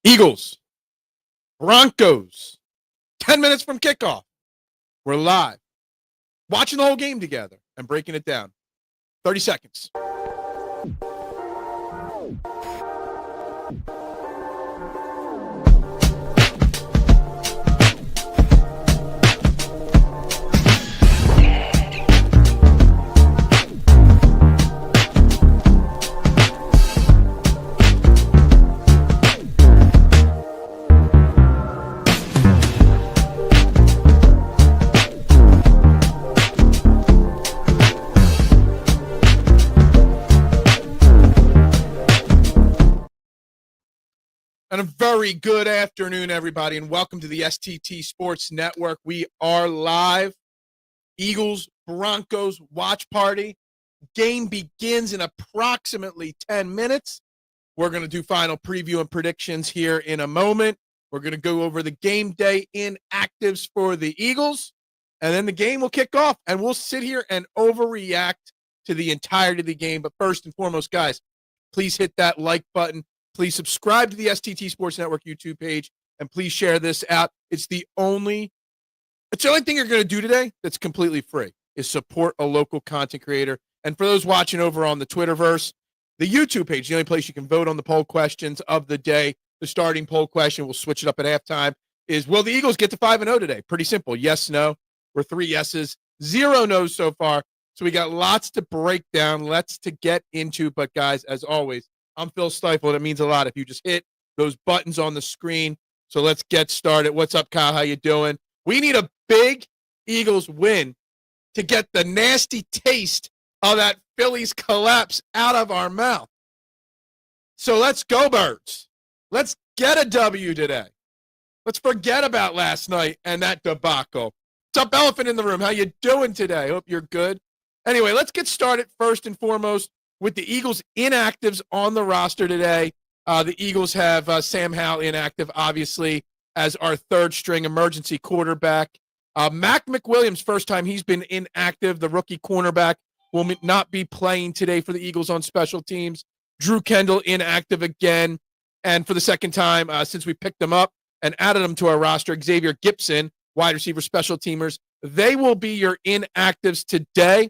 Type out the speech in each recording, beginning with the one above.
Eagles, Broncos, 10 minutes from kickoff. We're live, watching the whole game together and breaking it down. 30 seconds. And a very good afternoon, everybody, and welcome to the STT Sports Network. We are live. Eagles, Broncos watch party. Game begins in approximately 10 minutes. We're going to do final preview and predictions here in a moment. We're going to go over the game day inactives for the Eagles, and then the game will kick off, and we'll sit here and overreact to the entirety of the game. But first and foremost, guys, please hit that like button. Please subscribe to the STT Sports Network YouTube page, and please share this out. It's the only thing you're going to do today that's completely free, is support a local content creator. And for those watching over on the Twitterverse, the YouTube page, the only place you can vote on the poll questions of the day. The starting poll question, we'll switch it up at halftime, is will the Eagles get to 5-0 today? Pretty simple. Yes, no. We're 3 yeses, 0 no's so far. So we got lots to break down, lots to get into. But, guys, as always, I'm Phil Stifle, and it means a lot if you just hit those buttons on the screen. So let's get started. What's up, Kyle? How you doing? We need a big Eagles win to get the nasty taste of that Phillies collapse out of our mouth. So let's go, Birds. Let's get a W today. Let's forget about last night and that debacle. What's up, Elephant in the Room? How you doing today? Hope you're good. Anyway, let's get started first and foremost with the Eagles inactives on the roster today. The Eagles have Sam Howell inactive, obviously, as our third-string emergency quarterback. Mac McWilliams, first time he's been inactive. The rookie cornerback will not be playing today for the Eagles on special teams. Drew Kendall inactive again. And for the second time since we picked them up and added them to our roster, Xavier Gipson, wide receiver special teamers. They will be your inactives today.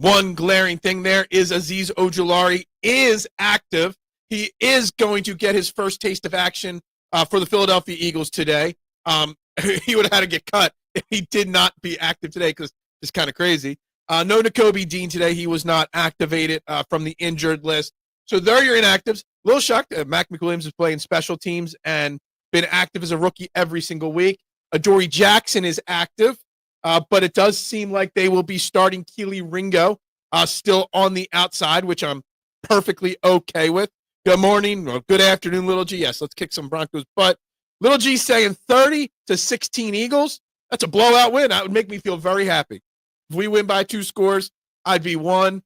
One glaring thing there is Azeez Ojulari is active. He is going to get his first taste of action for the Philadelphia Eagles today. He would have had to get cut if he did not be active today because it's kind of crazy. No Nakobe Dean today. He was not activated from the injured list. So they're your inactives. A little shocked that Mac McWilliams is playing special teams and been active as a rookie every single week. Adoree Jackson is active. But it does seem like they will be starting Keely Ringo still on the outside, which I'm perfectly okay with. Good morning, or good afternoon, Little G. Yes, let's kick some Broncos butt. Little G saying 30-16 Eagles. That's a blowout win. That would make me feel very happy. If we win by 2 scores, I'd be one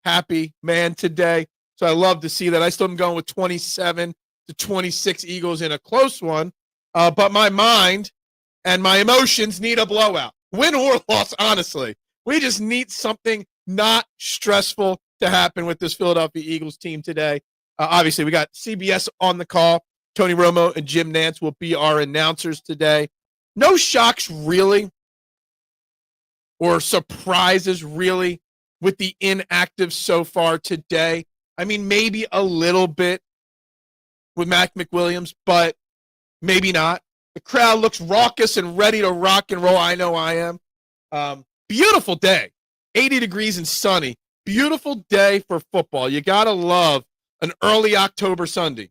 happy man today. So I love to see that. I still am going with 27-26 Eagles in a close one. But my mind and my emotions need a blowout. Win or loss, honestly. We just need something not stressful to happen with this Philadelphia Eagles team today. Obviously, we got CBS on the call. Tony Romo and Jim Nantz will be our announcers today. No shocks, really, or surprises, really, with the inactives so far today. I mean, maybe a little bit with Mac McWilliams, but maybe not. The crowd looks raucous and ready to rock and roll. I know I am. Beautiful day. 80 degrees and sunny. Beautiful day for football. You got to love an early October Sunday.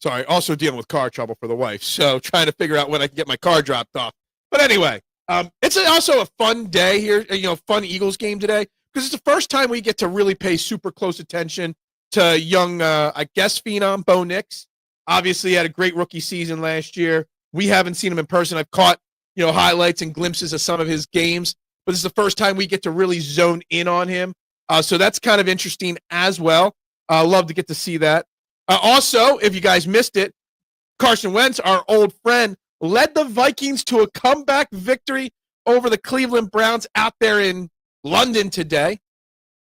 Sorry, also dealing with car trouble for the wife, so trying to figure out when I can get my car dropped off. But anyway, it's also a fun day here, fun Eagles game today, because it's the first time we get to really pay super close attention to young, phenom, Bo Nix. Obviously, he had a great rookie season last year. We haven't seen him in person. I've caught, highlights and glimpses of some of his games, but this is the first time we get to really zone in on him. So that's kind of interesting as well. Love to get to see that. Also, if you guys missed it, Carson Wentz, our old friend, led the Vikings to a comeback victory over the Cleveland Browns out there in London today.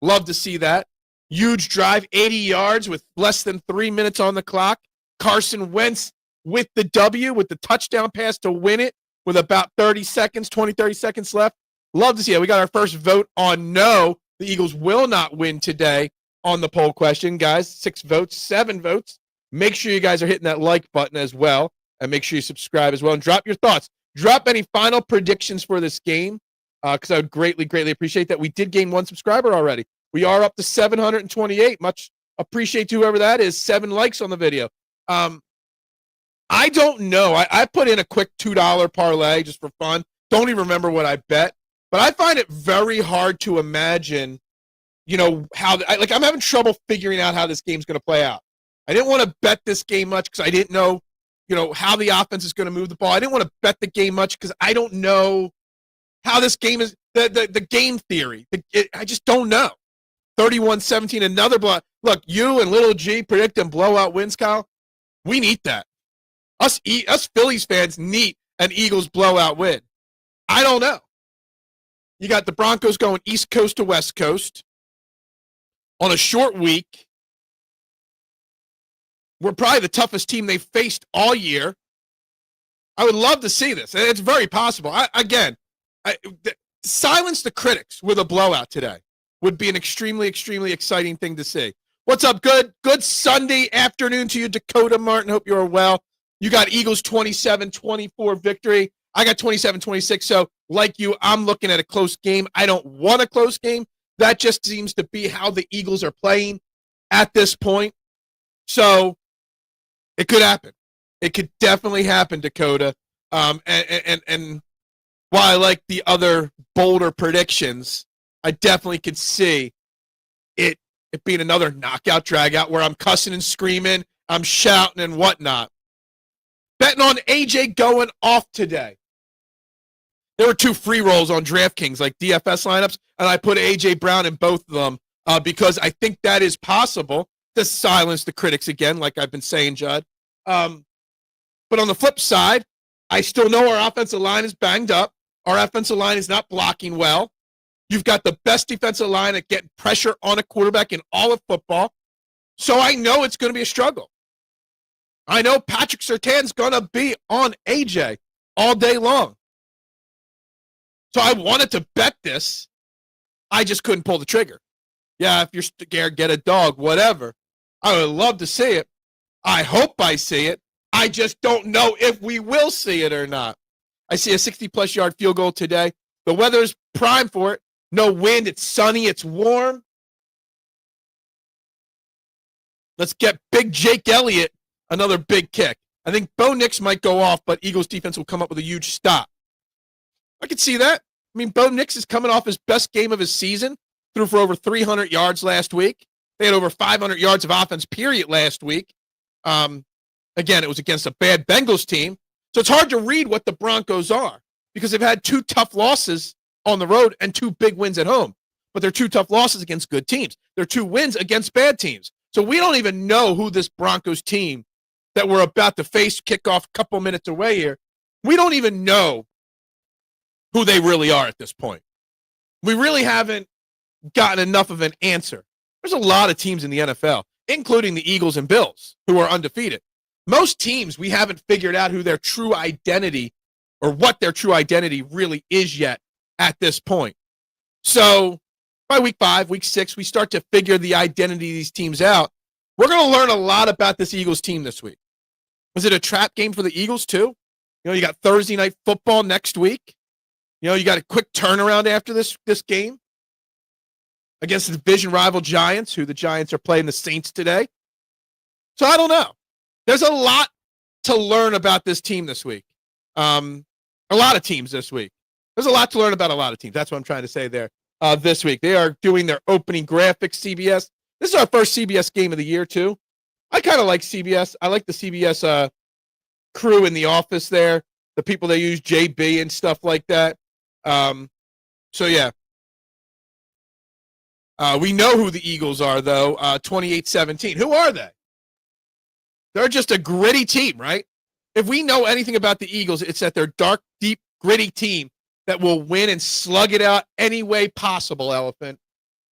Love to see that. Huge drive, 80 yards with less than 3 minutes on the clock. Carson Wentz with the W, with the touchdown pass to win it with about 30 seconds left. Love to see it. We got our first vote on no. The Eagles will not win today on the poll question, guys. 6 votes, 7 votes. Make sure you guys are hitting that like button as well, and make sure you subscribe as well. And drop your thoughts. Drop any final predictions for this game, because I would greatly appreciate that. We did gain 1 subscriber already. We are up to 728. Much appreciate to whoever that is. 7 likes on the video. I don't know. I put in a quick $2 parlay just for fun. Don't even remember what I bet. But I find it very hard to imagine, how I'm having trouble figuring out how this game's going to play out. I didn't want to bet this game much because I didn't know, how the offense is going to move the ball. I didn't want to bet the game much because I don't know how this game is, the game theory. I just don't know. 31-17, another blowout. Look, you and Little G predicting blowout wins, Kyle. We need that. Us Phillies fans need an Eagles blowout win. I don't know. You got the Broncos going East Coast to West Coast on a short week. We're probably the toughest team they've faced all year. I would love to see this. It's very possible. Silence the critics with a blowout today would be an extremely exciting thing to see. What's up? Good Sunday afternoon to you, Dakota Martin. Hope you're well. You got Eagles 27-24 victory. I got 27-26. So, like you, I'm looking at a close game. I don't want a close game. That just seems to be how the Eagles are playing at this point. So, it could happen. It could definitely happen, Dakota. And while I like the other bolder predictions, I definitely could see it being another knockout dragout where I'm cussing and screaming, I'm shouting and whatnot. Betting on AJ going off today. There were 2 free rolls on DraftKings, like DFS lineups, and I put AJ Brown in both of them because I think that is possible to silence the critics again, like I've been saying, Judd. But on the flip side, I still know our offensive line is banged up. Our offensive line is not blocking well. You've got the best defensive line at getting pressure on a quarterback in all of football. So I know it's going to be a struggle. I know Patrick Surtain's going to be on AJ all day long. So I wanted to bet this. I just couldn't pull the trigger. Yeah, if you're scared, get a dog, whatever. I would love to see it. I hope I see it. I just don't know if we will see it or not. I see a 60-plus yard field goal today. The weather's prime for it. No wind. It's sunny. It's warm. Let's get Big Jake Elliott another big kick. I think Bo Nix might go off, but Eagles defense will come up with a huge stop. I could see that. I mean, Bo Nix is coming off his best game of his season. Threw for over 300 yards last week. They had over 500 yards of offense, period, last week. Again, it was against a bad Bengals team. So it's hard to read what the Broncos are because they've had 2 tough losses on the road and 2 big wins at home. But they're 2 tough losses against good teams. They're 2 wins against bad teams. So we don't even know who this Broncos team that we're about to face, kickoff a couple minutes away here, we don't even know who they really are at this point. We really haven't gotten enough of an answer. There's a lot of teams in the NFL, including the Eagles and Bills, who are undefeated. Most teams, we haven't figured out who their true identity or what their true identity really is yet at this point. So by week 5, week 6, we start to figure the identity of these teams out. We're going to learn a lot about this Eagles team this week. Was it a trap game for the Eagles too? You got Thursday night football next week. You got a quick turnaround after this game against the division rival Giants, who the Giants are playing the Saints today. So I don't know. There's a lot to learn about this team this week. A lot of teams this week. There's a lot to learn about a lot of teams. That's what I'm trying to say there this week. They are doing their opening graphics, CBS. This is our first CBS game of the year, too. I kind of like CBS. I like the CBS crew in the office there, the people they use, JB and stuff like that. So, yeah. We know who the Eagles are, though, 28-17. Who are they? They're just a gritty team, right? If we know anything about the Eagles, it's that they're dark, deep, gritty team that will win and slug it out any way possible, Elephant.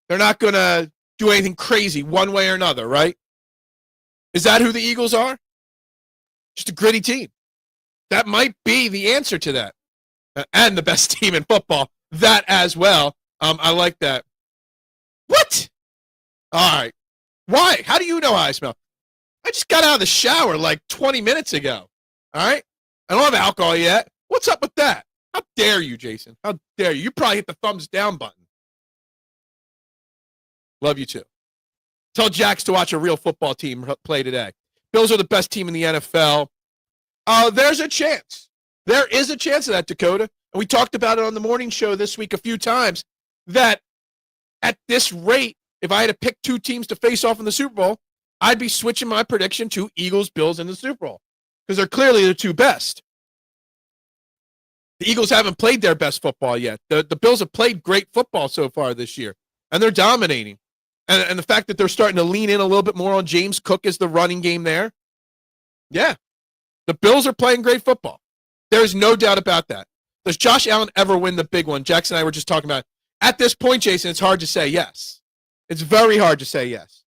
They're not going to do anything crazy one way or another, right? Is that who the Eagles are? Just a gritty team. That might be the answer to that. And the best team in football. That as well. I like that. What? All right. Why? How do you know how I smell? I just got out of the shower like 20 minutes ago. All right? I don't have alcohol yet. What's up with that? How dare you, Jason? How dare you? You probably hit the thumbs down button. Love you too. Tell Jax to watch a real football team play today. Bills are the best team in the NFL. There's a chance. There is a chance of that, Dakota. And we talked about it on the morning show this week a few times, that at this rate, if I had to pick two teams to face off in the Super Bowl, I'd be switching my prediction to Eagles, Bills in the Super Bowl because they're clearly the two best. The Eagles haven't played their best football yet. The Bills have played great football so far this year, and they're dominating. And the fact that they're starting to lean in a little bit more on James Cook as the running game there, yeah, the Bills are playing great football. There is no doubt about that. Does Josh Allen ever win the big one? Jackson and I were just talking about it. At this point, Jason, it's hard to say yes. It's very hard to say yes.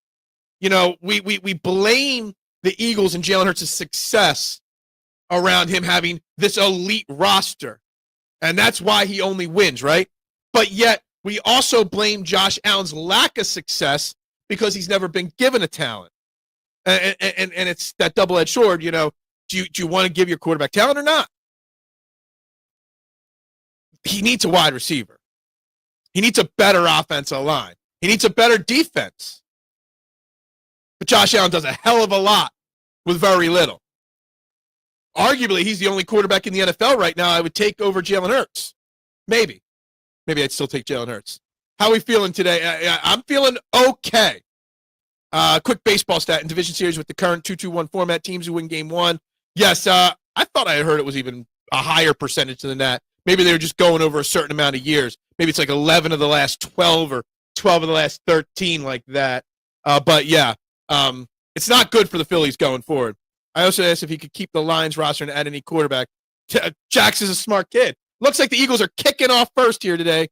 You know, we blame the Eagles and Jalen Hurts' success around him having this elite roster. And that's why he only wins, right? But yet, we also blame Josh Allen's lack of success because he's never been given a talent. And it's that double-edged sword, you know, do you want to give your quarterback talent or not? He needs a wide receiver. He needs a better offensive line. He needs a better defense. But Josh Allen does a hell of a lot with very little. Arguably, he's the only quarterback in the NFL right now I would take over Jalen Hurts. Maybe I'd still take Jalen Hurts. How are we feeling today? I'm feeling okay. Quick baseball stat in division series with the current 2-2-1 format, teams who win game one. Yes, I thought I had heard it was even a higher percentage than that. Maybe they were just going over a certain amount of years. Maybe it's like 11 of the last 12 or 12 of the last 13 like that. But yeah, it's not good for the Phillies going forward. I also asked if he could keep the Lions roster and add any quarterback. Jax is a smart kid. Looks like the Eagles are kicking off first here today.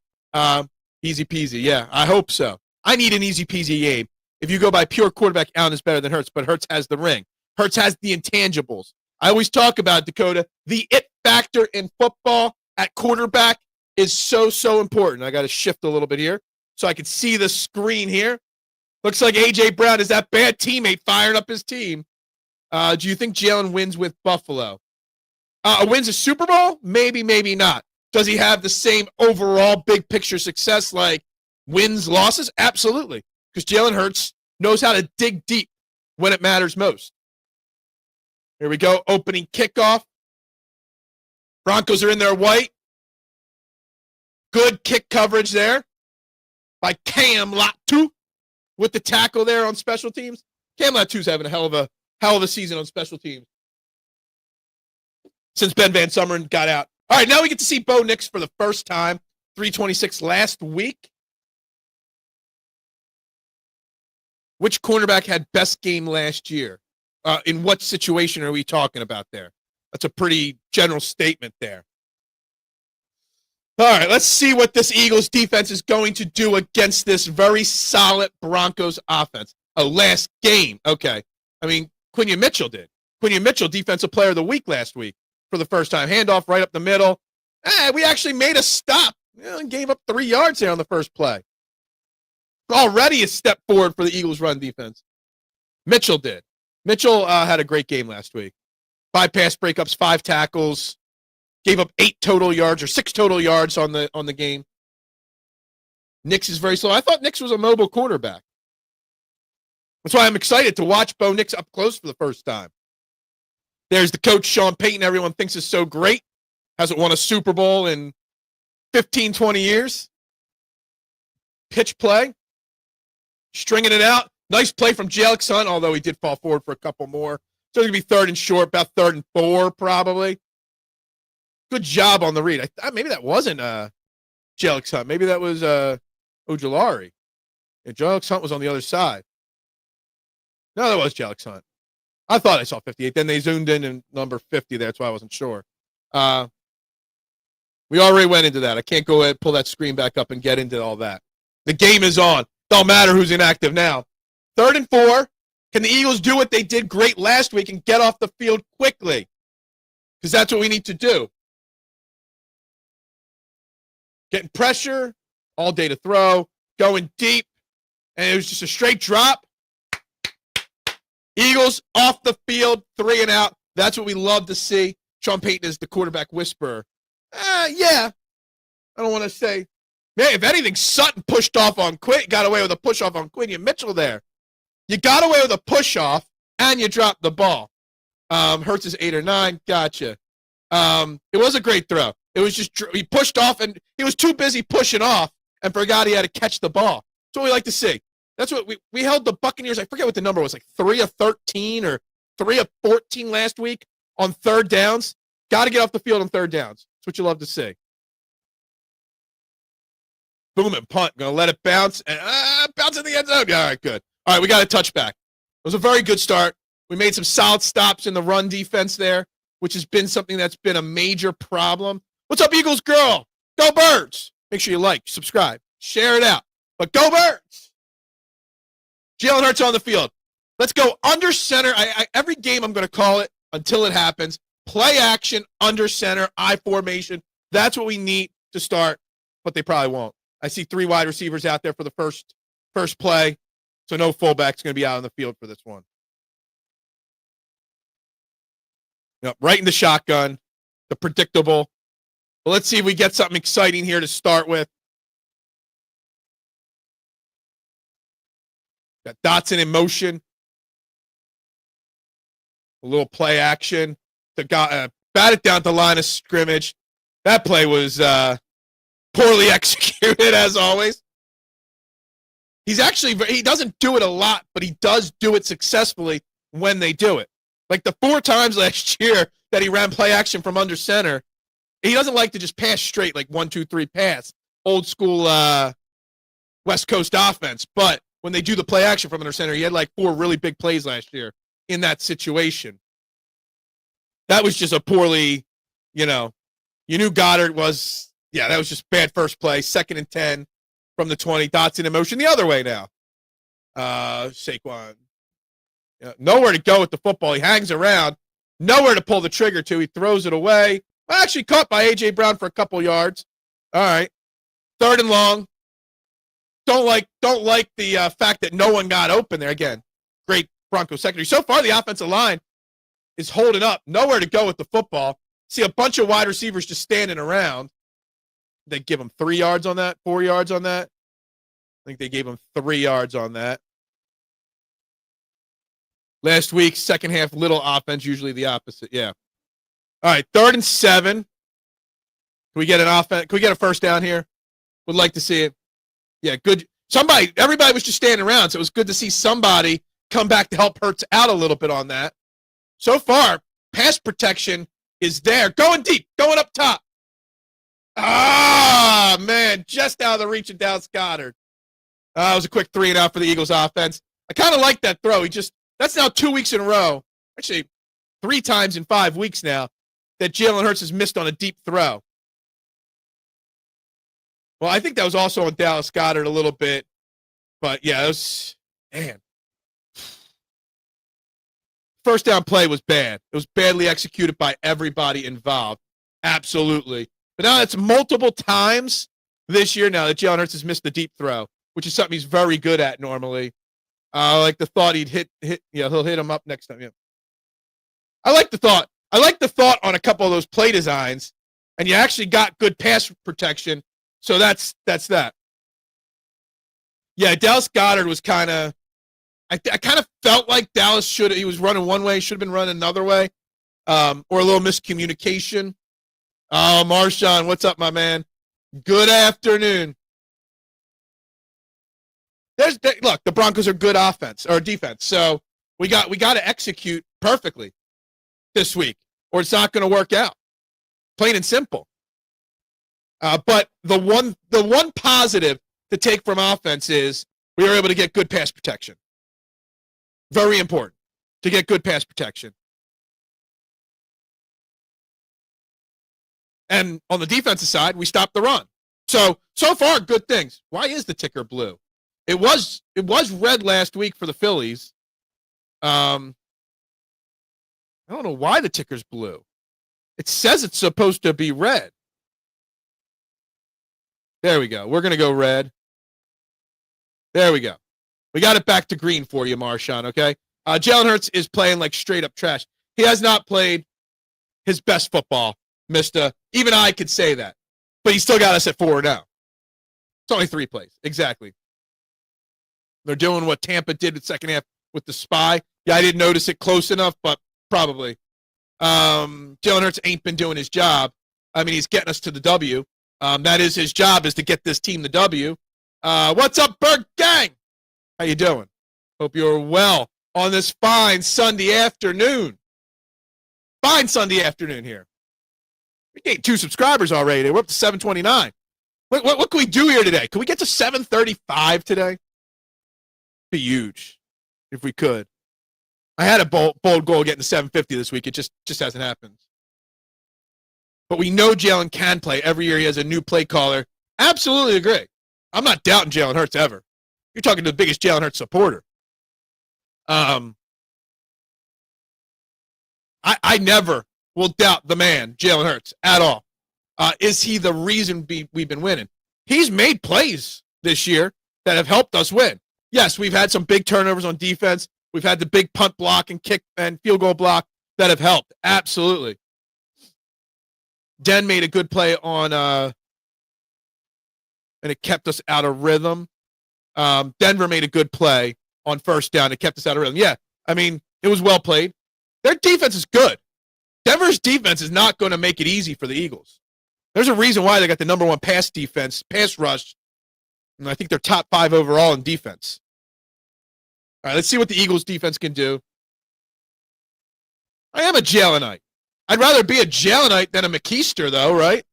Easy peasy. Yeah, I hope so. I need an easy peasy game. If you go by pure quarterback, Allen is better than Hurts, but Hurts has the ring. Hurts has the intangibles. I always talk about, Dakota, the it factor in football at quarterback is so important. I got to shift a little bit here so I can see the screen here. Looks like A.J. Brown is that bad teammate firing up his team. Do you think Jalen wins with Buffalo? Wins a Super Bowl? Maybe, maybe not. Does he have the same overall big picture success like wins, losses? Absolutely. Because Jalen Hurts knows how to dig deep when it matters most. Here we go. Opening kickoff. Broncos are in their white. Good kick coverage there by Cam Latu with the tackle there on special teams. Cam Latu's having a hell of a season on special teams since Ben Van Sumeren got out. All right, now we get to see Bo Nix for the first time. 326 last week. Which cornerback had best game last year? In what situation are we talking about there? That's a pretty general statement there. All right, let's see what this Eagles defense is going to do against this very solid Broncos offense. Oh, last game. Okay. I mean, Quinion Mitchell did. Quinion Mitchell, Defensive Player of the Week last week for the first time. Handoff right up the middle. We actually made a stop. Gave up 3 yards there on the first play. Already a step forward for the Eagles' run defense. Mitchell did. Mitchell had a great game last week. 5 pass breakups, 5 tackles. Gave up 8 total yards or 6 total yards on the game. Nix is very slow. I thought Nix was a mobile quarterback. That's why I'm excited to watch Bo Nix up close for the first time. There's the coach, Sean Payton, everyone thinks is so great. Hasn't won a Super Bowl in 15, 20 years. Pitch play. Stringing it out. Nice play from Jalen Hunt, although he did fall forward for a couple more. So it's going to be 3rd and short, about 3rd and 4 probably. Good job on the read. I thought maybe that wasn't Jalen Hunt. Maybe that was Ojulari. Yeah, Jalen Hunt was on the other side. No, that was Jalen Hunt. I thought I saw 58. Then they zoomed in and number 50 there. That's why I wasn't sure. We already went into that. I can't go ahead and pull that screen back up and get into all that. The game is on. Don't matter who's inactive now. 3rd and 4. Can the Eagles do what they did great last week and get off the field quickly? Because that's what we need to do. Getting pressure, all day to throw, going deep, and it was just a straight drop. Eagles off the field, 3 and out. That's what we love to see. Sean Payton is the quarterback whisperer. Yeah. I don't want to say. Man, if anything, Sutton pushed off on Quinn. Got away with a push off on Quinn Mitchell there. You got away with a push off, and you dropped the ball. Hurts is 8 or 9. Gotcha. It was a great throw. It was just, he pushed off, and he was too busy pushing off and forgot he had to catch the ball. That's what we like to see. That's what we held the Buccaneers. I forget what the number was, like 3 of 13 or 3 of 14 last week on 3rd downs. Got to get off the field on 3rd downs. That's what you love to see. Boom and punt. Going to let it bounce. And bounce in the end zone. All right, good. All right, we got a touchback. It was a very good start. We made some solid stops in the run defense there, which has been something that's been a major problem. What's up, Eagles girl? Go Birds. Make sure you like, subscribe, share it out. But go Birds. Jalen Hurts on the field. Let's go under center. Every game I'm going to call it until it happens. Play action, under center, I formation. That's what we need to start, but they probably won't. I see 3 wide receivers out there for the first play, so no fullback's going to be out on the field for this one. Yep, right in the shotgun, the predictable. Well, let's see if we get something exciting here to start with. Got Dotson in motion. A little play action. Bat it down to the line of scrimmage. That play was poorly executed, as always. He doesn't do it a lot, but he does do it successfully when they do it. Like the 4 times last year that he ran play action from under center, he doesn't like to just pass straight, like 1, 2, 3 pass. Old school West Coast offense. But when they do the play action from under center, he had like 4 really big plays last year in that situation. That was just a poorly, you knew Goddard was, that was just bad first play. 2nd and 10 from the 20. Dotson in motion the other way now. Saquon. Nowhere to go with the football. He hangs around. Nowhere to pull the trigger to. He throws it away. Actually caught by A.J. Brown for a couple yards. All right. 3rd and long. Don't like the fact that no one got open there. Again, great Broncos secondary. So far, the offensive line is holding up. Nowhere to go with the football. See a bunch of wide receivers just standing around. They give him 3 yards on that, 4 yards on that. I think they gave him 3 yards on that. Last week, second half, little offense, usually the opposite. Yeah. All right, 3rd and 7. Can we get an offense? Can we get a first down here? Would like to see it. Yeah, good. Everybody was just standing around, so it was good to see somebody come back to help Hurts out a little bit on that. So far, pass protection is there. Going deep, going up top. Man, just out of the reach of Dallas Goedert. It was a quick 3 and out for the Eagles offense. I kind of like that throw. That's now 2 weeks in a row. Actually, 3 times in 5 weeks now that Jalen Hurts has missed on a deep throw. Well, I think that was also on Dallas Goedert a little bit. But, yeah, it was, man. First down play was bad. It was badly executed by everybody involved. Absolutely. But now it's multiple times this year now that Jalen Hurts has missed the deep throw, which is something he's very good at normally. I like the thought he'd hit. He'll hit him up next time. Yeah. I like the thought. I like the thought on a couple of those play designs, and you actually got good pass protection. So that's that. Yeah, Dallas Goedert was kind of. I kind of felt like Dallas he was running one way, should have been running another way, or a little miscommunication. Oh, Marshawn, what's up, my man? Good afternoon. Look, the Broncos are good offense or defense, so we got to execute perfectly this week, or it's not going to work out. Plain and simple. But the one positive to take from offense is we were able to get good pass protection. Very important to get good pass protection. And on the defensive side, we stopped the run. So far, good things. Why is the ticker blue? It was red last week for the Phillies. I don't know why the ticker's blue. It says it's supposed to be red. There we go. We're going to go red. There we go. We got it back to green for you, Marshawn, okay? Jalen Hurts is playing like straight up trash. He has not played his best football, mister. Even I could say that. But he still got us at 4-0. It's only 3 plays. Exactly. They're doing what Tampa did in the second half with the spy. Yeah, I didn't notice it close enough, but probably. Jalen Hurts ain't been doing his job. I mean, he's getting us to the W. That is his job, is to get this team the W. What's up, Berg Gang? How you doing? Hope you're well on this fine Sunday afternoon. Fine Sunday afternoon here. We gained 2 subscribers already. We're up to 729. What can we do here today? Can we get to 735 today? Be huge if we could. I had a bold goal getting to 750 this week. It just hasn't happened. But we know Jalen can play. Every year he has a new play caller. Absolutely agree. I'm not doubting Jalen Hurts ever. You're talking to the biggest Jalen Hurts supporter. I never will doubt the man, Jalen Hurts, at all. Is he the reason we've been winning? He's made plays this year that have helped us win. Yes, we've had some big turnovers on defense. We've had the big punt block and kick and field goal block that have helped. Absolutely. Den made a good play on, and it kept us out of rhythm. Denver made a good play on first down. It kept us out of rhythm. Yeah, I mean, it was well played. Their defense is good. Denver's defense is not going to make it easy for the Eagles. There's a reason why they got the number 1 pass rush, and I think they're top 5 overall in defense. All right, let's see what the Eagles defense can do. I am a Jalenite. I'd rather be a Jalenite than a McKeister, though, right?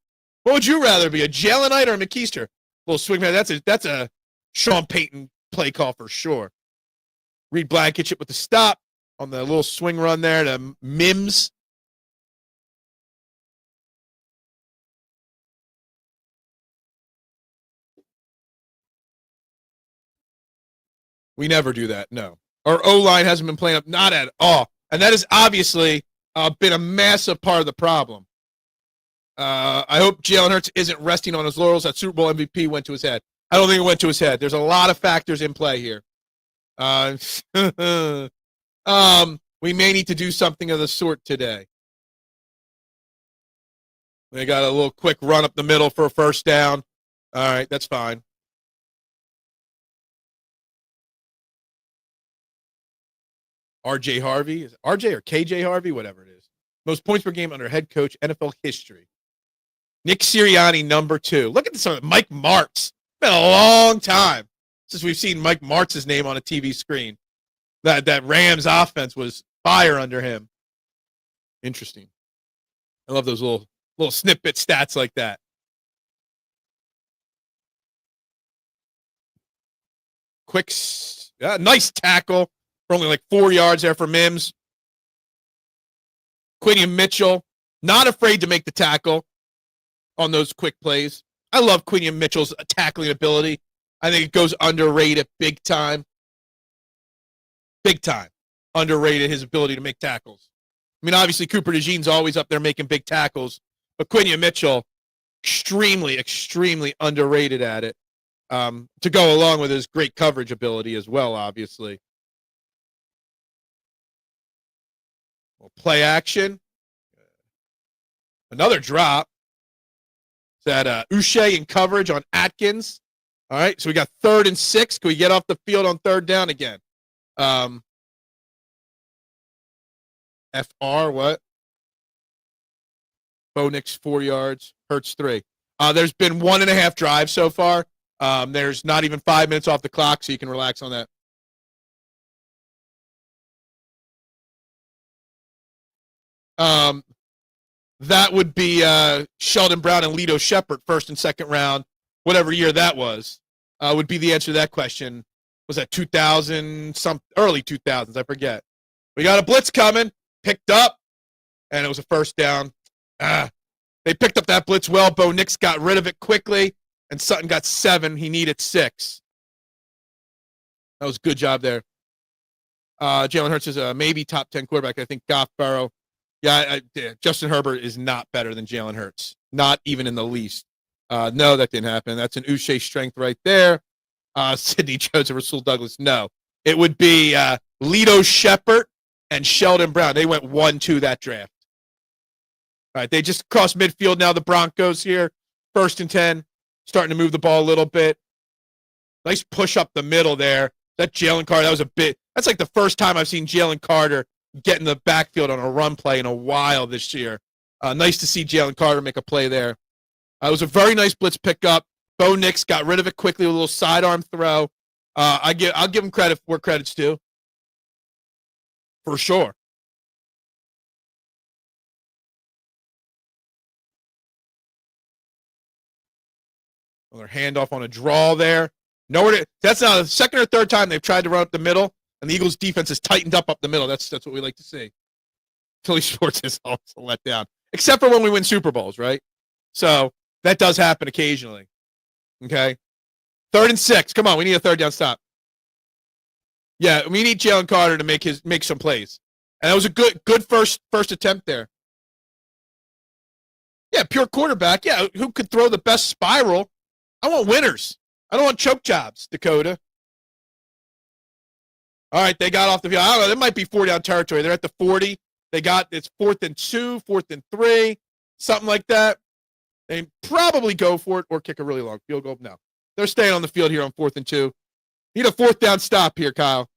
What would you rather be, a Jalenite or a McKeister? Little swing man. That's a Sean Payton play call for sure. Reed Blankenship with the stop on the little swing run there to Mims. We never do that, no. Our O-line hasn't been playing up, not at all. And that has obviously been a massive part of the problem. I hope Jalen Hurts isn't resting on his laurels. That Super Bowl MVP went to his head. I don't think it went to his head. There's a lot of factors in play here. We may need to do something of the sort today. They got a little quick run up the middle for a first down. All right, that's fine. R.J. Harvey. Is it R.J. or K.J. Harvey? Whatever it is. Most points per game under head coach, NFL history. Nick Sirianni, number 2. Look at this. Mike Martz. It's been a long time since we've seen Mike Martz's name on a TV screen. That Rams offense was fire under him. Interesting. I love those little snippet stats like that. Quick, nice tackle. Only like 4 yards there for Mims. Quinion Mitchell, not afraid to make the tackle on those quick plays. I love Quinion Mitchell's tackling ability. I think it goes underrated big time. Big time. Underrated his ability to make tackles. I mean, obviously, Cooper Dejean's always up there making big tackles, but Quinion Mitchell, extremely, extremely underrated at it, to go along with his great coverage ability as well, obviously. Play action. Another drop. That Uche in coverage on Atkins. All right, so we got 3rd and 6. Can we get off the field on 3rd down again? FR, what? Bo Nix 4 yards. Hurts 3. There's been 1.5 drives so far. There's not even 5 minutes off the clock, so you can relax on that. That would be Sheldon Brown and Lito Shepherd, 1st and 2nd round, whatever year that was, would be the answer to that question. Was that 2000, early 2000s, I forget. We got a blitz coming, picked up, and it was a 1st down. They picked up that blitz well. Bo Nix got rid of it quickly, and Sutton got 7. He needed 6. That was a good job there. Jalen Hurts is a maybe top 10 quarterback. I think Goff, Burrow. Yeah, Justin Herbert is not better than Jalen Hurts. Not even in the least. No, that didn't happen. That's an Uche strength right there. Sidney Jones and Rasul Douglas. No. It would be Lito Shepard and Sheldon Brown. They went 1-2 that draft. All right, they just crossed midfield now, the Broncos here. 1st and 10. Starting to move the ball a little bit. Nice push up the middle there. That Jalen Carter, that was a bit. That's like the first time I've seen Jalen Carter get in the backfield on a run play in a while this year. Nice to see Jalen Carter make a play there. It was a very nice blitz pickup. Bo Nix got rid of it quickly with a little sidearm throw. I'll give him credit where credit's due. For sure. Another handoff on a draw there. That's now the second or third time they've tried to run up the middle, and the Eagles' defense has tightened up the middle. That's what we like to see. Philly sports is also let down, except for when we win Super Bowls, right? So that does happen occasionally. Okay, 3rd and 6. Come on, we need a 3rd down stop. Yeah, we need Jalen Carter to make some plays, and that was a good first attempt there. Yeah, pure quarterback. Yeah, who could throw the best spiral? I want winners. I don't want choke jobs, Dakota. All right, they got off the field. I don't know. It might be 4-down territory. They're at the 40. It's 4th and 2, 4th and 3, something like that. They probably go for it or kick a really long field goal. No, they're staying on the field here on 4th and 2. Need a 4th down stop here, Kyle.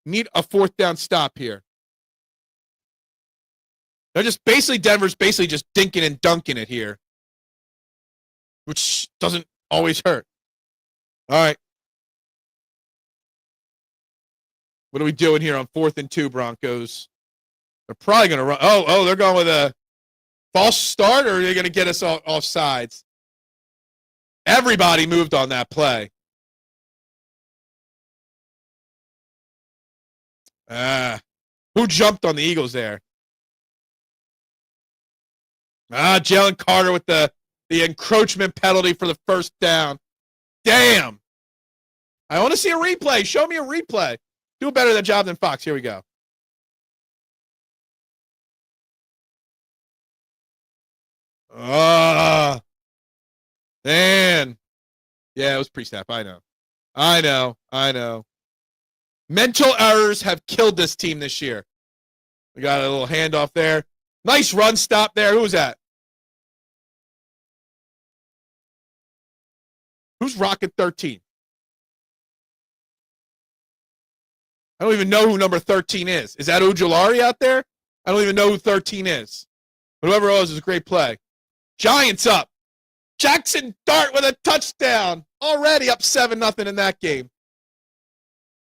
Need a 4th down stop here. Denver's basically just dinking and dunking it here, which doesn't always hurt. All right. What are we doing here on 4th and 2, Broncos? They're probably going to run. Oh, they're going with a false start, or are they going to get us off sides? Everybody moved on that play. Who jumped on the Eagles there? Jalen Carter with the encroachment penalty for the 1st down. Damn. I want to see a replay. Show me a replay. Do a better job than Fox. Here we go. Man. Yeah, it was pre-snap. I know. Mental errors have killed this team this year. We got a little handoff there. Nice run stop there. Who was that? Who's rocking 13? I don't even know who number 13 is. Is that Ojulari out there? I don't even know who 13 is. But whoever it was is a great play. Giants up. Jackson Dart with a touchdown. Already up 7-0 in that game.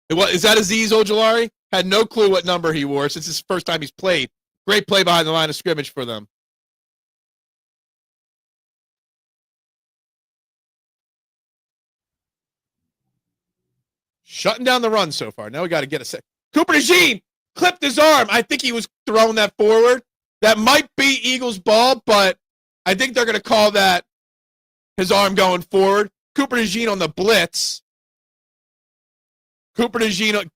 Is that Azeez Ojulari? Had no clue what number he wore since it's his first time he's played. Great play behind the line of scrimmage for them. Shutting down the run so far. Now we got to get a set. Cooper Dejean clipped his arm. I think he was throwing that forward. That might be Eagles ball, but I think they're going to call that his arm going forward. Cooper Dejean on the blitz. Cooper Dejean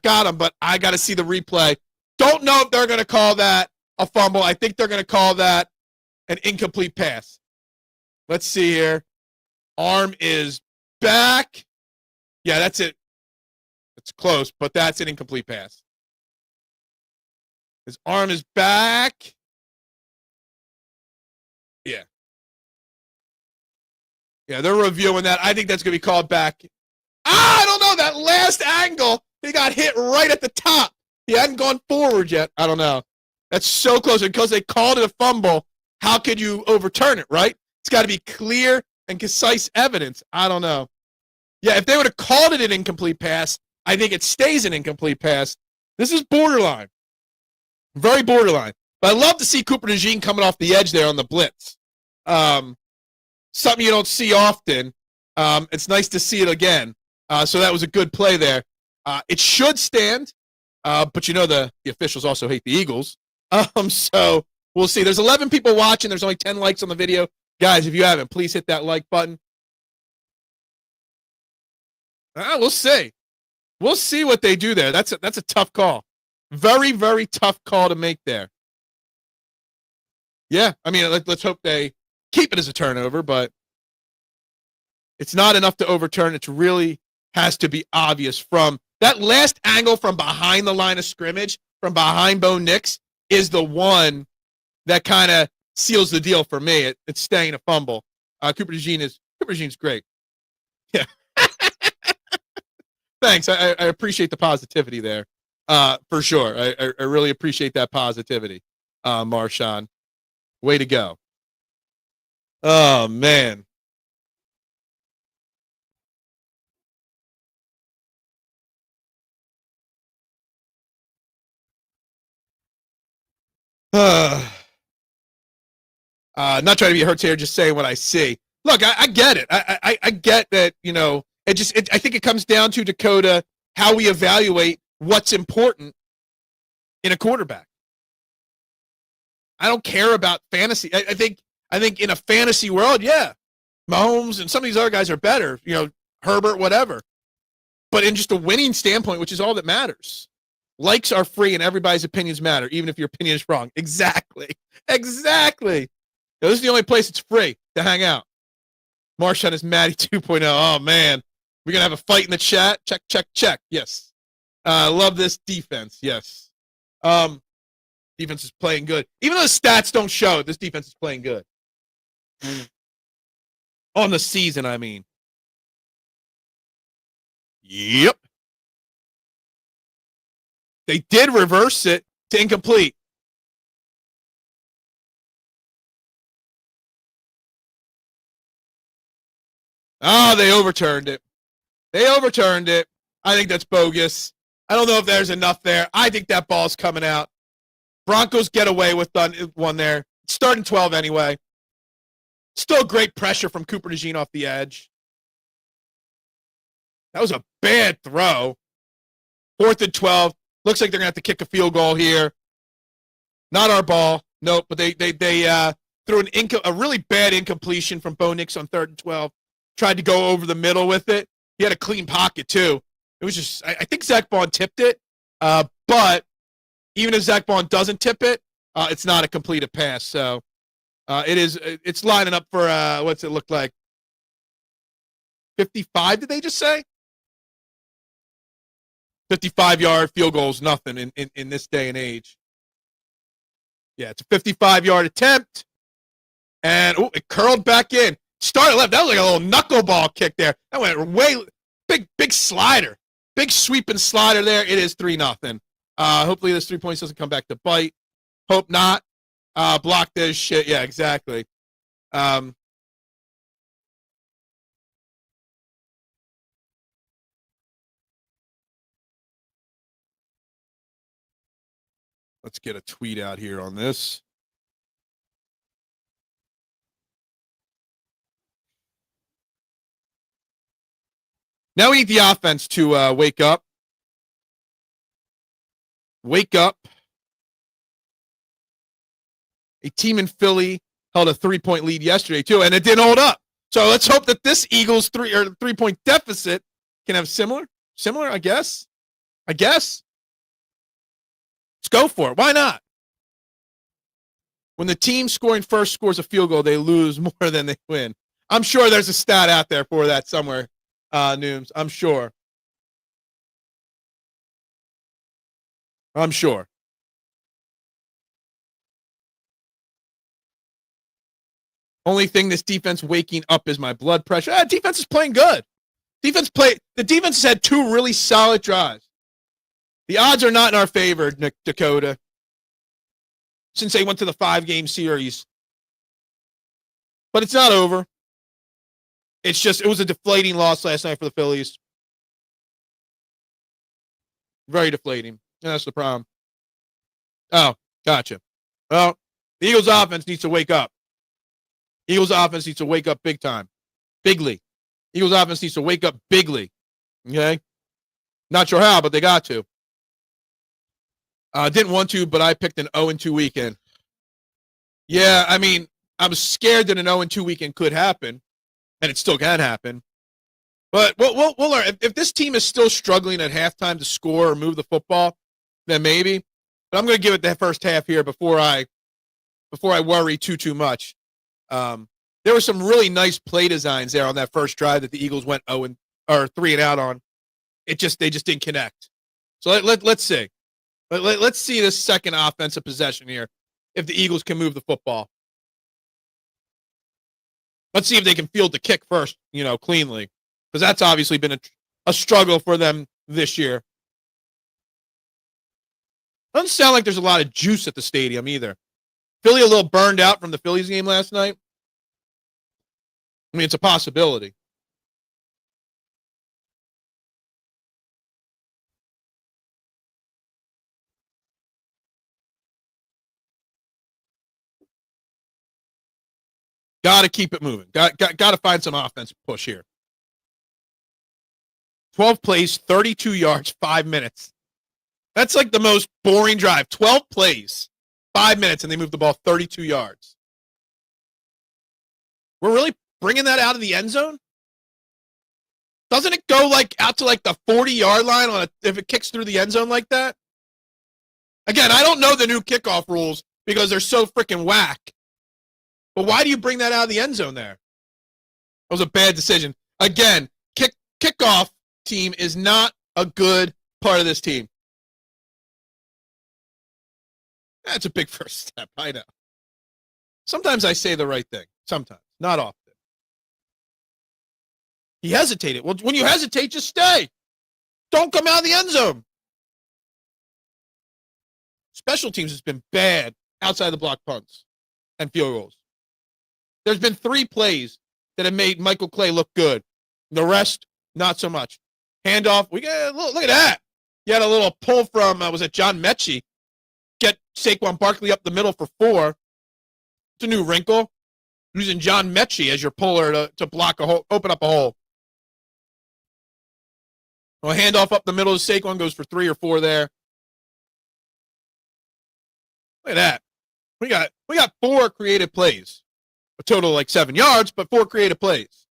got him, but I got to see the replay. Don't know if they're going to call that a fumble. I think they're going to call that an incomplete pass. Let's see here. Arm is back. Yeah, that's it. It's close, but that's an incomplete pass. His arm is back. Yeah. Yeah, they're reviewing that. I think that's going to be called back. I don't know. That last angle, he got hit right at the top. He hadn't gone forward yet. I don't know. That's so close. Because they called it a fumble, how could you overturn it, right? It's got to be clear and concise evidence. I don't know. Yeah, if they would have called it an incomplete pass, I think it stays an incomplete pass. This is borderline. Very borderline. But I love to see Cooper Dejean coming off the edge there on the blitz. Something you don't see often. It's nice to see it again. So that was a good play there. It should stand, but you know the officials also hate the Eagles. So we'll see. There's 11 people watching. There's only 10 likes on the video. Guys, if you haven't, please hit that like button. We'll see. We'll see what they do there. That's a tough call. Very, very tough call to make there. Yeah, I mean, let's hope they keep it as a turnover, but it's not enough to overturn. It really has to be obvious from that last angle from behind the line of scrimmage, from behind Bo Nix, is the one that kind of seals the deal for me. It's staying a fumble. Cooper Dejean's great. Yeah. Thanks. I appreciate the positivity there. For sure. I really appreciate that positivity, Marshawn. Way to go. Oh, man. Not trying to be a hurt here, just saying what I see. Look, I get it. I get that, I think it comes down to, Dakota, how we evaluate what's important in a quarterback. I don't care about fantasy. I think in a fantasy world, yeah, Mahomes and some of these other guys are better, Herbert, whatever. But in just a winning standpoint, which is all that matters, likes are free and everybody's opinions matter, even if your opinion is wrong. Exactly. This is the only place it's free to hang out. Marshawn is Maddie 2.0. Oh, man. We're going to have a fight in the chat. Check. Yes. Love this defense. Yes. Defense is playing good. Even though the stats don't show it, this defense is playing good. On the season, I mean. Yep. They did reverse it to incomplete. Oh, they overturned it. I think that's bogus. I don't know if there's enough there. I think that ball's coming out. Broncos get away with one there. Starting 12 anyway. Still great pressure from Cooper Dejean off the edge. That was a bad throw. 4th and 12. Looks like they're going to have to kick a field goal here. Not our ball. Nope, but they threw a really bad incompletion from Bo Nix on 3rd and 12. Tried to go over the middle with it. He had a clean pocket, too. It was just, I think Zach Bond tipped it. But even if Zach Bond doesn't tip it, it's not a completed pass. So it's lining up for, what's it look like? 55, did they just say? 55-yard field goal is nothing in this day and age. Yeah, it's a 55-yard attempt. And, it curled back in. Started left. That was like a little knuckleball kick there. That went way big slider. Big sweeping slider there. It is 3-0. Hopefully this 3 points doesn't come back to bite. Hope not. Block this shit. Yeah, exactly. Let's get a tweet out here on this. Now we need the offense to wake up. Wake up. A team in Philly held a 3-point lead yesterday, too, and it didn't hold up. So let's hope that this Eagles 3-point deficit can have similar, I guess. Let's go for it. Why not? When the team scoring first scores a field goal, they lose more than they win. I'm sure there's a stat out there for that somewhere, Nooms. I'm sure. Only thing this defense waking up is my blood pressure. Defense is playing good. The defense has had 2 really solid drives. The odds are not in our favor, Dakota, since they went to the 5-game series. But it's not over. It was a deflating loss last night for the Phillies. Very deflating. And that's the problem. Oh, gotcha. Well, the Eagles offense needs to wake up. Eagles offense needs to wake up big time. Bigly. Eagles offense needs to wake up bigly. Okay? Not sure how, but they got to. Didn't want to, but I picked an 0-2 weekend. Yeah, I mean, I was scared that an 0-2 weekend could happen, and it still can happen. But we'll learn. If this team is still struggling at halftime to score or move the football, then maybe. But I'm going to give it the first half here before I worry too much. There were some really nice play designs there on that first drive that the Eagles went 3 and out on. They just didn't connect. So let's see. Let's see this second offensive possession here. If the Eagles can move the football, let's see if they can field the kick first, cleanly, because that's obviously been a struggle for them this year. Doesn't sound like there's a lot of juice at the stadium either. Philly a little burned out from the Phillies game last night. I mean, it's a possibility. Got to keep it moving. Got to find some offense push here. 12 plays, 32 yards, 5 minutes. That's like the most boring drive. 12 plays, 5 minutes, and they move the ball 32 yards. We're really bringing that out of the end zone? Doesn't it go out to the 40-yard line if it kicks through the end zone like that? Again, I don't know the new kickoff rules because they're so freaking whack. But why do you bring that out of the end zone there? That was a bad decision. Again, kickoff team is not a good part of this team. That's a big first step, I know. Sometimes I say the right thing. Sometimes. Not often. He hesitated. Well, when you hesitate, just stay. Don't come out of the end zone. Special teams has been bad outside the block punts and field goals. There's been 3 plays that have made Michael Clay look good. The rest, not so much. Handoff. We got look at that. You had a little pull from, was it John Mechie? Get Saquon Barkley up the middle for 4. It's a new wrinkle. Using John Mechie as your puller to block a hole, open up a hole. Well, handoff up the middle. Saquon goes for 3 or 4 there. Look at that. We got 4 creative plays. A total of 7 yards, but 4 creative plays.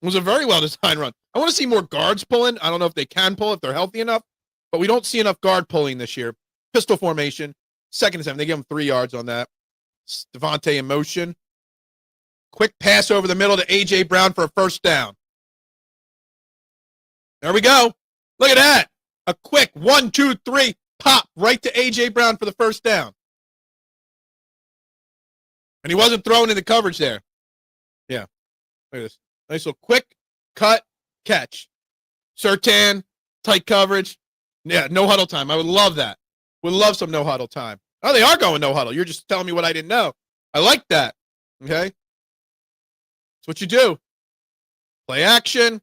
It was a very well-designed run. I want to see more guards pulling. I don't know if they can pull, if they're healthy enough, but we don't see enough guard pulling this year. Pistol formation, 2nd and 7. They give him 3 yards on that. Devontae in motion. Quick pass over the middle to A.J. Brown for a first down. There we go. Look at that. A quick 1, 2, 3 pop right to A.J. Brown for the first down. And he wasn't thrown into coverage there. Yeah. Look at this. Nice little quick cut catch. Surtain, tight coverage. Yeah, no huddle time. I would love that. Would love some no huddle time. Oh, they are going no huddle. You're just telling me what I didn't know. I like that. Okay? That's what you do. Play action.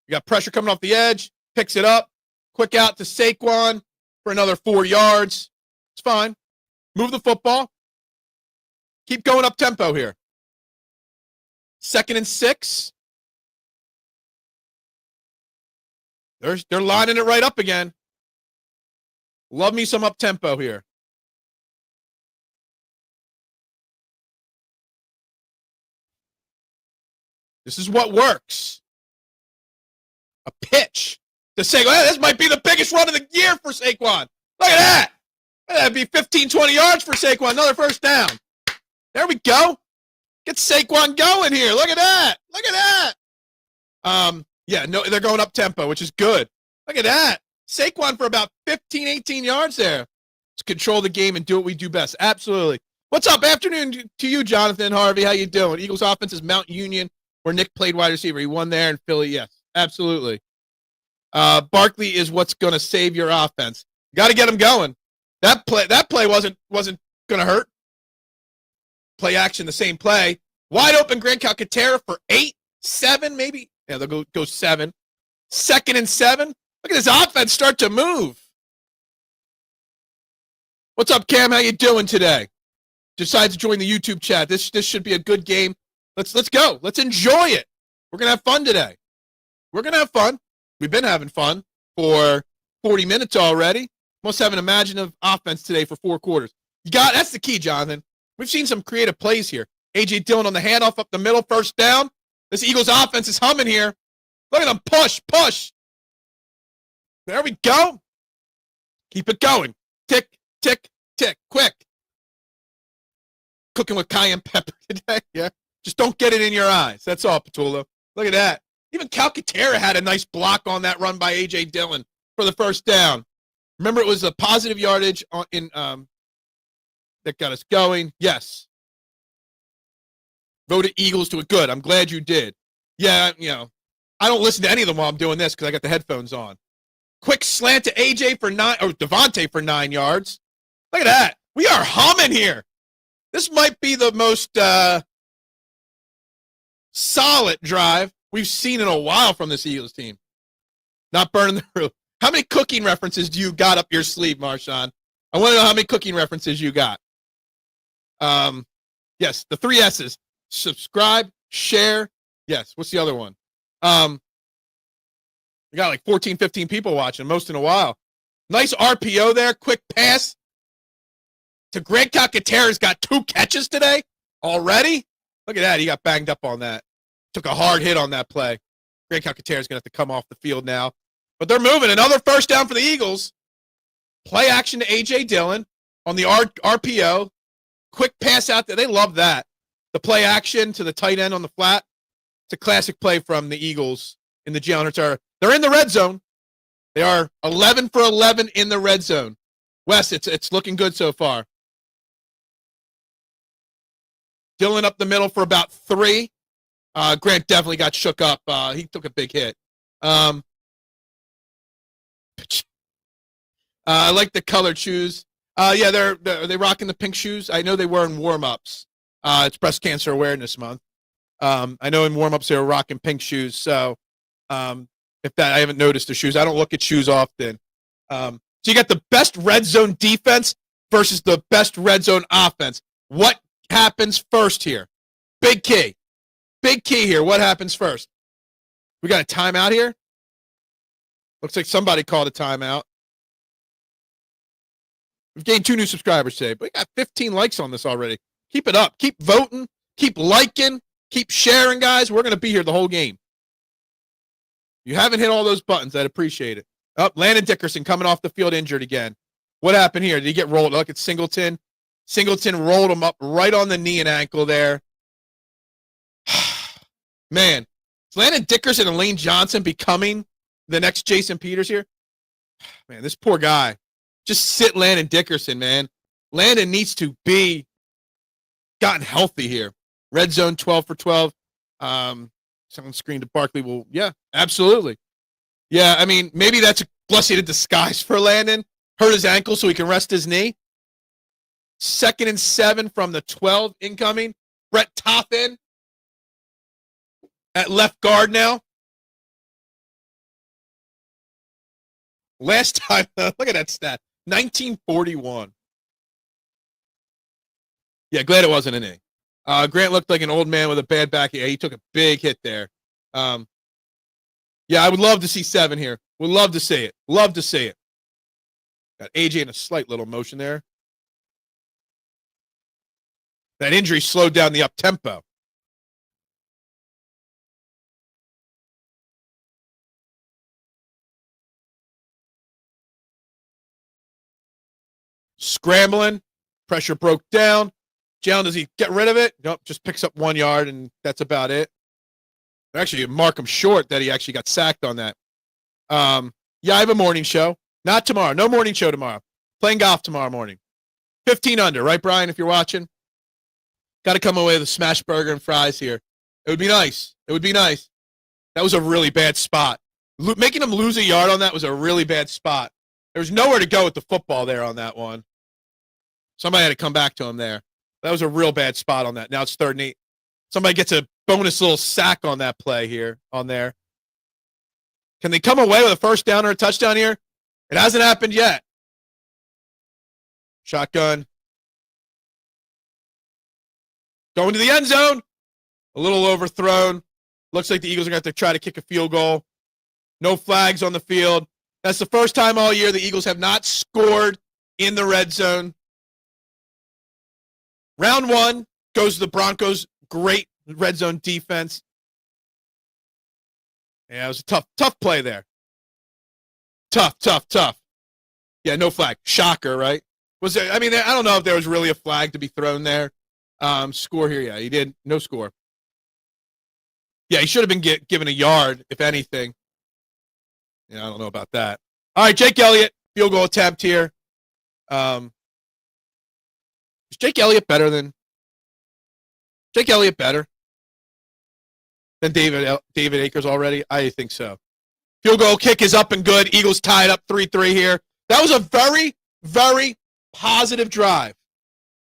You got pressure coming off the edge. Picks it up. Quick out to Saquon for another 4 yards. It's fine. Move the football. Keep going up tempo here. 2nd and 6. They're lining it right up again. Love me some up tempo here. This is what works. A pitch to Saquon. Hey, this might be the biggest run of the year for Saquon. Look at that. That'd be 15, 20 yards for Saquon. Another first down. There we go. Get Saquon going here. Look at that. Look at that. Yeah, no, they're going up tempo, which is good. Look at that. Saquon for about 15, 18 yards there. Let's control the game and do what we do best. Absolutely. What's up? Afternoon to you, Jonathan Harvey. How you doing? Eagles offense is Mount Union, where Nick played wide receiver. He won there in Philly. Yes, absolutely. Barkley is what's going to save your offense. Got to get him going. That play wasn't going to hurt. Play action, the same play. Wide open Grant Calcaterra for 8, 7 maybe. Yeah, they'll go 7. 2nd and 7. Look at this offense start to move. What's up, Cam? How you doing today? Decided to join the YouTube chat. This should be a good game. Let's go. Let's enjoy it. We're gonna have fun today. We're gonna have fun. We've been having fun for 40 minutes already. Must have an imaginative offense today for 4 quarters. That's the key, Jonathan. We've seen some creative plays here. A.J. Dillon on the handoff up the middle, first down. This Eagles offense is humming here. Look at them push, push. There we go. Keep it going. Tick, tick, tick. Quick. Cooking with cayenne pepper today. Yeah. Just don't get it in your eyes. That's all, Patullo. Look at that. Even Calcaterra had a nice block on that run by A.J. Dillon for the first down. Remember, it was a positive yardage that got us going. Yes. Voted Eagles to it. Good. I'm glad you did. Yeah, I don't listen to any of them while I'm doing this because I got the headphones on. Quick slant to AJ for 9, or Devontae for 9 yards. Look at that. We are humming here. This might be the most solid drive we've seen in a while from this Eagles team. Not burning the roof. How many cooking references do you got up your sleeve, Marshawn? I want to know how many cooking references you got. Yes, the 3 S's. Subscribe, share. Yes, what's the other one? We got like 14, 15 people watching, most in a while. Nice RPO there. Quick pass to Greg Calcaterra's got 2 catches today already. Look at that. He got banged up on that. Took a hard hit on that play. Greg Calcaterra's going to have to come off the field now. But they're moving. Another first down for the Eagles. Play action to A.J. Dillon on the RPO. Quick pass out there. They love that. The play action to the tight end on the flat. It's a classic play from the Eagles in the Jalen Hurts. They're in the red zone. They are 11 for 11 in the red zone. Wes, it's looking good so far. Dillon up the middle for about 3. Grant definitely got shook up. He took a big hit. I like the colored shoes. Yeah, are they rocking the pink shoes? I know they were in warm-ups. It's Breast Cancer Awareness Month. I know in warm-ups they were rocking pink shoes. So if that, I haven't noticed the shoes. I don't look at shoes often. So you got the best red zone defense versus the best red zone offense. What happens first here? Big key. Big key here. What happens first? We got a timeout here. Looks like somebody called a timeout. We've gained 2 new subscribers today, but we got 15 likes on this already. Keep it up. Keep voting. Keep liking. Keep sharing, guys. We're going to be here the whole game. You haven't hit all those buttons. I'd appreciate it. Oh, Landon Dickerson coming off the field injured again. What happened here? Did he get rolled? Look at Singleton. Singleton rolled him up right on the knee and ankle there. Man, is Landon Dickerson and Lane Johnson becoming the next Jason Peters here? Man, this poor guy. Just sit Landon Dickerson, man. Landon needs to be gotten healthy here. Red zone 12 for 12. Someone screened to Barkley. Well, yeah, absolutely. Yeah, I mean, maybe that's a blessing in disguise for Landon. Hurt his ankle so he can rest his knee. 2nd and 7 from the 12 incoming. Brett Toppin at left guard now. Last time, look at that stat. 1941. Yeah, glad it wasn't an A. Grant looked like an old man with a bad back. Yeah, he took a big hit there. Yeah, I would love to see 7 here. Would love to see it. Love to see it. Got AJ in a slight little motion there. That injury slowed down the up-tempo. Scrambling. Pressure broke down. Jalen, does he get rid of it? Nope, just picks up 1 yard, and that's about it. Actually, mark him short that he actually got sacked on that. Yeah, I have a morning show. Not tomorrow. No morning show tomorrow. Playing golf tomorrow morning. 15 under, right, Brian, if you're watching? Got to come away with a smash burger and fries here. It would be nice. It would be nice. That was a really bad spot. Making him lose a yard on that was a really bad spot. There was nowhere to go with the football there on that one. Somebody had to come back to him there. That was a real bad spot on that. Now it's 3rd and 8. Somebody gets a bonus little sack on that play here, on there. Can they come away with a first down or a touchdown here? It hasn't happened yet. Shotgun. Going to the end zone. A little overthrown. Looks like the Eagles are going to have to try to kick a field goal. No flags on the field. That's the first time all year the Eagles have not scored in the red zone. Round 1 goes to the Broncos. Great red zone defense. Yeah, it was a tough play there. Tough. Yeah, no flag. Shocker, right? Was there, I mean, I don't know if there was really a flag to be thrown there. Score here, yeah, he did. No score. Yeah, he should have been given a yard, if anything. Yeah, I don't know about that. All right, Jake Elliott, field goal attempt here. Is Jake Elliott better than David Akers already? I think so. Field goal kick is up and good. Eagles tied up 3-3 here. That was a very, very positive drive.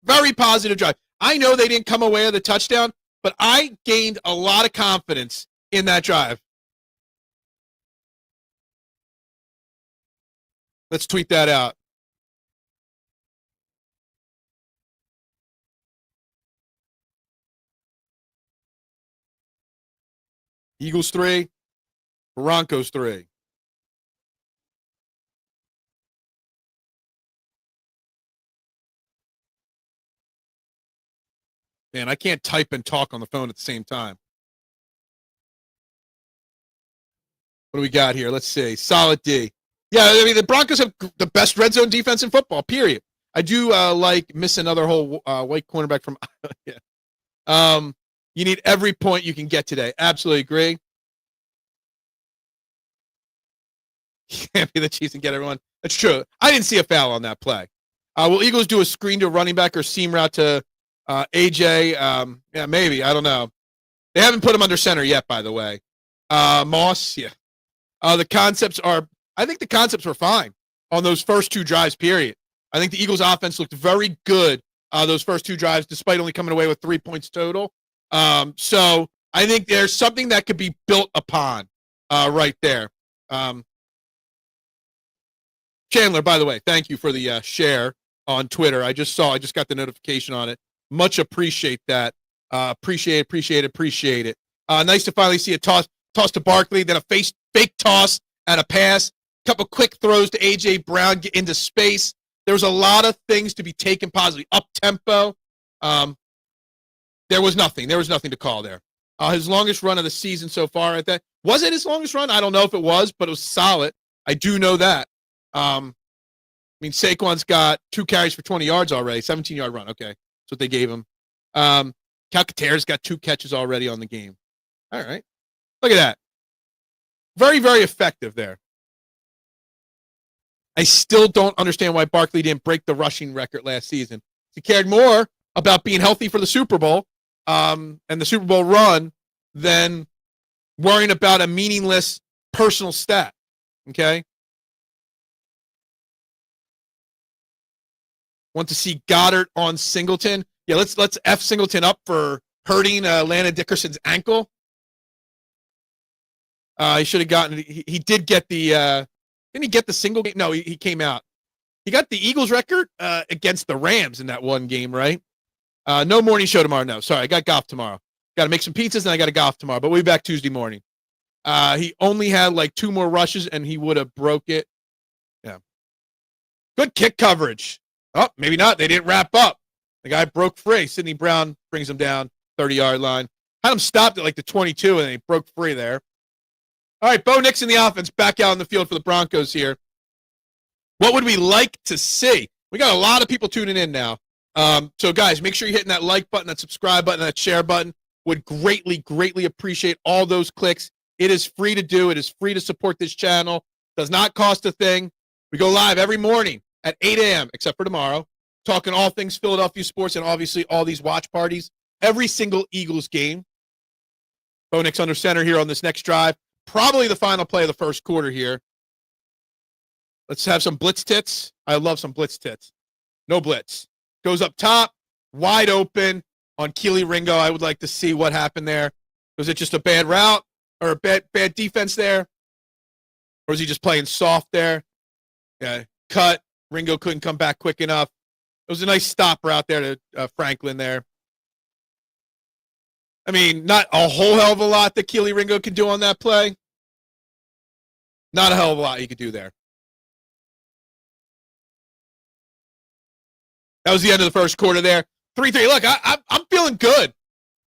Very positive drive. I know they didn't come away with a touchdown, but I gained a lot of confidence in that drive. Let's tweet that out. Eagles 3, Broncos 3. Man, I can't type and talk on the phone at the same time. What do we got here? Let's see. Solid D. Yeah, I mean, the Broncos have the best red zone defense in football, period. I do like miss another whole white cornerback from yeah. You need every point you can get today. Absolutely agree. Can't be the Chiefs and get everyone. That's true. I didn't see a foul on that play. Will Eagles do a screen to running back or seam route to AJ? Yeah, maybe. I don't know. They haven't put him under center yet, by the way. Moss, yeah. I think the concepts were fine on those first two drives, period. I think the Eagles offense looked very good those first two drives, despite only coming away with 3 points total. So I think there's something that could be built upon right there. Chandler, by the way, thank you for the share on Twitter. I just got the notification on it. Much appreciate that. Appreciate it. Nice to finally see a toss to Barkley, then a fake toss and a pass. Couple quick throws to A.J. Brown, get into space. There was a lot of things to be taken positively. Up-tempo. There was nothing. There was nothing to call there. His longest run of the season so far at that. Was it his longest run? I don't know if it was, but it was solid. I do know that. I mean, Saquon's got 2 carries for 20 yards already. 17-yard run. Okay. That's what they gave him. Calcaterra's got 2 catches already on the game. All right. Look at that. Very, very effective there. I still don't understand why Barkley didn't break the rushing record last season. He cared more about being healthy for the Super Bowl and the Super Bowl run than worrying about a meaningless personal stat. Okay? Want to see Goddard on Singleton? Yeah, let's F Singleton up for hurting Landon Dickerson's ankle. He should have gotten. He did get the. Didn't he get the single game? No, he came out. He got the Eagles record against the Rams in that one game, right? No morning show tomorrow. No, sorry, I got golf tomorrow. Got to make some pizzas and I got to golf tomorrow. But we'll be back Tuesday morning. He only had like 2 more rushes and he would have broke it. Yeah. Good kick coverage. Oh, maybe not. They didn't wrap up. The guy broke free. Sidney Brown brings him down 30-yard line. Had him stopped at like the 22 and he broke free there. All right, Bo Nix in the offense back out in the field for the Broncos here. What would we like to see? We got a lot of people tuning in now. So, guys, make sure you're hitting that like button, that subscribe button, that share button. Would greatly, greatly appreciate all those clicks. It is free to do. It is free to support this channel. Does not cost a thing. We go live every morning at 8 a.m., except for tomorrow, talking all things Philadelphia sports and obviously all these watch parties. Every single Eagles game. Bo Nix under center here on this next drive. Probably the final play of the first quarter here. Let's have some blitz tits. I love some blitz tits. No blitz. Goes up top, wide open on Keely Ringo. I would like to see what happened there. Was it just a bad route or a bad defense there? Or is he just playing soft there? Yeah, cut. Ringo couldn't come back quick enough. It was a nice stopper out there to Franklin there. I mean, not a whole hell of a lot that Keely Ringo could do on that play. Not a hell of a lot he could do there. That was the end of the first quarter there. 3-3. Look, I'm feeling good.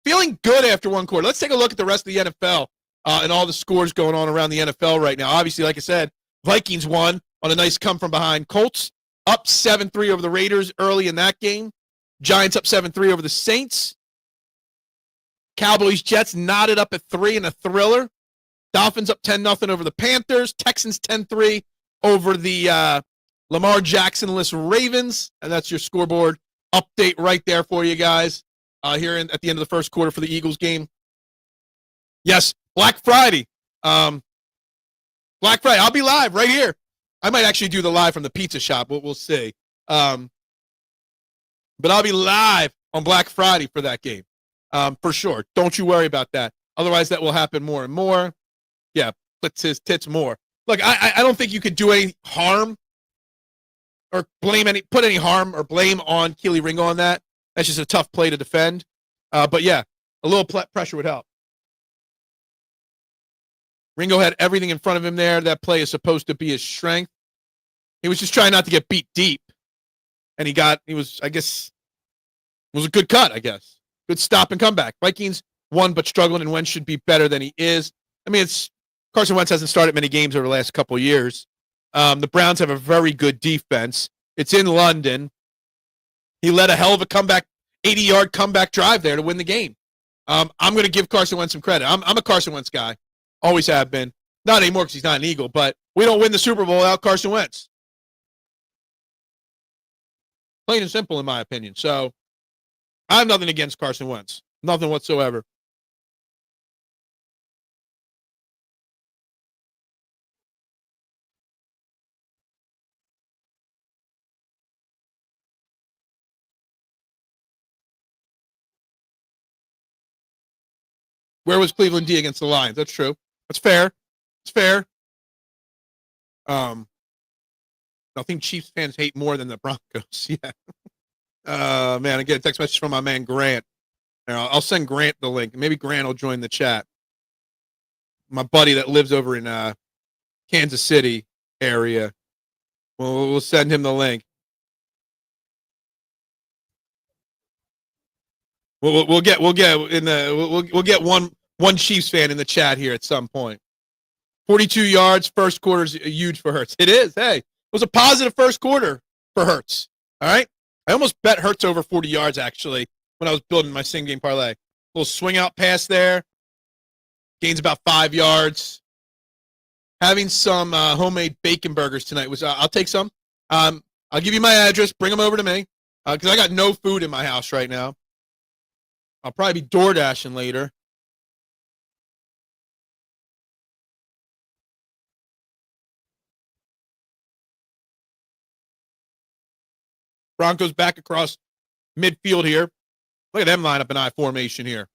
Feeling good after one quarter. Let's take a look at the rest of the NFL. and all the scores going on around the NFL right now. Obviously, like I said, Vikings won on a nice come from behind. Colts up 7-3 over the Raiders early in that game. Giants up 7-3 over the Saints. Cowboys, Jets knotted up at 3 in a thriller. Dolphins up 10-0 over the Panthers. Texans 10-3 over the Lamar Jackson-less Ravens. And that's your scoreboard update right there for you guys here at the end of the first quarter for the Eagles game. Yes, Black Friday. Black Friday. I'll be live right here. I might actually do the live from the pizza shop. We'll see. But I'll be live on Black Friday for that game. For sure. Don't you worry about that. Otherwise, that will happen more and more. Yeah, flicks his tits more. Look, I don't think you could do any harm or put any harm or blame on Keely Ringo on that. That's just a tough play to defend. But yeah, a little pressure would help. Ringo had everything in front of him there. That play is supposed to be his strength. He was just trying not to get beat deep. And it was a good cut, I guess. Good stop and comeback. Vikings won but struggling, and Wentz should be better than he is. I mean, Carson Wentz hasn't started many games over the last couple of years. The Browns have a very good defense. It's in London. He led a hell of a comeback, 80-yard comeback drive there to win the game. I'm going to give Carson Wentz some credit. I'm a Carson Wentz guy. Always have been. Not anymore because he's not an Eagle, but we don't win the Super Bowl without Carson Wentz. Plain and simple, in my opinion. So I have nothing against Carson Wentz. Nothing whatsoever. Where was Cleveland D against the Lions? That's true. That's fair. It's fair. Nothing Chiefs fans hate more than the Broncos. Yeah. Man, I get a text message from my man Grant. I'll send Grant the link. Maybe Grant will join the chat. My buddy that lives over in Kansas City area. We'll send him the link. We'll get one Chiefs fan in the chat here at some point. 42 yards, first quarter's huge for Hurts. It is. Hey, it was a positive first quarter for Hurts. All right? I almost bet Hurts over 40 yards, actually, when I was building my same-game parlay. Little swing-out pass there. Gains about 5 yards. Having some homemade bacon burgers tonight. I'll take some. I'll give you my address. Bring them over to me because I got no food in my house right now. I'll probably be DoorDashing later. Broncos back across midfield here. Look at them line up in I formation here.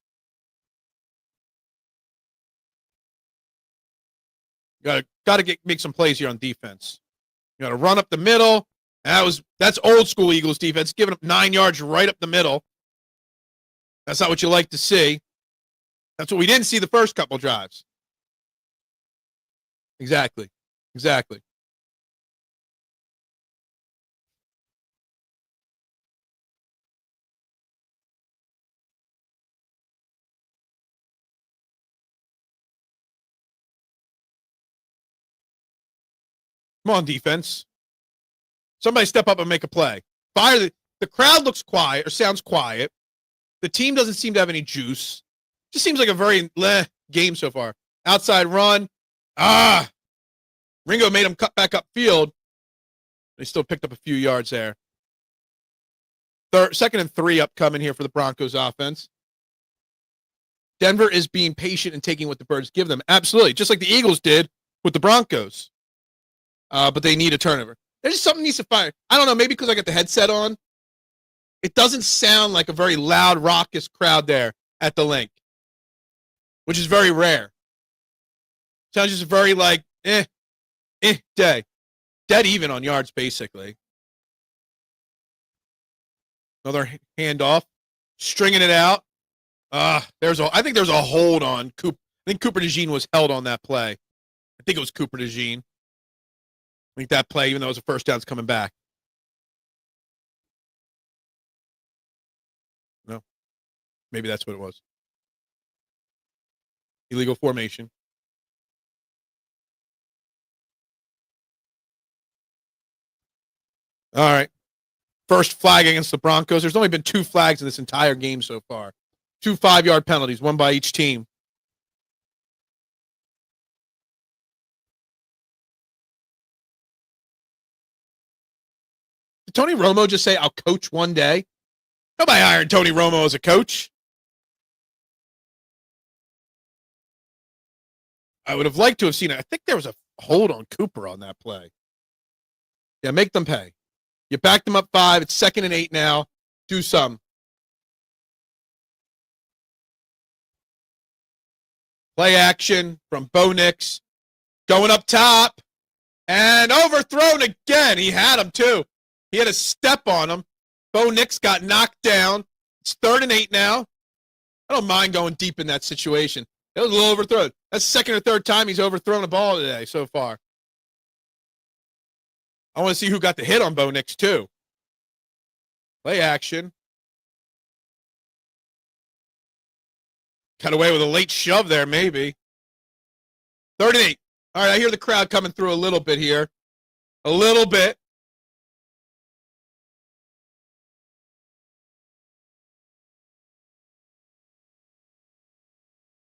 Got to make some plays here on defense. You got to run up the middle. That's old school Eagles defense, giving up 9 yards right up the middle. That's not what you like to see. That's what we didn't see the first couple drives. Exactly. Come on, defense. Somebody step up and make a play. Fire the crowd looks quiet or sounds quiet. The team doesn't seem to have any juice. Just seems like a very game so far. Outside run. Ringo made him cut back upfield. They still picked up a few yards there. Second and 3 upcoming here for the Broncos offense. Denver is being patient and taking what the Birds give them. Absolutely. Just like the Eagles did with the Broncos. But they need a turnover. There's just something needs to fire. I don't know, maybe because I got the headset on. It doesn't sound like a very loud, raucous crowd there at the link, which is very rare. Sounds just very like, day. Dead even on yards, basically. Another handoff. Stringing it out. I think there's a hold on Cooper. I think Cooper Dejean was held on that play. I think it was Cooper Dejean. I think that play, even though it was a first down, is coming back. No. Maybe that's what it was. Illegal formation. All right. First flag against the Broncos. There's only been 2 flags in this entire game so far. 2 5-yard penalties, one by each team. Did Tony Romo just say, I'll coach one day? Nobody hired Tony Romo as a coach. I would have liked to have seen it. I think there was a hold on Cooper on that play. Yeah, make them pay. You backed them up 5. It's 2nd and 8 now. Do some. Play action from Bo Nix. Going up top. And overthrown again. He had him, too. He had a step on him. Bo Nix got knocked down. It's 3rd and 8 now. I don't mind going deep in that situation. It was a little overthrown. That's the 2nd or 3rd time he's overthrown a ball today so far. I want to see who got the hit on Bo Nix, too. Play action. Cut away with a late shove there, maybe. 3rd and 8. All right, I hear the crowd coming through a little bit here. A little bit.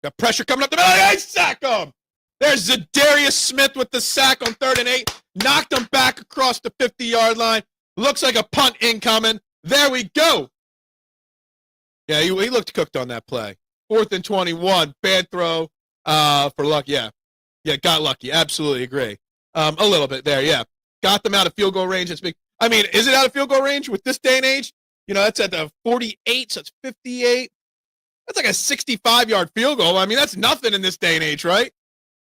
Got pressure coming up the middle. Hey, sack him. There's Zadarius Smith with the sack on 3rd and 8. Knocked him back across the 50-yard line. Looks like a punt incoming. There we go. Yeah, he looked cooked on that play. 4th and 21. Bad throw for luck. Yeah, got lucky. Absolutely agree. A little bit there, yeah. Got them out of field goal range. That's big. I mean, is it out of field goal range with this day and age? You know, that's at the 48, so it's 58. That's like a 65-yard field goal. I mean, that's nothing in this day and age, right?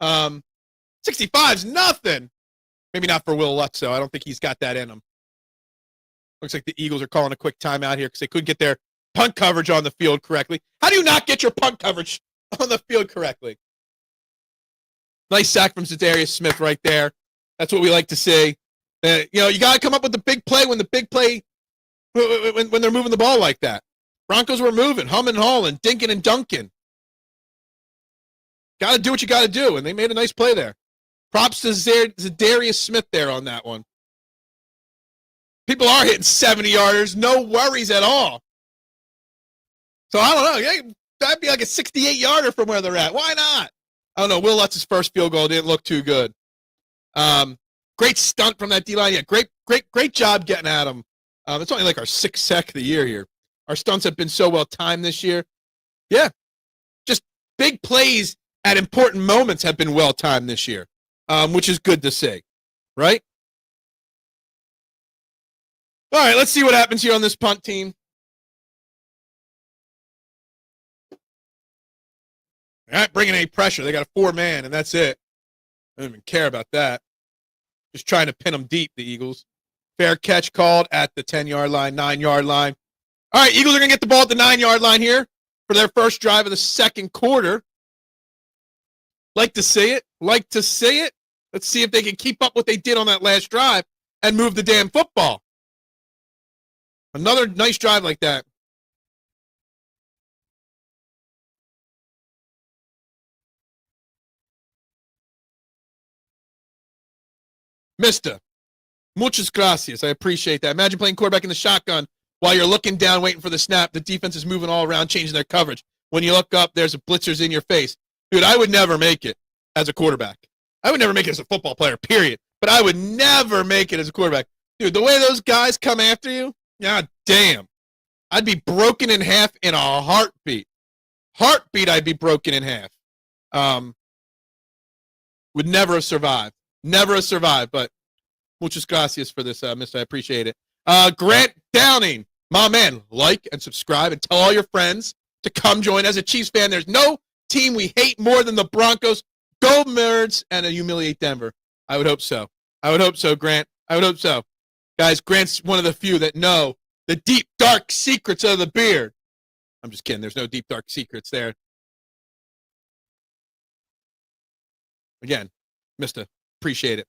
65's nothing. Maybe not for Will Lutz, though. I don't think he's got that in him. Looks like the Eagles are calling a quick timeout here because they couldn't get their punt coverage on the field correctly. How do you not get your punt coverage on the field correctly? Nice sack from Zadarius Smith right there. That's what we like to see. You know, you got to come up with the big play when they're moving the ball like that. Broncos were moving, humming and hauling, dinking and dunking. Got to do what you got to do, and they made a nice play there. Props to Zadarius Smith there on that one. People are hitting 70-yarders, no worries at all. So I don't know. Yeah, that'd be like a 68-yarder from where they're at. Why not? I don't know. Will Lutz's first field goal didn't look too good. Great stunt from that D-line. Yeah, great job getting at him. It's only like our 6th sack of the year here. Our stunts have been so well timed this year. Yeah, just big plays at important moments have been well timed this year, which is good to see, right? All right, let's see what happens here on this punt team. They're not bringing any pressure. They got a 4-man, and that's it. I don't even care about that. Just trying to pin them deep, the Eagles. Fair catch called at the 10-yard line, 9-yard line. All right, Eagles are going to get the ball at the 9-yard line here for their first drive of the second quarter. Like to see it. Like to see it. Let's see if they can keep up what they did on that last drive and move the damn football. Another nice drive like that. Mister, muchas gracias. I appreciate that. Imagine playing quarterback in the shotgun while you're looking down, waiting for the snap. The defense is moving all around, changing their coverage. When you look up, there's a blitzers in your face. Dude, I would never make it as a quarterback. I would never make it as a football player, period. But I would never make it as a quarterback. Dude, the way those guys come after you, god damn. I'd be broken in half in a heartbeat. I'd be broken in half. Would never have survived. Never have survived, but muchas gracias for this, mister. I appreciate it. Grant Downing, my man, like and subscribe and tell all your friends to come join. As a Chiefs fan, there's no team we hate more than the Broncos. Go Nerds and humiliate Denver. I would hope so. I would hope so, Grant. I would hope so. Guys, Grant's one of the few that know the deep, dark secrets of the beard. I'm just kidding. There's no deep, dark secrets there. Again, mister, appreciate it.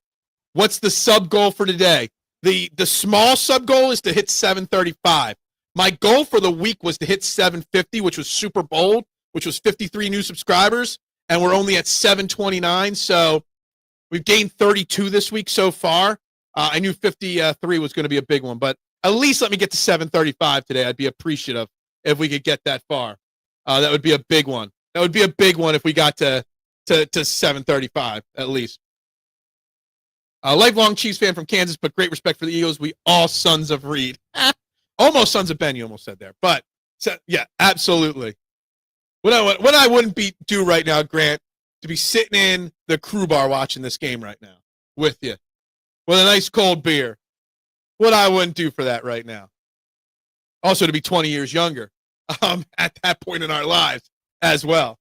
What's the sub goal for today? The small sub goal is to hit 735. My goal for the week was to hit 750, which was super bold, which was 53 new subscribers, and we're only at 729. So we've gained 32 this week so far. I knew 53 was going to be a big one, but at least let me get to 735 today. I'd be appreciative if we could get that far. That would be a big one. That would be a big one if we got to 735 at least. Lifelong Chiefs fan from Kansas, but great respect for the Eagles. We all sons of Reed. Almost sons of Ben, you almost said there. But, yeah, absolutely. What I wouldn't do right now, Grant, to be sitting in the crew bar watching this game right now with you with a nice cold beer. What I wouldn't do for that right now. Also to be 20 years younger at that point in our lives as well.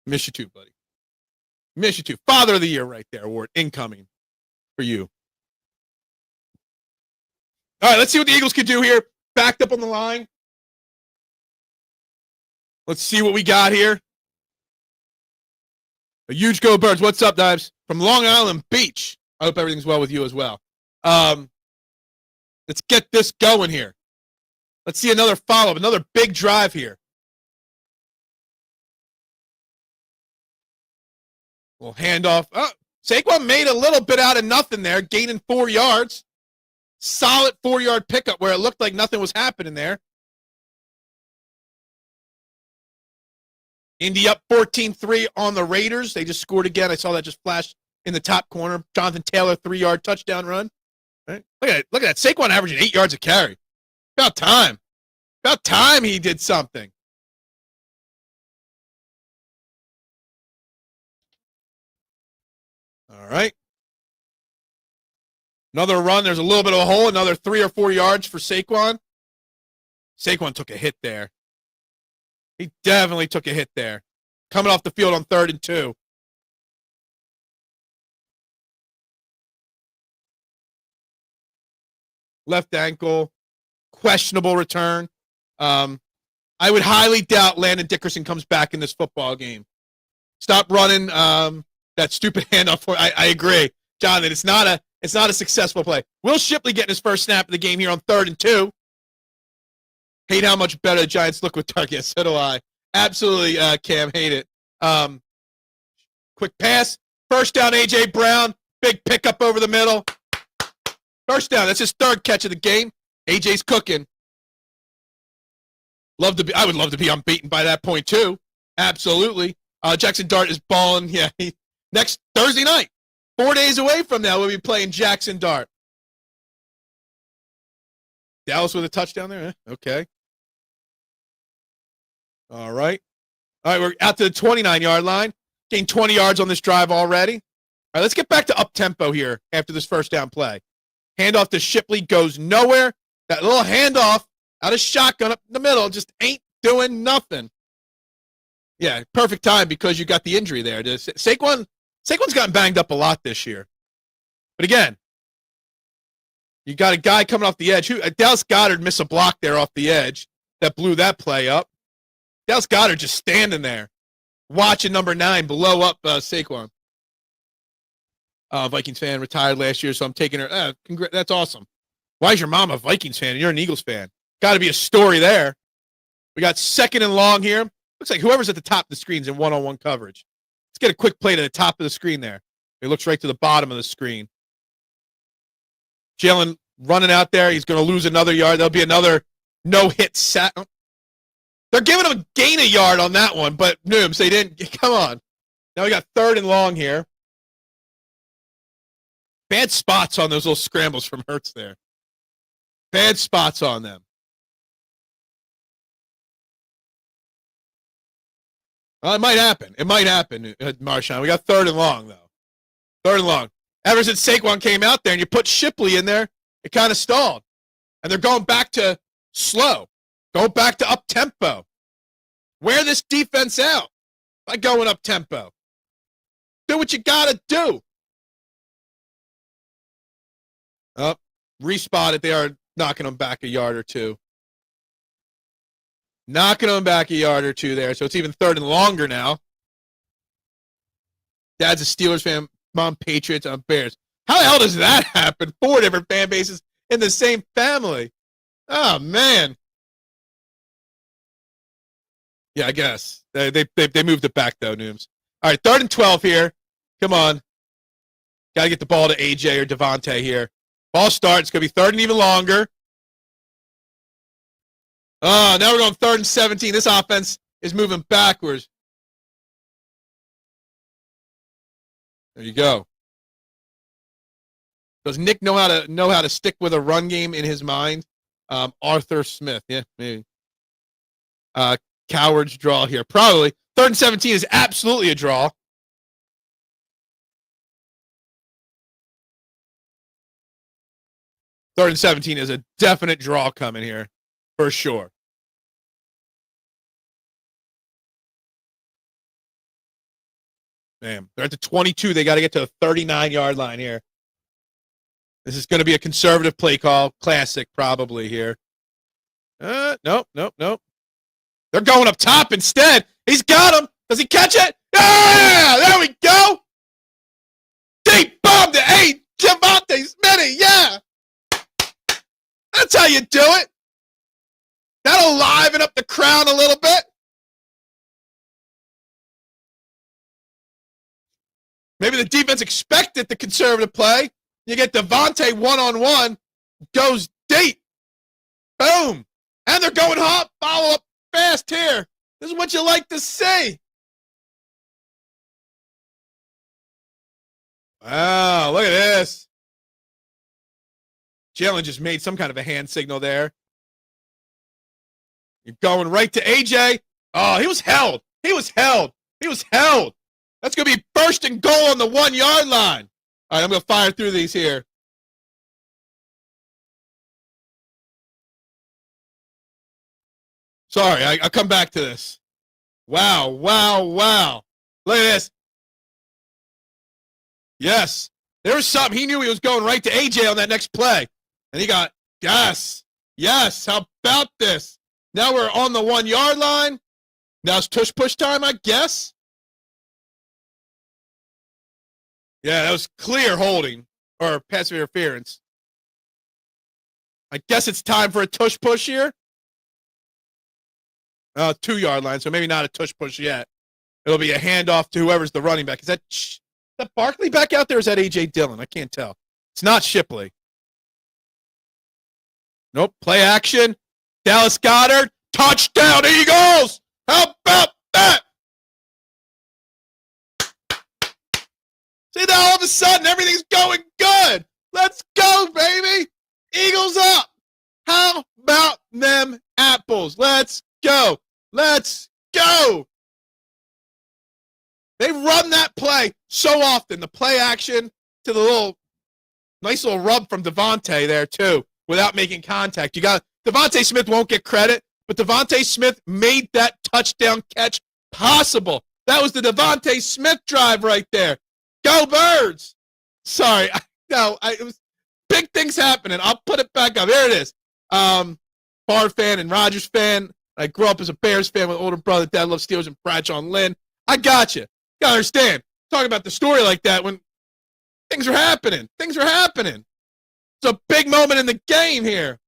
Miss you too, buddy. Miss you too. Father of the Year right there, award incoming for you. All right, let's see what the Eagles can do here. Backed up on the line. Let's see what we got here. A huge go Birds. What's up, Dives? From Long Island Beach. I hope everything's well with you as well. Let's get this going here. Let's see another follow-up, another big drive here. We'll hand off. Oh, Saquon made a little bit out of nothing there, gaining 4 yards. Solid 4-yard pickup where it looked like nothing was happening there. Indy up 14-3 on the Raiders. They just scored again. I saw that just flash in the top corner. Jonathan Taylor, 3-yard touchdown run. Right? Look at that. Saquon averaging 8 yards a carry. About time. About time he did something. All right. Another run. There's a little bit of a hole. Another 3 or 4 yards for Saquon. Saquon took a hit there. He definitely took a hit there. Coming off the field on 3rd and 2. Left ankle. Questionable return. I would highly doubt Landon Dickerson comes back in this football game. Stop running that stupid handoff. I agree, Jonathan. It's not a successful play. Will Shipley getting his first snap of the game here on 3rd and 2. Hate how much better the Giants look with Tuck. Yes, so do I. Absolutely, Cam. Hate it. Quick pass. First down, A.J. Brown. Big pickup over the middle. First down. That's his 3rd catch of the game. A.J.'s cooking. I would love to be unbeaten by that point, too. Absolutely. Jackson Dart is balling. Yeah, next Thursday night. 4 days away from now, we'll be playing Jackson Dart. Dallas with a touchdown there? Okay. All right. All right, we're out to the 29-yard line. Gained 20 yards on this drive already. All right, let's get back to up-tempo here after this first down play. Handoff to Shipley goes nowhere. That little handoff out of shotgun up in the middle just ain't doing nothing. Yeah, perfect time because you got the injury there. Saquon's gotten banged up a lot this year. But again, you got a guy coming off the edge. Dallas Goedert missed a block there off the edge that blew that play up. Dallas Goedert just standing there, watching number 9 blow up Saquon. Vikings fan, retired last year, so I'm taking her. That's awesome. Why is your mom a Vikings fan and you're an Eagles fan? Got to be a story there. We got 2nd and long here. Looks like whoever's at the top of the screen's in one-on-one coverage. Let's get a quick play to the top of the screen there. It looks right to the bottom of the screen. Jalen running out there. He's going to lose another yard. There'll be another no-hit sack. They're giving him a gain a yard on that one, but Nooms, they didn't. Come on. Now we got 3rd and long here. Bad spots on those little scrambles from Hurts there. Bad spots on them. Well, it might happen. It might happen, Marshawn. We got 3rd and long, though. 3rd and long. Ever since Saquon came out there and you put Shipley in there, it kind of stalled. And they're going back to slow. Going back to up-tempo. Wear this defense out by going up-tempo. Do what you got to do. Oh, respotted. They are knocking them back a yard or two. Knocking them back a yard or two there. So it's even 3rd and longer now. Dad's a Steelers fan. Mom, Patriots. I'm Bears. How the hell does that happen? 4 different fan bases in the same family. Oh, man. Yeah, I guess. They moved it back, though, Nooms. All right, 3rd and 12 here. Come on. Got to get the ball to AJ or Devontae here. Ball starts. It's going to be 3rd and even longer. Oh, now we're going 3rd and 17. This offense is moving backwards. There you go. Does Nick know how to stick with a run game in his mind? Arthur Smith. Yeah, maybe. Coward's draw here. Probably. 3rd and 17 is absolutely a draw. Third and 17 is a definite draw coming here, for sure. Damn, they're at the 22. They got to get to the 39-yard line here. This is going to be a conservative play call. Classic, probably, here. Nope. They're going up top instead. He's got him. Does he catch it? Yeah! There we go! Deep bomb to Devontae Smitty. Yeah! That's how you do it. That'll liven up the crowd a little bit. Maybe the defense expected the conservative play. You get Devontae one-on-one, goes deep. Boom. And they're going hot. Follow up fast here. This is what you like to see. Wow, look at this. Jalen just made some kind of a hand signal there. You're going right to AJ. Oh, he was held. That's going to be 1st and goal on the 1-yard line. All right, I'm going to fire through these here. Sorry, I'll come back to this. Wow. Look at this. Yes, there was something. He knew he was going right to AJ on that next play. And he got, yes, how about this? Now we're on the 1-yard line. Now it's tush-push time, I guess. Yeah, that was clear holding or passive interference. I guess it's time for a tush-push here. 2-yard line, so maybe not a tush-push yet. It'll be a handoff to whoever's the running back. Is that Barkley back out there or is that A.J. Dillon? I can't tell. It's not Shipley. Nope. Play action. Dallas Goedert. Touchdown, Eagles. How about that? See, now all of a sudden everything's going good. Let's go, baby. Eagles up. How about them apples? Let's go. They run that play so often. The play action to the nice little rub from Devontae there, too, without making contact. Devontae Smith won't get credit, but Devontae Smith made that touchdown catch possible. That was the Devontae Smith drive right there. Go Birds! Sorry, it was big things happening. I'll put it back up. Here it is. Bar fan and Rodgers fan. I grew up as a Bears fan with an older brother. Dad loves Steelers and Bradshaw and Lynn. I got you. You gotta understand. Talking about the story like that when things are happening. It's a big moment in the game here.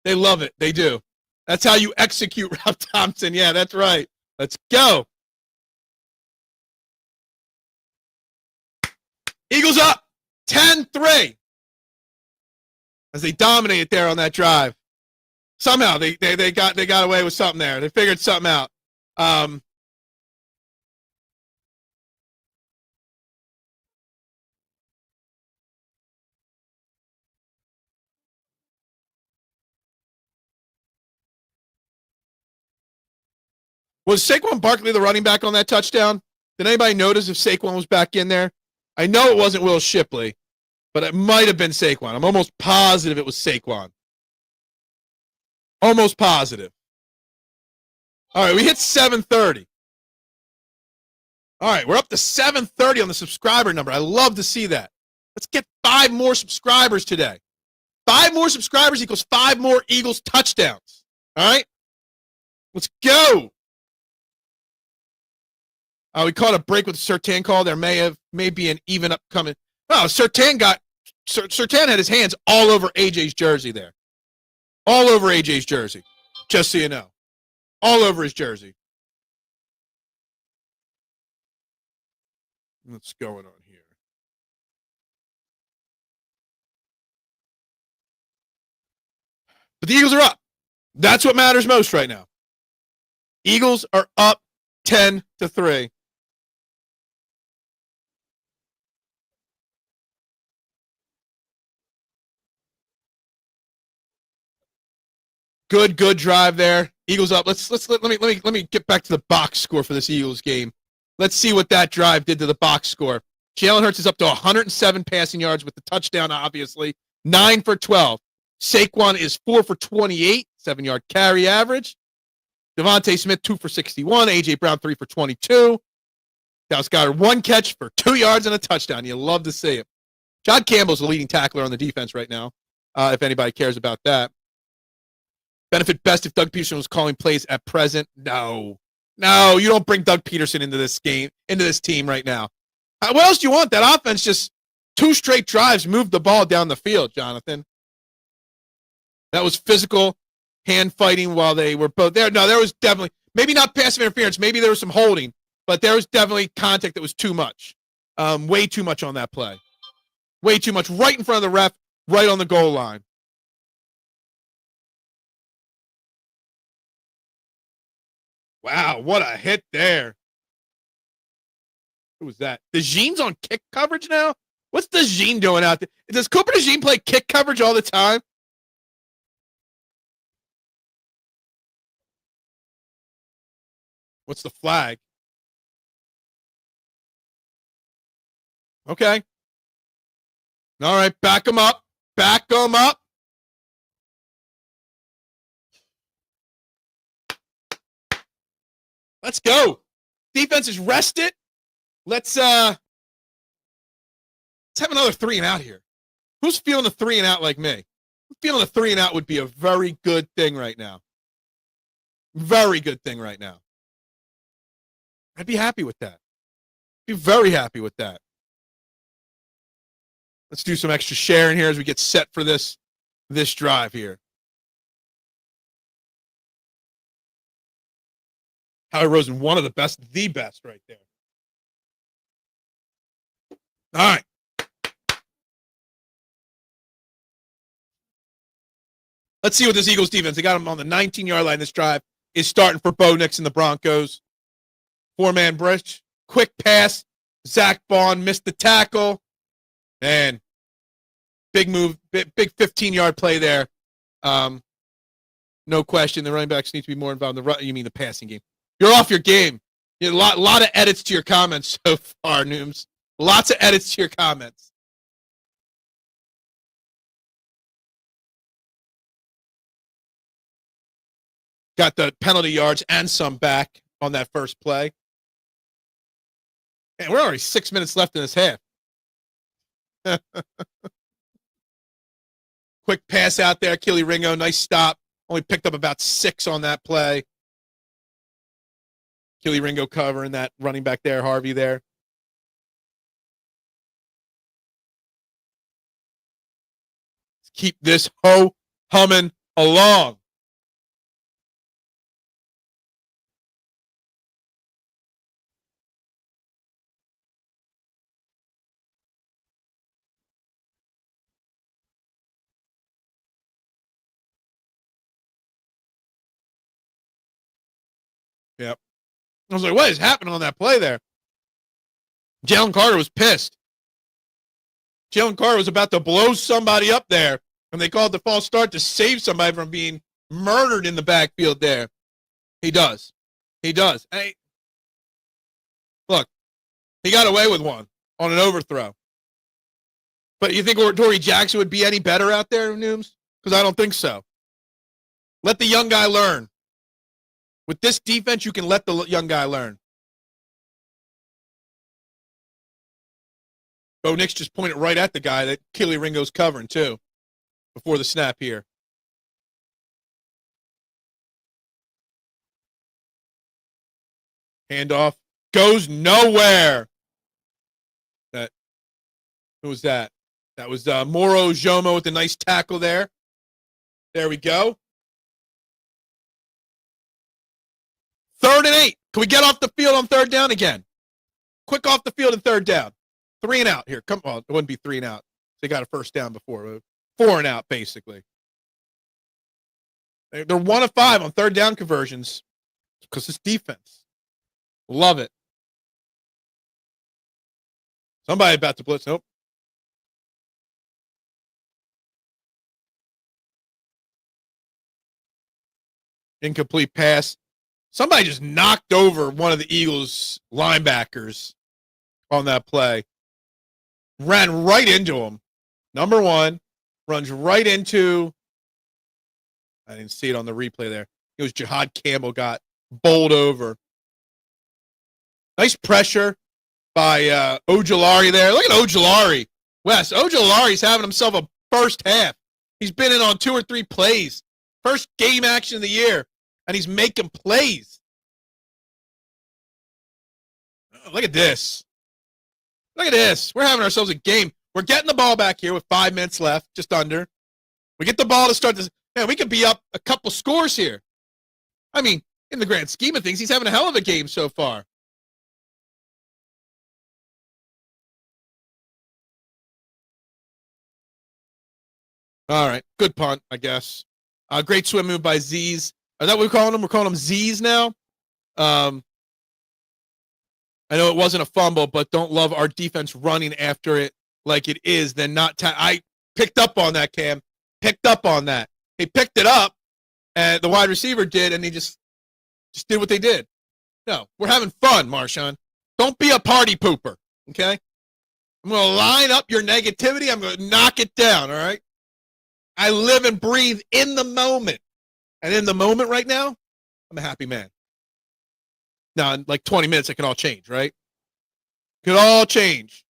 They love it. They do. That's how you execute Ralph Thompson. Yeah, that's right. Let's go. Eagles up 10-3 as they dominated there on that drive. Somehow they got away with something there. They figured something out. Was Saquon Barkley the running back on that touchdown? Did anybody notice if Saquon was back in there? I know it wasn't Will Shipley, but it might have been Saquon. I'm almost positive it was Saquon. Almost positive. All right, we hit 730. All right, we're up to 730 on the subscriber number. I love to see that. Let's get 5 more subscribers today. 5 more subscribers equals 5 more Eagles touchdowns. All right? Let's go. We caught a break with the Surtain call. There may be an even upcoming. Oh, Surtain had his hands all over AJ's jersey there. All over AJ's jersey, just so you know. all over his jersey. What's going on here? But the Eagles are up. That's what matters most right now. Eagles are up 10-3. Good drive there. Eagles up. Let me get back to the box score for this Eagles game. Let's see what that drive did to the box score. Jalen Hurts is up to 107 passing yards with the touchdown, obviously. 9 for 12. Saquon is 4 for 28, 7-yard carry average. Devontae Smith, 2 for 61. A.J. Brown, 3 for 22. Dallas Goedert, 1 catch for 2 yards and a touchdown. You love to see it. John Campbell's the leading tackler on the defense right now, if anybody cares about that. Benefit best if Doug Peterson was calling plays at present. No, you don't bring Doug Peterson into this game, into this team right now. What else do you want? That offense just 2 straight drives moved the ball down the field, Jonathan. That was physical hand fighting while they were both there. No, there was definitely, maybe not passive interference. Maybe there was some holding, but there was definitely contact that was too much. Way too much on that play. Way too much. Right in front of the ref, right on the goal line. Wow, what a hit there. Who was that? Dejean's on kick coverage now? What's Dejean doing out there? Does Cooper Dejean play kick coverage all the time? What's the flag? Okay. All right, back him up. Back him up. Let's go. Defense is rested. Let's have another 3 and out here. Who's feeling a 3 and out like me? Feeling a 3 and out would be a very good thing right now. Very good thing right now. I'd be happy with that. Be very happy with that. Let's do some extra sharing here as we get set for this drive here. Howie Rosen, one of the best right there. All right. Let's see what this Eagles defense, they got them on the 19-yard line this drive, is starting for Bo Nix and the Broncos. 4-man brush, quick pass. Zach Bond missed the tackle. And big move, big 15-yard play there. No question, the running backs need to be more involved in the run. You mean the passing game? You're off your game. You had a lot of edits to your comments so far, Nooms. Lots of edits to your comments. Got the penalty yards and some back on that first play. And we're already 6 minutes left in this half. Quick pass out there. Keely Ringo, nice stop. Only picked up about 6 on that play. Keely Ringo covering that running back there, Harvey there. Let's keep this hoe humming along. Yep. I was like, what is happening on that play there? Jalen Carter was pissed. Jalen Carter was about to blow somebody up there, and they called the false start to save somebody from being murdered in the backfield there. He does. Hey, look, he got away with one on an overthrow. But you think Torrey Jackson would be any better out there, Nooms? Because I don't think so. Let the young guy learn. With this defense, you can let the young guy learn. Bo Nix just pointed right at the guy that Keely Ringo's covering, too, before the snap here. Handoff goes nowhere. Who was that? That was Moro Jomo with a nice tackle there. There we go. 3rd and 8. Can we get off the field on 3rd down again? Quick off the field and 3rd down. 3 and out here. Come on. It wouldn't be 3 and out. They got a 1st down before. 4 and out, basically. They're 1 of 5 on 3rd down conversions because it's defense. Love it. Somebody about to blitz. Nope. Incomplete pass. Somebody just knocked over one of the Eagles linebackers on that play. Ran right into him. Number 1 runs right into, I didn't see it on the replay there. It was Jihaad Campbell got bowled over. Nice pressure by Ojulari there. Look at Ojulari. Wes, Ojulari's having himself a first half. He's been in on 2 or 3 plays. First game action of the year, and he's making plays. Oh, look at this. Look at this. We're having ourselves a game. We're getting the ball back here with 5 minutes left, just under. We get the ball to start this. Man, we could be up a couple scores here. I mean, in the grand scheme of things, he's having a hell of a game so far. All right. Good punt, I guess. Great swim move by Z's. Is that what we're calling them? We're calling them Z's now. I know it wasn't a fumble, but don't love our defense running after it like it is. Then not. I picked up on that, Cam. Picked up on that. He picked it up, and the wide receiver did, and he just did what they did. No, we're having fun, Marshawn. Don't be a party pooper, okay? I'm going to line up your negativity. I'm going to knock it down, all right? I live and breathe in the moment. And in the moment right now, I'm a happy man. Now, in like 20 minutes, it can all change, right? It could all change.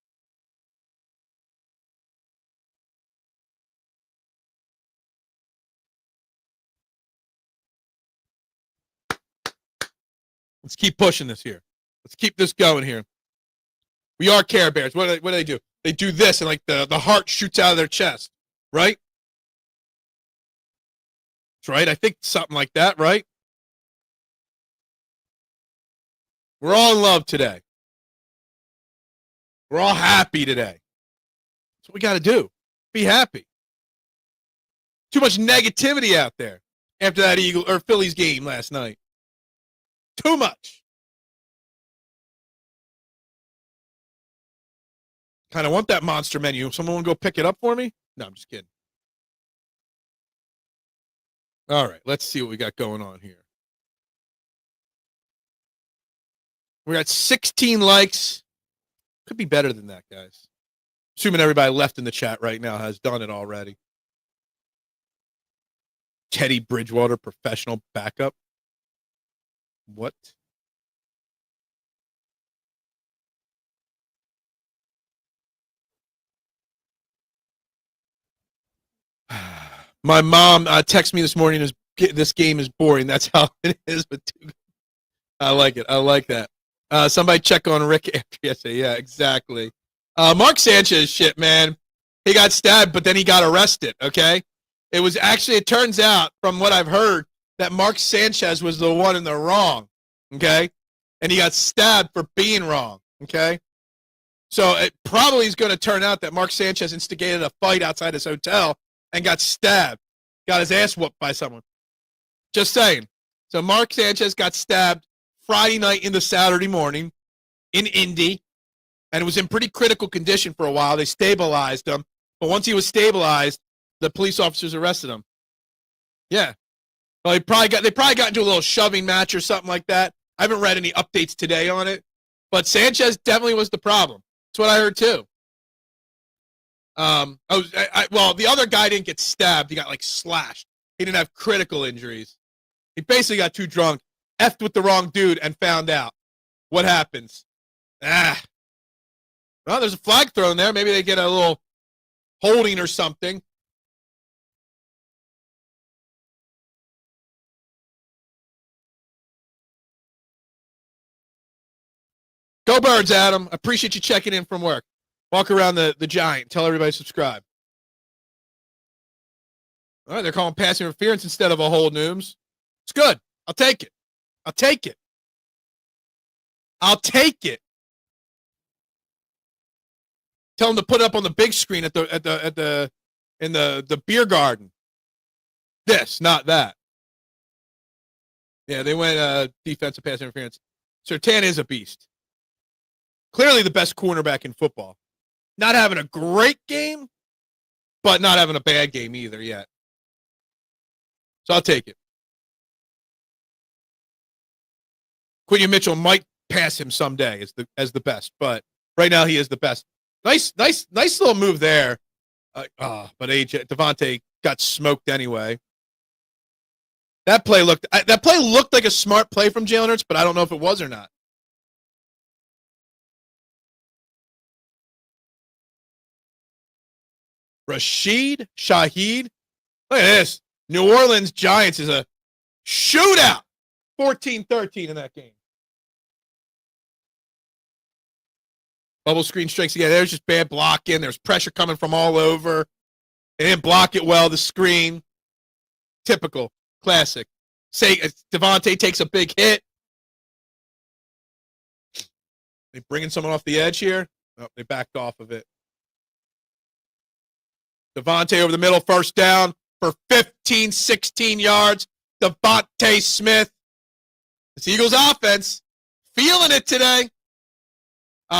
Let's keep pushing this here. Let's keep this going here. We are Care Bears. What do they do? They do this, and like the heart shoots out of their chest, right? That's right. I think something like that, right? We're all in love today. We're all happy today. That's what we got to do. Be happy. Too much negativity out there after that Eagle or Phillies game last night. Too much. Kind of want that monster menu. Someone want to go pick it up for me? No, I'm just kidding. All right, let's see what we got going on here. We're at 16 likes. Could be better than that, guys. Assuming everybody left in the chat right now has done it already. Teddy Bridgewater, professional backup. What? My mom texted me this morning, this game is boring. That's how it is. But I like it. I like that. Somebody check on Rick after yesterday. Yeah, exactly. Mark Sanchez shit, man. He got stabbed, but then he got arrested, okay? It turns out, from what I've heard, that Mark Sanchez was the one in the wrong, okay? And he got stabbed for being wrong, okay? So it probably is going to turn out that Mark Sanchez instigated a fight outside his hotel and got stabbed, got his ass whooped by someone. Just saying. So Mark Sanchez got stabbed Friday night into Saturday morning in Indy, and it was in pretty critical condition for a while. They stabilized him, but once he was stabilized, the police officers arrested him. Yeah. Well, they probably got into a little shoving match or something like that. I haven't read any updates today on it, but Sanchez definitely was the problem. That's what I heard too. Well, the other guy didn't get stabbed. He got like slashed. He didn't have critical injuries. He basically got too drunk, effed with the wrong dude, and found out. What happens? Well, there's a flag thrown there. Maybe they get a little holding or something. Go Birds, Adam. Appreciate you checking in from work. Walk around the Giant. Tell everybody to subscribe. All right, they're calling pass interference instead of a hold, Nooms. It's good. I'll take it. I'll take it. I'll take it. Tell them to put it up on the big screen in the beer garden. This, not that. Yeah, they went defensive pass interference. Surtain is a beast. Clearly the best cornerback in football. Not having a great game, but not having a bad game either yet. So I'll take it. Quinton Mitchell might pass him someday as the best, but right now he is the best. Nice little move there. But Devontae got smoked anyway. That play looked like a smart play from Jalen Hurts, but I don't know if it was or not. Shaheed. Look at this. New Orleans Giants is a shootout. 14-13 in that game. Bubble screen strikes again. There's just bad blocking. There's pressure coming from all over. They didn't block it well, the screen. Typical. Classic. Say Devontae takes a big hit. They bringing someone off the edge here. Oh, they backed off of it. Devontae over the middle, first down for 15, 16 yards. Devontae Smith. This Eagles offense feeling it today.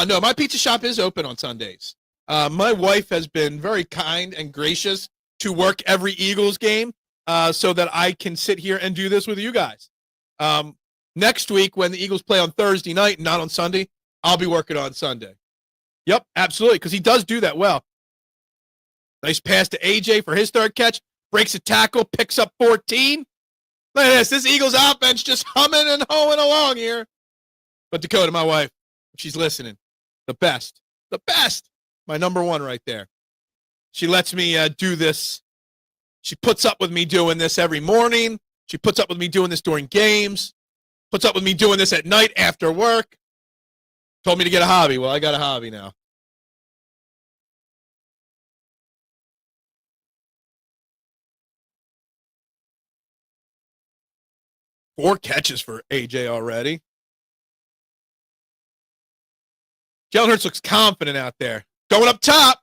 No, my pizza shop is open on Sundays. My wife has been very kind and gracious to work every Eagles game so that I can sit here and do this with you guys. Next week, when the Eagles play on Thursday night and not on Sunday, I'll be working on Sunday. Yep, absolutely, because he does do that well. Nice pass to AJ for his third catch. Breaks a tackle, picks up 14. Look at this. This Eagles offense just humming and hoeing along here. But Dakota, my wife, she's listening. The best. The best. My number one right there. She lets me do this. She puts up with me doing this every morning. She puts up with me doing this during games. Puts up with me doing this at night after work. Told me to get a hobby. Well, I got a hobby now. Four catches for AJ already. Jalen Hurts looks confident out there. Going up top.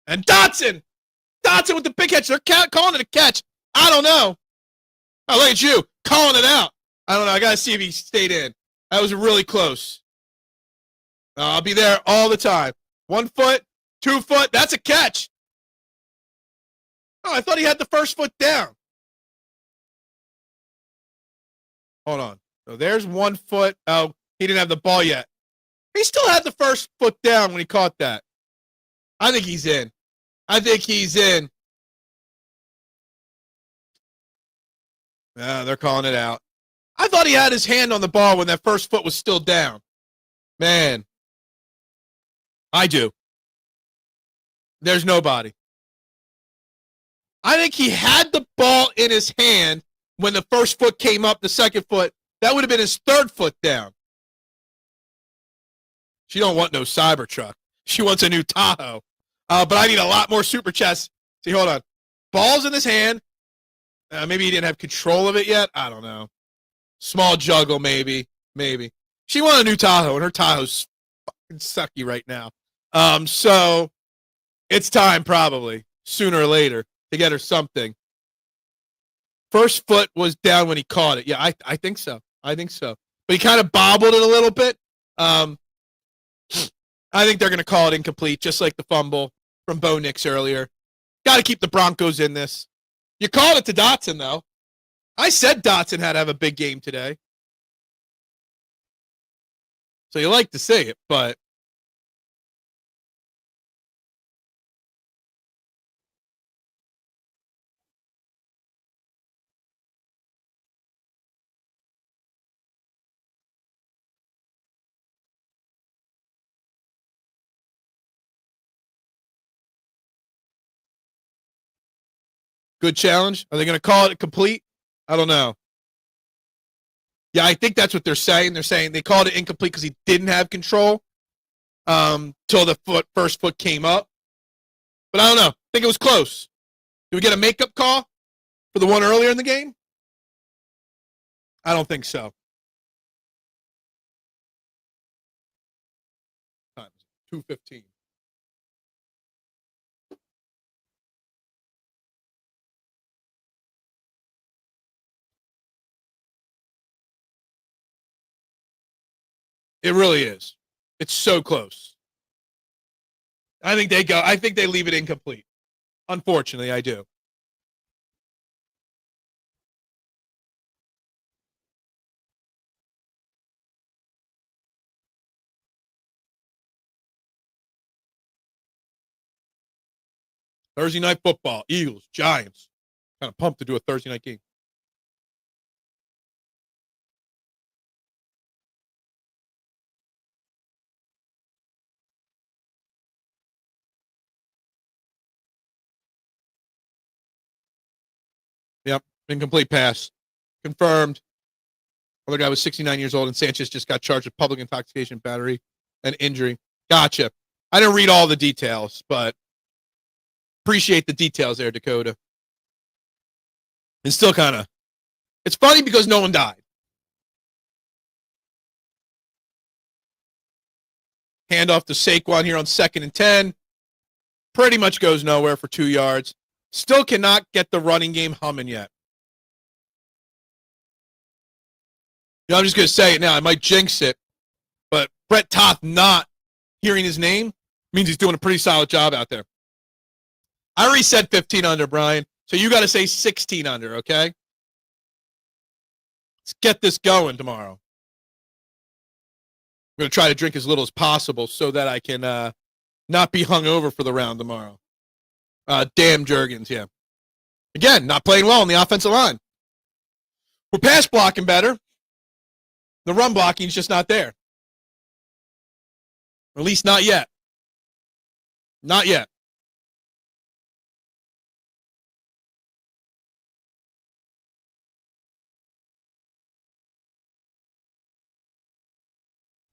And Dotson. Dotson with the big catch. They're calling it a catch. I don't know. Oh, look at you. Calling it out. I don't know. I got to see if he stayed in. That was really close. I'll be there all the time. 1 foot, 2 foot. That's a catch. Oh, I thought he had the first foot down. Hold on. So there's 1 foot. Oh, he didn't have the ball yet. He still had the first foot down when he caught that. I think he's in. I think he's in. They're calling it out. I thought he had his hand on the ball when that first foot was still down. Man. I do. There's nobody. I think he had the ball in his hand when the first foot came up, the second foot. That would have been his third foot down. She don't want no Cybertruck. She wants a new Tahoe. But I need a lot more super chats. See, hold on. Ball's in his hand. Maybe he didn't have control of it yet. I don't know. Small juggle, maybe. Maybe. She wanted a new Tahoe, and her Tahoe's fucking sucky right now. So it's time probably, sooner or later, to get her something. First foot was down when he caught it. Yeah, I think so. I think so. But he kind of bobbled it a little bit. I think they're going to call it incomplete, just like the fumble from Bo Nix earlier. Got to keep the Broncos in this. You called it to Dotson, though. I said Dotson had to have a big game today. So you like to say it, but good challenge. Are they going to call it complete? I don't know. Yeah, I think that's what they're saying. They're saying they called it incomplete because he didn't have control till the first foot came up. But I don't know. I think it was close. Did we get a makeup call for the one earlier in the game? I don't think so. 2:15. It really is. It's so close. I think they leave it incomplete. Unfortunately, I do. Thursday night football, Eagles, Giants. Kind of pumped to do a Thursday night game. Yep, incomplete pass. Confirmed. Other guy was 69 years old, and Sanchez just got charged with public intoxication, battery, and injury. Gotcha. I didn't read all the details, but appreciate the details there, Dakota. It's still kind of, it's funny because no one died. Handoff to Saquon here on 2nd and 10. Pretty much goes nowhere for 2 yards. Still cannot get the running game humming yet. You know, I'm just going to say it now. I might jinx it, but Brett Toth not hearing his name means he's doing a pretty solid job out there. I already said 15 under, Brian, so you got to say 16 under, okay? Let's get this going tomorrow. I'm going to try to drink as little as possible so that I can not be hungover for the round tomorrow. Damn Jurgens, yeah. Again, not playing well on the offensive line. We're pass blocking better. The run blocking is just not there. Or at least not yet. Not yet.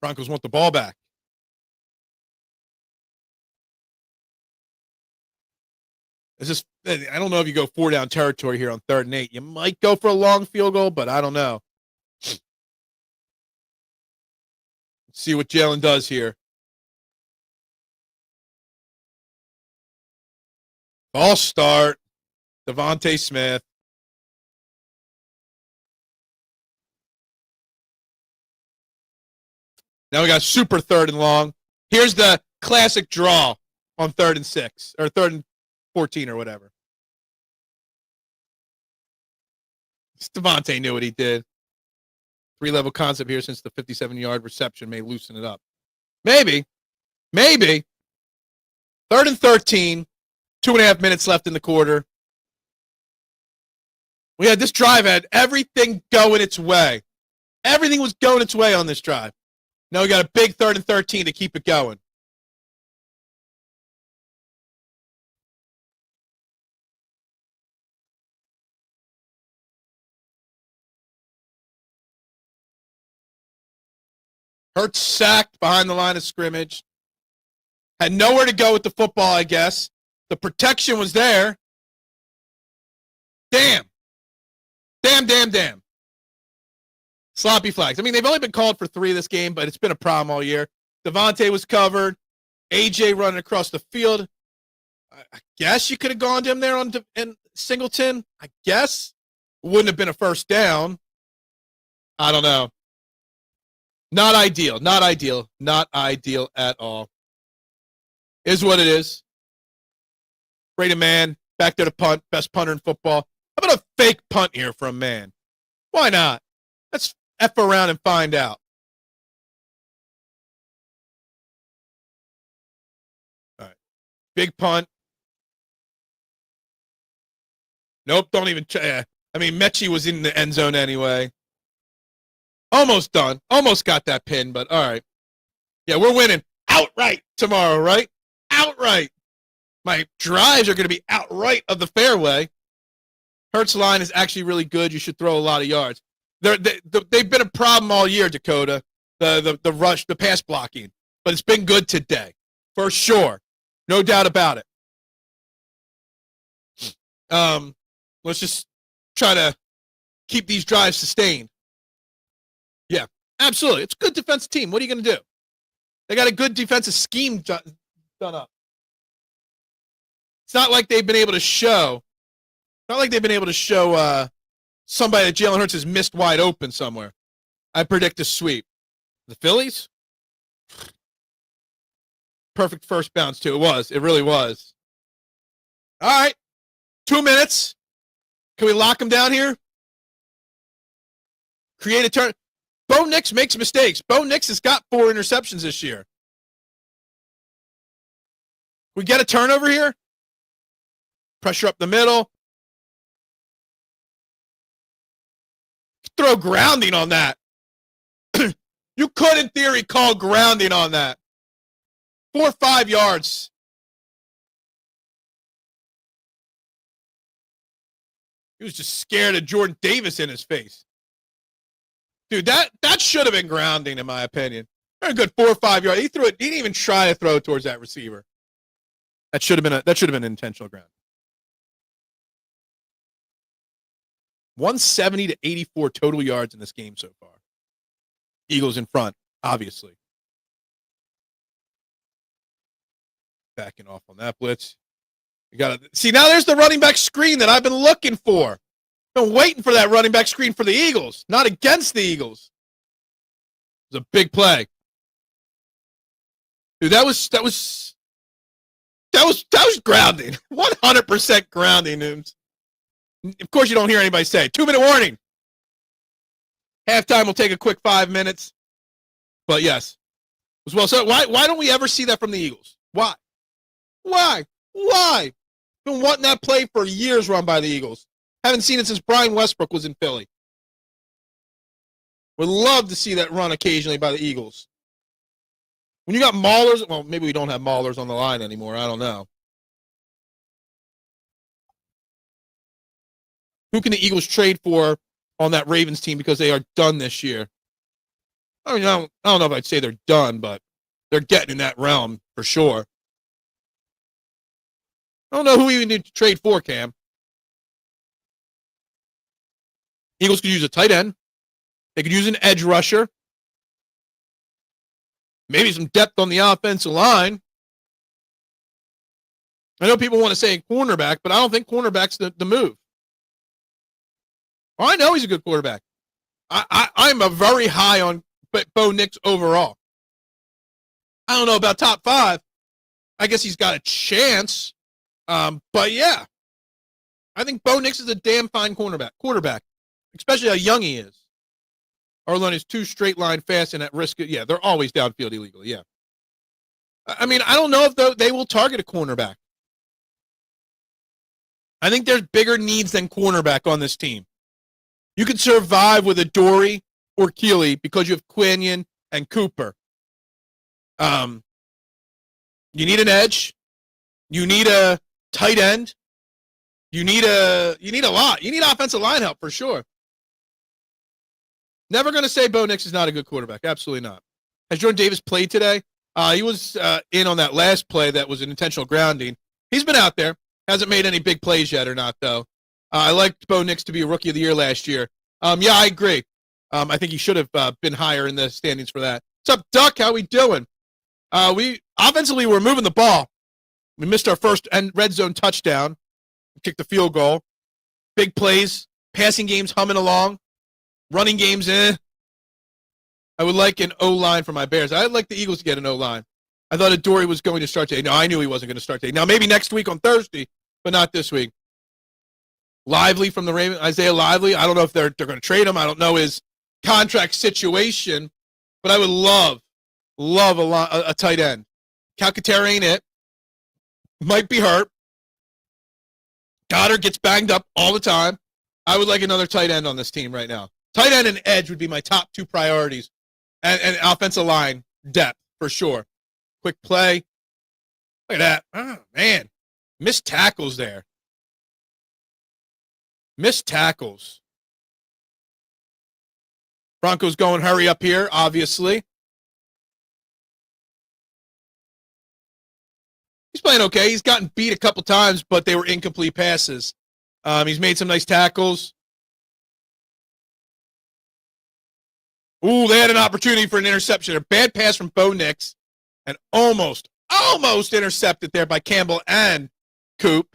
Broncos want the ball back. I don't know if you go 4 down territory here on 3rd and 8. You might go for a long field goal, but I don't know. Let's see what Jalen does here. Ball start. Devontae Smith. Now we got super 3rd and long. Here's the classic draw on 3rd and 6 or 3rd and 14 or whatever. Devontae knew what he did. 3-level concept here since the 57-yard reception may loosen it up. Maybe. 3rd and 13. 2.5 minutes left in the quarter. This drive had everything going its way. Everything was going its way on this drive. Now we got a big 3rd and 13 to keep it going. Hurts sacked behind the line of scrimmage. Had nowhere to go with the football, I guess. The protection was there. Damn. Sloppy flags. I mean, they've only been called for 3 this game, but it's been a problem all year. Devontae was covered. AJ running across the field. I guess you could have gone to him there on Singleton. I guess. Wouldn't have been a first down. I don't know. Not ideal at all. Is what it is. Brady Man, back there to punt, best punter in football. How about a fake punt here from Man? Why not? Let's F around and find out. All right. Big punt. Nope, don't even try. I mean, Mechie was in the end zone anyway. Almost done. Almost got that pin, but all right. Yeah, we're winning outright tomorrow, right? Outright. My drives are going to be outright of the fairway. Hurts line is actually really good. You should throw a lot of yards. They've been a problem all year, Dakota. The rush, the pass blocking. But it's been good today. For sure. No doubt about it. Let's just try to keep these drives sustained. Yeah, absolutely. It's a good defensive team. What are you going to do? They got a good defensive scheme done up. It's not like they've been able to show. Not like they've been able to show somebody that Jalen Hurts has missed wide open somewhere. I predict a sweep. The Phillies? Perfect first bounce, too. It was. It really was. All right. 2 minutes. Can we lock him down here? Create a turn. Bo Nix makes mistakes. Bo Nix has got 4 interceptions this year. We get a turnover here. Pressure up the middle. Throw grounding on that. You could, in theory, call grounding on that. 4 or 5 yards. He was just scared of Jordan Davis in his face. Dude, that should have been grounding, in my opinion. Very good 4 or 5 yards. He threw it. He didn't even try to throw it towards that receiver. That should have been an intentional ground. 170 to 84 total yards in this game so far. Eagles in front, obviously. Backing off on that blitz. You got to see, now there's the running back screen that I've been looking for. Been waiting for that running back screen for the Eagles, not against the Eagles. It was a big play. Dude, that was grounding. 100% grounding. Of course, you don't hear anybody say 2-minute warning. Halftime will take a quick 5 minutes. But yes. As well. So why don't we ever see that from the Eagles? Why? Been wanting that play for years run by the Eagles. Haven't seen it since Brian Westbrook was in Philly. Would love to see that run occasionally by the Eagles. When you got Maulers, well, maybe we don't have Maulers on the line anymore. I don't know. Who can the Eagles trade for on that Ravens team because they are done this year? I mean, I don't know if I'd say they're done, but they're getting in that realm for sure. I don't know who you need to trade for, Cam. Eagles could use a tight end. They could use an edge rusher. Maybe some depth on the offensive line. I know people want to say cornerback, but I don't think cornerback's the move. Oh, I know he's a good quarterback. I'm a very high on Bo Nix overall. I don't know about top 5. I guess he's got a chance. But yeah, I think Bo Nix is a damn fine quarterback, especially how young he is. Arlon is 2 straight line fast and at risk. Yeah, they're always downfield illegally. Yeah. I mean, I don't know if they will target a cornerback. I think there's bigger needs than cornerback on this team. You can survive with a Dory or Keeley because you have Quinion and Cooper. You need an edge. You need a tight end. You need a lot. You need offensive line help for sure. Never going to say Bo Nix is not a good quarterback. Absolutely not. Has Jordan Davis played today? He was in on that last play that was an intentional grounding. He's been out there. Hasn't made any big plays yet or not, though. I liked Bo Nix to be a Rookie of the Year last year. Yeah, I agree. I think he should have been higher in the standings for that. What's up, Duck? How we doing? Offensively, we're moving the ball. We missed our first red zone touchdown. Kicked the field goal. Big plays. Passing games humming along. Running games in. I would like an O-line for my Bears. I'd like the Eagles to get an O-line. I thought Adoree was going to start today. No, I knew he wasn't going to start today. Now, maybe next week on Thursday, but not this week. Lively from the Ravens. Isaiah Lively. I don't know if they're going to trade him. I don't know his contract situation, but I would love a tight end. Calcaterra ain't it. Might be hurt. Goddard gets banged up all the time. I would like another tight end on this team right now. Tight end and edge would be my top 2 priorities. And offensive line depth, for sure. Quick play. Look at that. Oh, man. Missed tackles there. Missed tackles. Broncos going hurry up here, obviously. He's playing okay. He's gotten beat a couple times, but they were incomplete passes. He's made some nice tackles. Ooh, they had an opportunity for an interception. A bad pass from Bo Nix. And almost intercepted there by Campbell and Coop.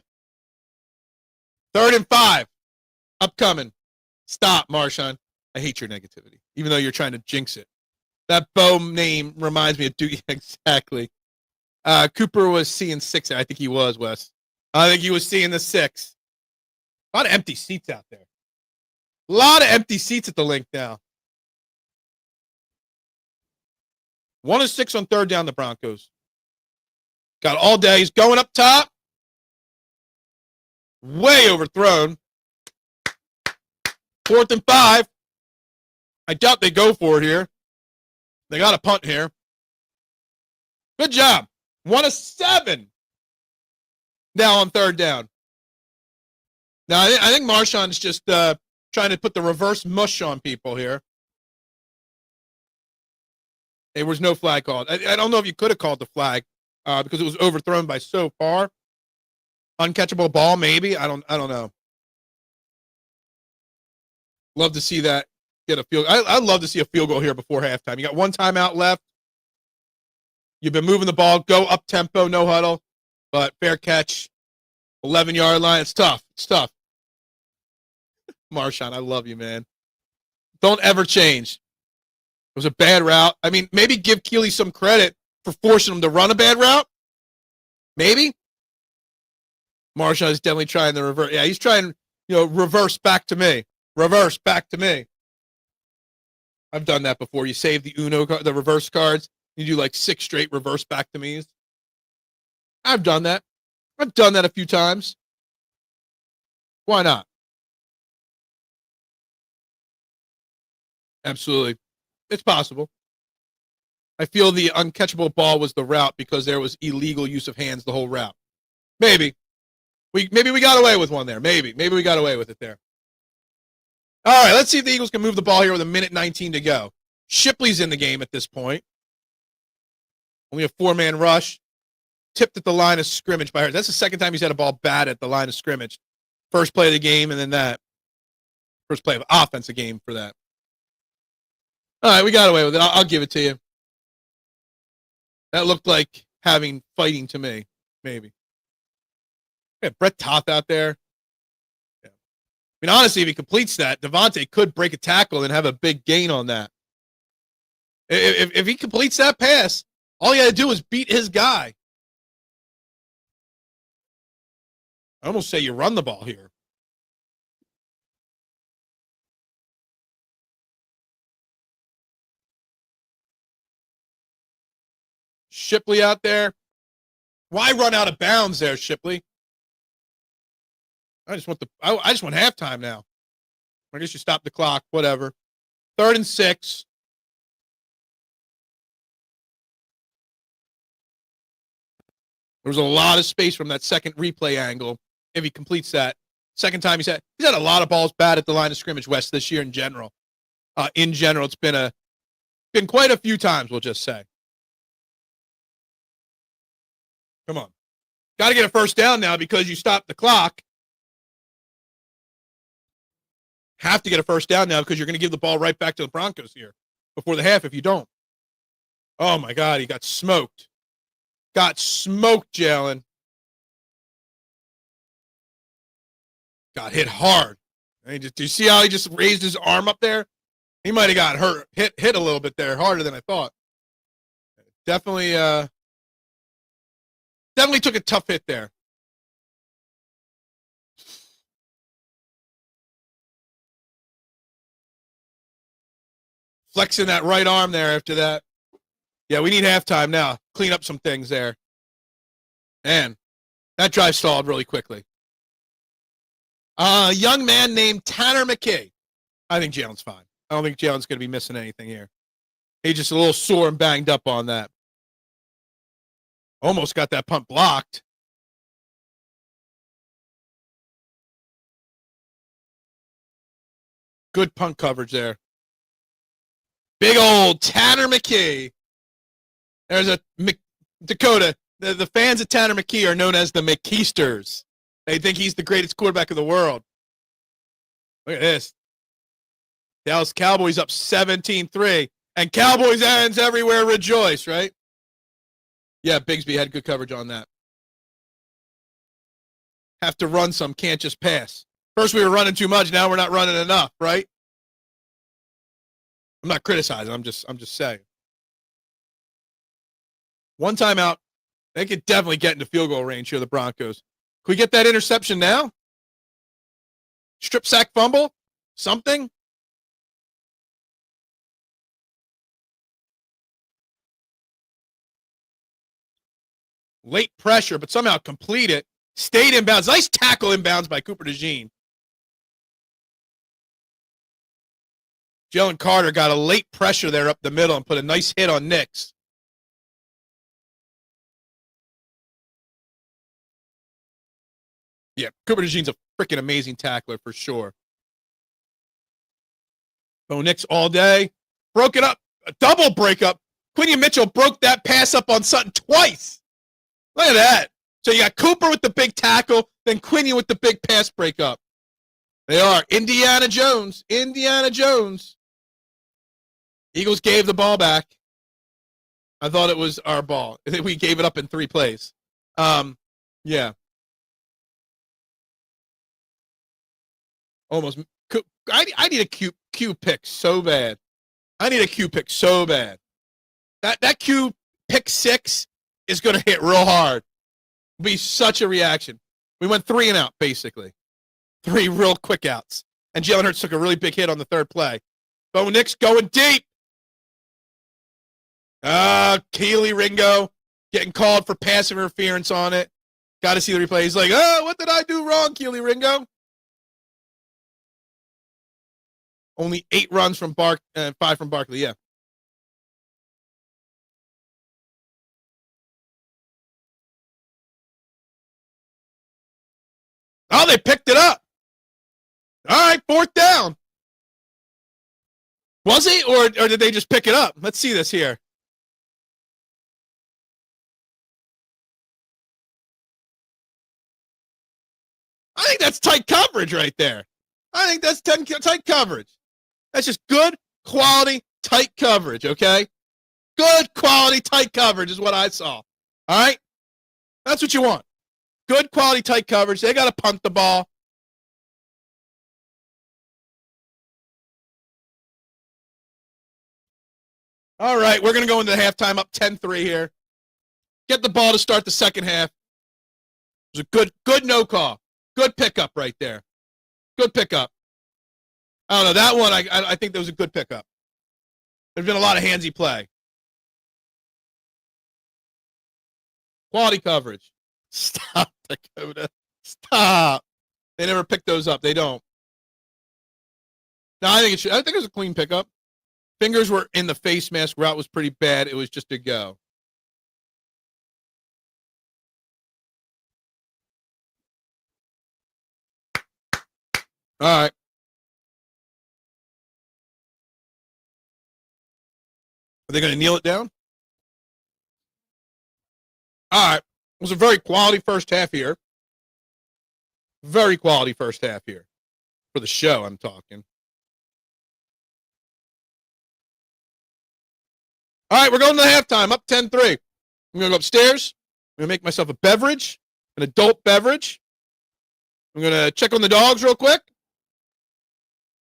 3rd and 5. Upcoming. Stop, Marshawn. I hate your negativity, even though you're trying to jinx it. That Bo name reminds me of Doogie. Exactly. Cooper was seeing 6. I think he was, Wes. I think he was seeing the 6. A lot of empty seats out there. A lot of empty seats at the link now. 1 of 6 on 3rd down, the Broncos. Got all day. He's going up top. Way overthrown. 4th and 5. I doubt they go for it here. They got a punt here. Good job. 1 of 7. Now on 3rd down. Now, I think Marshawn's just trying to put the reverse mush on people here. There was no flag called. I don't know if you could have called the flag because it was overthrown by so far. Uncatchable ball, maybe. I don't know. Love to see that get a field. I'd love to see a field goal here before halftime. You got 1 timeout left. You've been moving the ball. Go up tempo, no huddle. But fair catch. 11-yard line. It's tough. It's tough. Marshawn, I love you, man. Don't ever change. It was a bad route. I mean, maybe give Keeley some credit for forcing him to run a bad route. Maybe. Marshawn is definitely trying the reverse. Yeah, he's trying, reverse back to me. Reverse back to me. I've done that before. You save the the reverse cards. You do like 6 straight reverse back to me's. I've done that. I've done that a few times. Why not? Absolutely. It's possible. I feel the uncatchable ball was the route because there was illegal use of hands the whole route. Maybe. Maybe we got away with one there. Maybe we got away with it there. All right, let's see if the Eagles can move the ball here with 1:19 to go. Shipley's in the game at this point. Only a 4-man rush. Tipped at the line of scrimmage by her. That's the second time he's had a ball bad at the line of scrimmage. First play of the game and then that. First play of offensive game for that. All right, we got away with it. I'll give it to you. That looked like having fighting to me, maybe. Yeah, Brett Toth out there. Yeah. I mean, honestly, if he completes that, Devontae could break a tackle and have a big gain on that. If he completes that pass, all he got to do is beat his guy. I almost say you run the ball here. Shipley out there. Why run out of bounds there, Shipley? I just want halftime now. I guess you stop the clock, whatever. 3rd and 6. There was a lot of space from that second replay angle. If he completes that. Second time he's had a lot of balls bad at the line of scrimmage, West, this year in general. It's been quite a few times, we'll just say. Come on. Got to get a first down now because you stopped the clock. Have to get a first down now because you're going to give the ball right back to the Broncos here before the half if you don't. Oh, my God. He got smoked. Got smoked, Jalen. Got hit hard. Do you see how he just raised his arm up there? He might have got hurt, hit a little bit there, harder than I thought. Definitely took a tough hit there. Flexing that right arm there after that. Yeah, we need halftime now. Clean up some things there. Man, that drive stalled really quickly. A young man named Tanner McKay. I think Jalen's fine. I don't think Jalen's going to be missing anything here. He's just a little sore and banged up on that. Almost got that punt blocked. Good punt coverage there. Big old Tanner McKay. There's a Dakota. The fans of Tanner McKay are known as the McKeisters. They think he's the greatest quarterback in the world. Look at this. Dallas Cowboys up 17-3. And Cowboys fans everywhere rejoice, right? Yeah, Bigsby had good coverage on that. Have to run some, can't just pass. First we were running too much, now we're not running enough, right? I'm not criticizing, I'm just saying. One timeout, they could definitely get into field goal range here, the Broncos. Can we get that interception now? Strip sack fumble? Something? Late pressure, but somehow complete it. Stayed inbounds. Nice tackle inbounds by Cooper Dejean. Jalen Carter got a late pressure there up the middle and put a nice hit on Nix. Yeah, Cooper Dejean's a freaking amazing tackler for sure. Bo Nix all day. Broke it up. A double breakup. Quinny Mitchell broke that pass up on Sutton twice. Look at that. So you got Cooper with the big tackle, then Quinny with the big pass breakup. They are Indiana Jones. Indiana Jones. Eagles gave the ball back. I thought it was our ball. We gave it up in 3 plays. Yeah. Almost. I need a Q pick so bad. I need a Q pick so bad. That Q pick 6 is going to hit real hard. It'll be such a reaction. We went 3 and out, basically. 3 real quick outs. And Jalen Hurts took a really big hit on the 3rd play. Bo Nix going deep. Keely Ringo getting called for passive interference on it. Got to see the replay. He's like, oh, what did I do wrong, Keely Ringo? Only 8 runs from 5 from Barkley, yeah. Oh, they picked it up. All right, 4th down. Was he, or did they just pick it up? Let's see this here. I think that's tight coverage right there. I think that's tight coverage. That's just good quality tight coverage, okay? Good quality tight coverage is what I saw. All right? That's what you want. Good quality tight coverage. They got to punt the ball. All right, we're going to go into halftime up 10-3 here. Get the ball to start the second half. It was a good no call. Good pickup right there. Good pickup. I don't know. That one, I think that was a good pickup. There's been a lot of handsy play. Quality coverage. Stop, Dakota. Stop. They never pick those up. They don't. No, I think it was a clean pickup. Fingers were in the face mask. Route was pretty bad. It was just a go. All right. Are they going to kneel it down? All right. It was a very quality first half here. Very quality first half here. For the show, I'm talking. All right, we're going to halftime, up 10-3. I'm going to go upstairs. I'm going to make myself a beverage, an adult beverage. I'm going to check on the dogs real quick.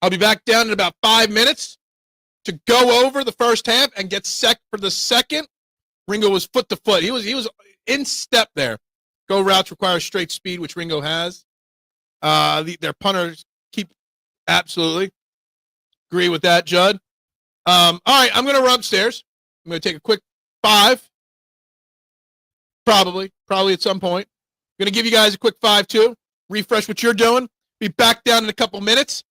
I'll be back down in about 5 minutes to go over the first half and get set for the second. Ringo was foot to foot. He was in step there. Go routes require straight speed, which Ringo has. Their punters keep absolutely. Agree with that, Judd. All right, I'm going to run upstairs. I'm going to take a quick 5. Probably at some point. I'm going to give you guys a quick 5 too. Refresh what you're doing. Be back down in a couple minutes,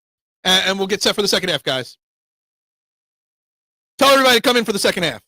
and we'll get set for the second half, guys. Tell everybody to come in for the second half.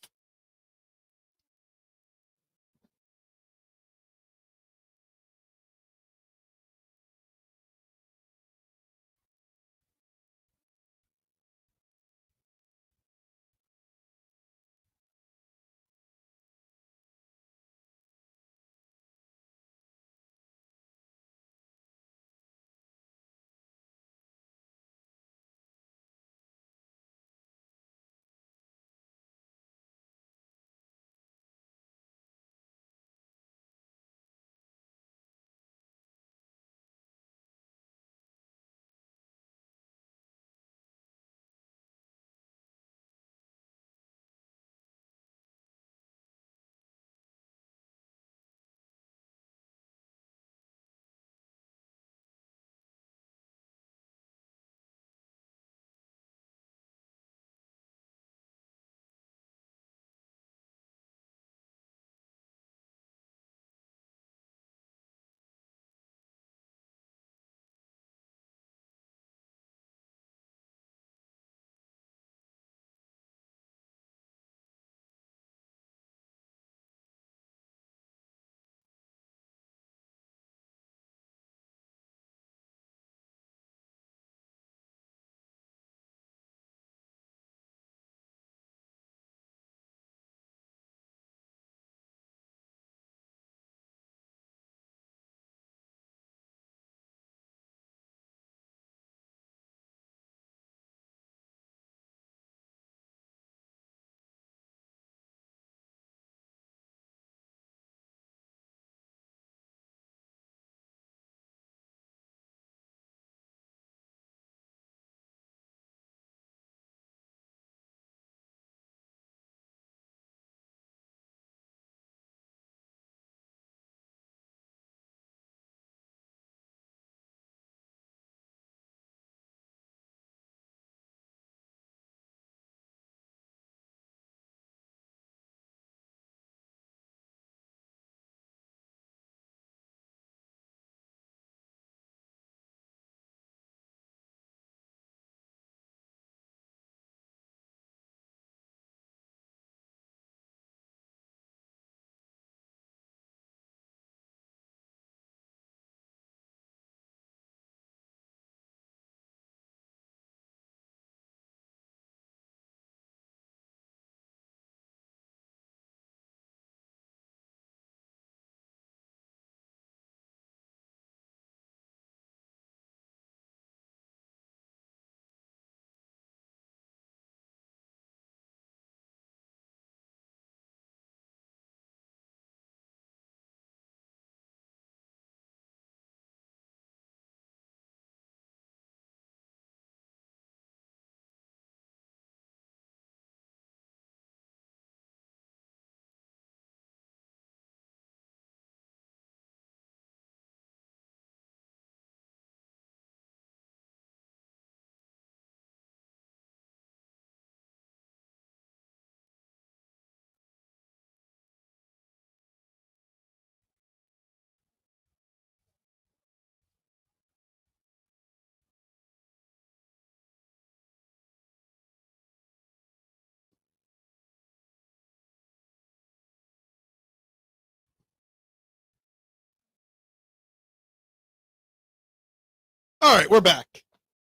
All right, we're back.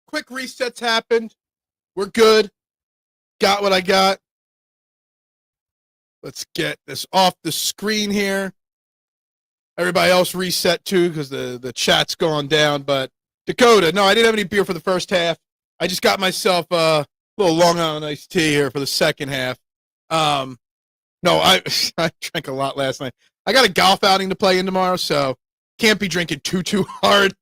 Quick resets happened. We're good. Got what I got. Let's get this off the screen here. Everybody else reset too because the chat's gone down. But Dakota, no, I didn't have any beer for the first half. I just got myself a little Long Island iced tea here for the second half. No, I drank a lot last night. I got a golf outing to play in tomorrow, so can't be drinking too hard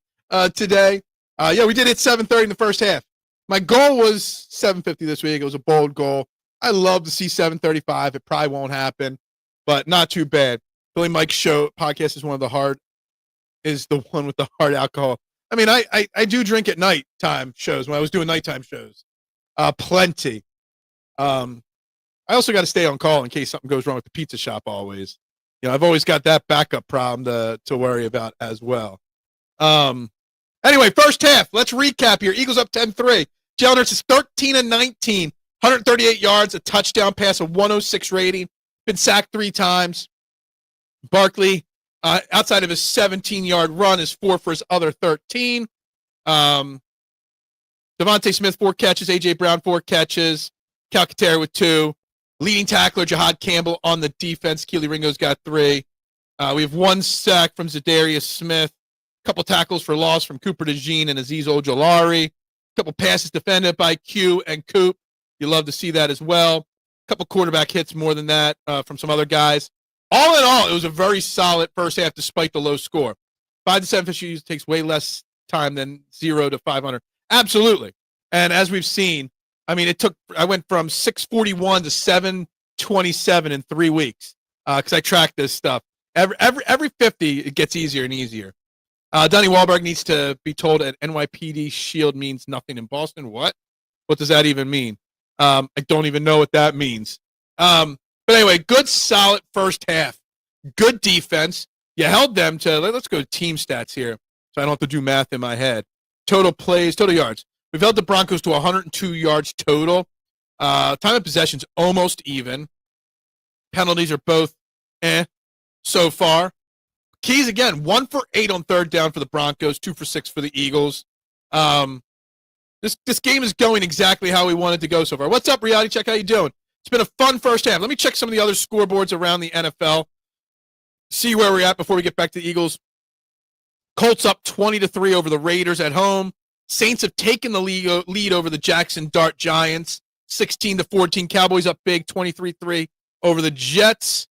today. Yeah, we did hit 730 in the first half. My goal was 750 this week. It was a bold goal. I love to see 735. It probably won't happen, but not too bad. Billy Mike's show podcast is the one with the hard alcohol. I mean, I do drink at nighttime shows when I was doing nighttime shows. Plenty. I also got to stay on call in case something goes wrong with the pizza shop always. You know, I've always got that backup problem to worry about as well. Anyway, first half, let's recap here. Eagles up 10-3. Jalen Hurts is 13-19, 138 yards, a touchdown pass, a 106 rating. Been sacked 3 times. Barkley, outside of his 17-yard run, is 4 for his other 13. Devontae Smith, 4 catches. A.J. Brown, 4 catches. Calcaterra with 2. Leading tackler, Jihaad Campbell on the defense. Keely Ringo's got 3. We have 1 sack from Zadarius Smith. A couple tackles for loss from Cooper Dejean and Azeez Ojulari. A couple passes defended by Q and Coop. You love to see that as well. A couple quarterback hits more than that from some other guys. All in all, it was a very solid first half despite the low score. 5 to 7 issues takes way less time than 0 to 500. Absolutely. And as we've seen, I mean, I went from 641 to 727 in 3 weeks because I tracked this stuff. Every 50, it gets easier and easier. Donnie Wahlberg needs to be told that NYPD shield means nothing in Boston. What? What does that even mean? I don't even know what that means. But anyway, good, solid first half. Good defense. You held them to, let's go to team stats here so I don't have to do math in my head. Total plays, total yards. We've held the Broncos to 102 yards total. Time of possession's almost even. Penalties are both so far. Keys, again, 1 for 8 on third down for the Broncos, 2 for 6 for the Eagles. This game is going exactly how we wanted to go so far. What's up, Reality Check? How you doing? It's been a fun first half. Let me check some of the other scoreboards around the NFL, see where we're at before we get back to the Eagles. Colts up 20-3 over the Raiders at home. Saints have taken the lead over the Jackson Dart Giants, 16-14. Cowboys up big, 23-3 over the Jets.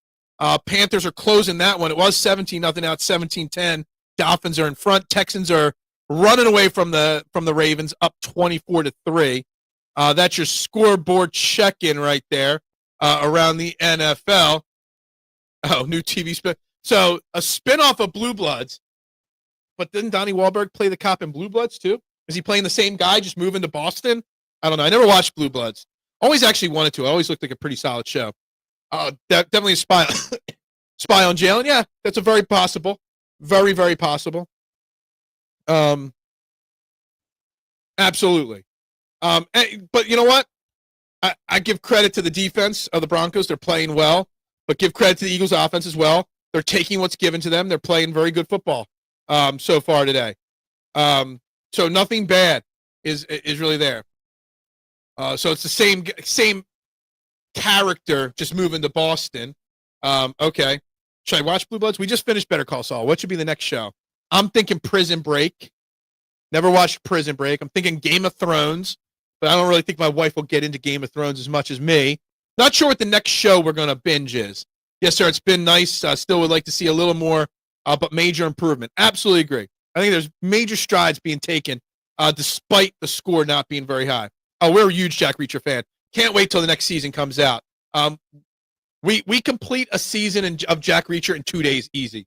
Panthers are closing that one. It was 17-0, now it's 17-10. Dolphins are in front. Texans are running away from the Ravens, up 24-3. That's your scoreboard check-in right there around the NFL. Oh, new TV spin. So a spin-off of Blue Bloods, but didn't Donnie Wahlberg play the cop in Blue Bloods too? Is he playing the same guy, just moving to Boston? I don't know. I never watched Blue Bloods. Always actually wanted to. It always looked like a pretty solid show. Definitely a spy on Jalen. Yeah, that's a very possible. Very, very possible. Absolutely. But you know what? I give credit to the defense of the Broncos. They're playing well. But give credit to the Eagles offense as well. They're taking what's given to them. They're playing very good football so far today. So nothing bad is really there. So it's the same character just moving to Boston. Okay. Should I watch Blue Bloods? We just finished Better Call Saul. What should be the next show? I'm thinking Prison Break. Never watched Prison Break. I'm thinking Game of Thrones, but I don't really think my wife will get into Game of Thrones as much as me. Not sure what the next show we're going to binge is. Yes, sir, it's been nice. Still would like to see a little more, but major improvement. Absolutely agree. I think there's major strides being taken despite the score not being very high. Oh, we're a huge Jack Reacher fan. Can't wait till the next season comes out. We complete a season of Jack Reacher in 2 days easy.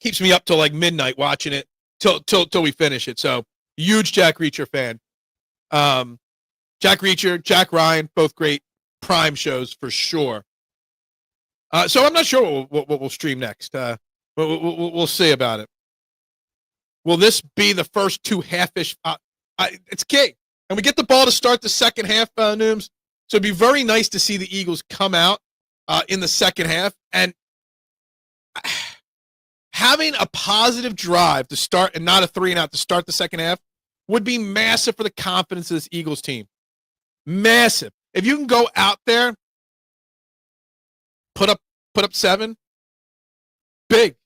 Keeps me up till like midnight watching it till we finish it. So huge Jack Reacher fan. Jack Reacher, Jack Ryan, both great Prime shows for sure. So I'm not sure what we'll stream next. We'll see about it. Will this be the first 2 half-ish? It's key. And we get the ball to start the second half, Nooms. So it'd be very nice to see the Eagles come out in the second half. And having a positive drive to start and not a 3-and-out to start the second half would be massive for the confidence of this Eagles team. Massive. If you can go out there, put up 7, big.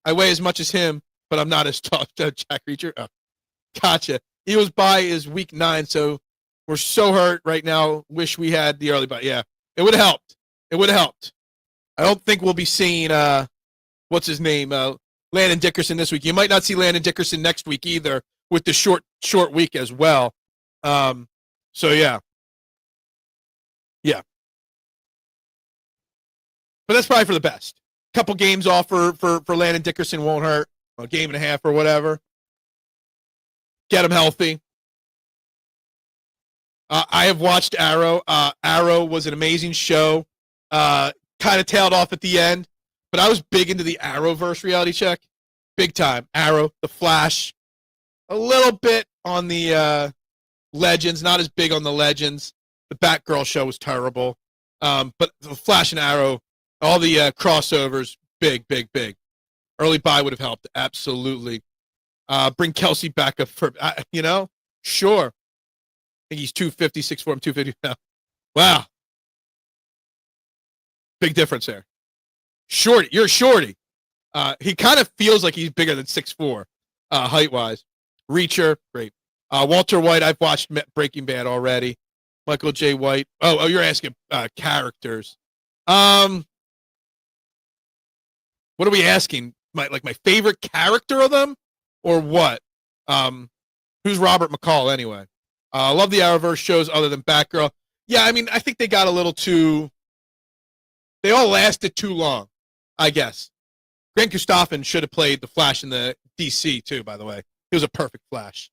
I weigh as much as him, but I'm not as tall. Jack Reacher. Oh, gotcha. Eagles bye is week 9, so we're so hurt right now. Wish we had the early bye. Yeah, it would have helped. It would have helped. I don't think we'll be seeing what's his name, Landon Dickerson this week. You might not see Landon Dickerson next week either, with the short week as well. So yeah. But that's probably for the best. Couple games off for Landon Dickerson won't hurt. A game and a half or whatever. Get him healthy. I have watched Arrow. Arrow was an amazing show. Kind of tailed off at the end, but I was big into the Arrowverse reality check. Big time. Arrow, The Flash. A little bit on the Legends, not as big on the Legends. The Batgirl show was terrible. But The Flash and Arrow, all the crossovers, big. Early bye would have helped, absolutely. Bring Kelsey back up for, sure. I think he's 250, 6'4", I'm 250 now. Wow. Big difference there. Shorty, you're a shorty. He kind of feels like he's bigger than 6'4", height-wise. Reacher, great. Walter White, I've watched Breaking Bad already. Michael J. White. Oh, you're asking characters. What are we asking? My favorite character of them, or what? Who's Robert McCall anyway? I love the Arrowverse shows other than Batgirl. Yeah, I mean, I think they got a little too. They all lasted too long, I guess. Grant Gustafson should have played the Flash in the DC too. By the way, he was a perfect Flash.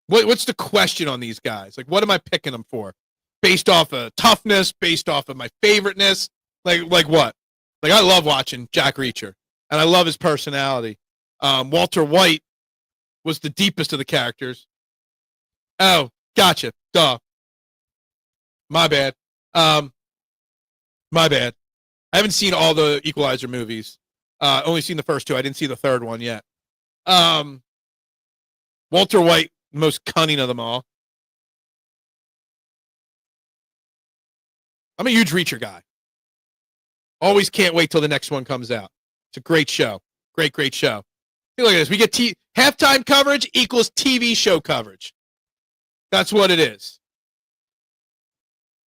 What's the question on these guys? Like, what am I picking them for? Based off of toughness, based off of my favoriteness? Like what? Like, I love watching Jack Reacher, and I love his personality. Walter White was the deepest of the characters. Oh, gotcha. Duh. My bad. My bad. I haven't seen all the Equalizer movies. Only seen the first 2. I didn't see the third one yet. Walter White, most cunning of them all. I'm a huge Reacher guy. Always can't wait till the next one comes out. It's a great show. Great show. Look at this. We get halftime coverage equals TV show coverage. That's what it is.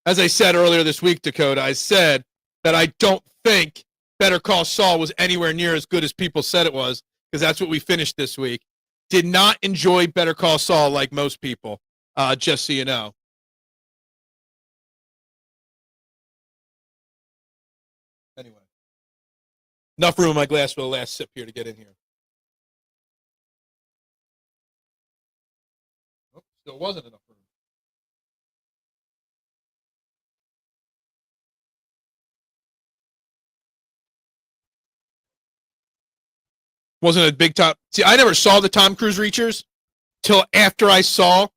As I said earlier this week, Dakota, I said that I don't think Better Call Saul was anywhere near as good as people said it was, because that's what we finished this week. Did not enjoy Better Call Saul like most people, just so you know. Anyway. Enough room in my glass for the last sip here to get in here. Oh, still wasn't enough room. Wasn't a big top. See, I never saw the Tom Cruise Reachers till after I saw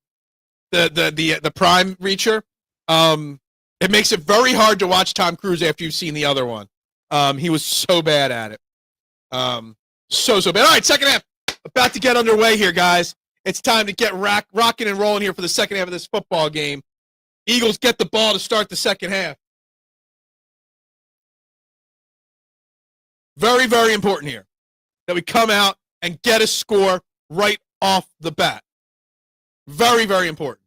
the Prime Reacher. It makes it very hard to watch Tom Cruise after you've seen the other one. He was so bad at it. So bad. All right, second half. About to get underway here, guys. It's time to get rocking and rolling here for the second half of this football game. Eagles get the ball to start the second half. Very, very important here that we come out and get a score right off the bat. Very, very important.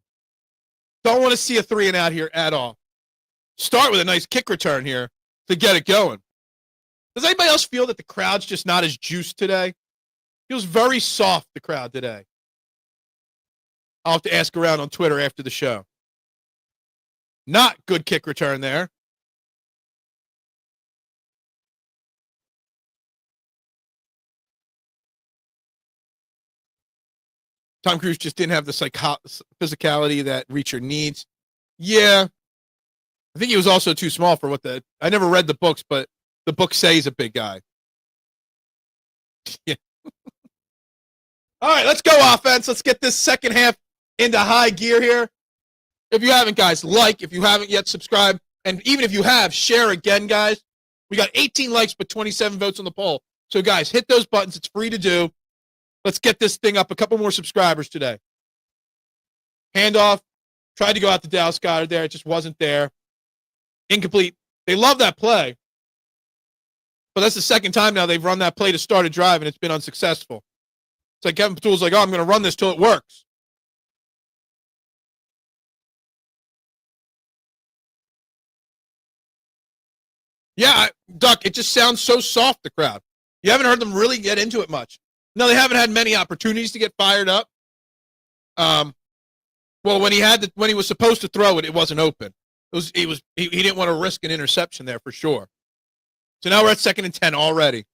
Don't want to see a 3-and-out here at all. Start with a nice kick return here to get it going. Does anybody else feel that the crowd's just not as juiced today? Feels very soft, the crowd today. I'll have to ask around on Twitter after the show. Not good kick return there. Tom Cruise just didn't have the physicality that Reacher needs. Yeah. I think he was also too small for I never read the books, but the books say he's a big guy. Yeah. All right, let's go offense. Let's get this second half into high gear here. If you haven't, guys, like. If you haven't yet, subscribe. And even if you have, share again, guys. We got 18 likes but 27 votes on the poll. So, guys, hit those buttons. It's free to do. Let's get this thing up. A couple more subscribers today. Handoff. Tried to go out to Dallas Goedert there. It just wasn't there. Incomplete. They love that play. But that's the second time now they've run that play to start a drive, and it's been unsuccessful. It's like Kevin Patul's like, oh, I'm going to run this till it works. Yeah, Duck, it just sounds so soft, the crowd. You haven't heard them really get into it much. No, they haven't had many opportunities to get fired up. Well, when he was supposed to throw it, it wasn't open. He didn't want to risk an interception there for sure. So now we're at 2nd and 10 already.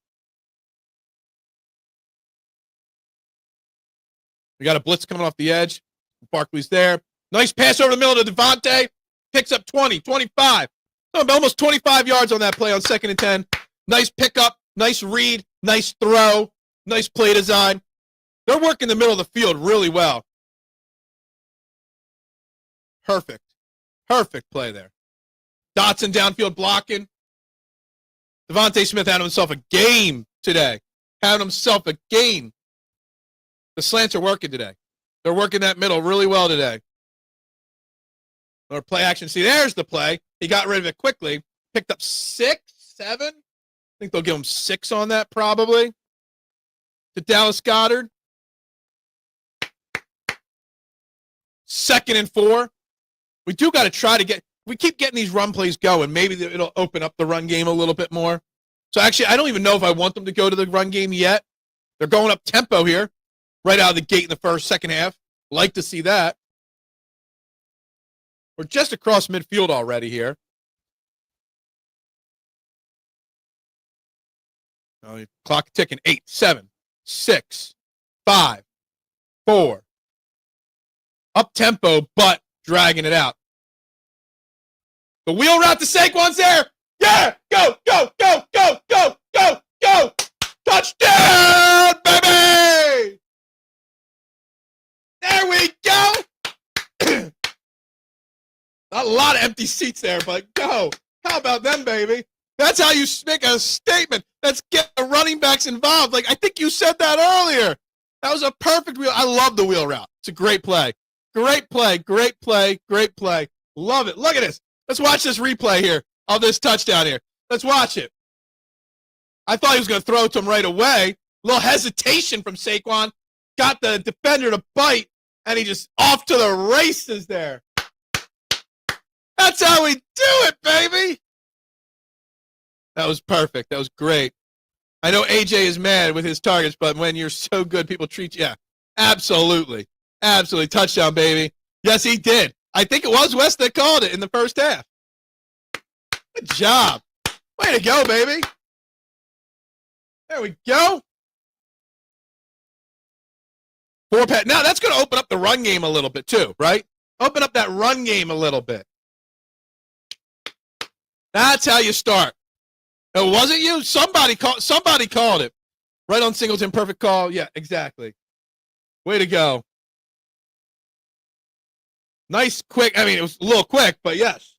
We got a blitz coming off the edge. Barkley's there. Nice pass over the middle to Devontae. Picks up 20, 25. Almost 25 yards on that play on 2nd and 10. Nice pickup, nice read, nice throw, nice play design. They're working the middle of the field really well. Perfect. Perfect play there. Dotson downfield blocking. Devontae Smith had himself a game today. Had himself a game. The slants are working today. They're working that middle really well today. Or play action. See, there's the play. He got rid of it quickly. Picked up 6, 7. I think they'll give him 6 on that probably. To Dallas Goedert. 2nd and 4. We do got to try to get – we keep getting these run plays going. Maybe it'll open up the run game a little bit more. So, actually, I don't even know if I want them to go to the run game yet. They're going up tempo here right out of the gate in the second half. Like to see that. We're just across midfield already here. Oh, clock ticking. 8, 7, 6, 5, 4. Up tempo, but dragging it out. The wheel route to Saquon's there. Yeah! Go, go, go, go, go, go, go! Touchdown, baby! There we go! Not a lot of empty seats there, but go. How about them, baby? That's how you make a statement. Let's get the running backs involved. Like, I think you said that earlier. That was a perfect wheel. I love the wheel route. It's a great play. Great play, great play, great play. Love it. Look at this. Let's watch this replay here of this touchdown here. Let's watch it. I thought he was going to throw it to him right away. A little hesitation from Saquon. Got the defender to bite, and he just off to the races there. That's how we do it, baby. That was perfect. That was great. I know AJ is mad with his targets, but when you're so good, people treat you. Yeah, absolutely. Absolutely. Touchdown, baby. Yes, he did. I think it was West that called it in the first half. Good job. Way to go, baby. There we go. 4 pass. Now, that's going to open up the run game a little bit, too, right? Open up that run game a little bit. That's how you start. It wasn't you. Somebody called it. Right on Singleton. Perfect call. Yeah, exactly. Way to go. Nice, quick. I mean, it was a little quick, but yes.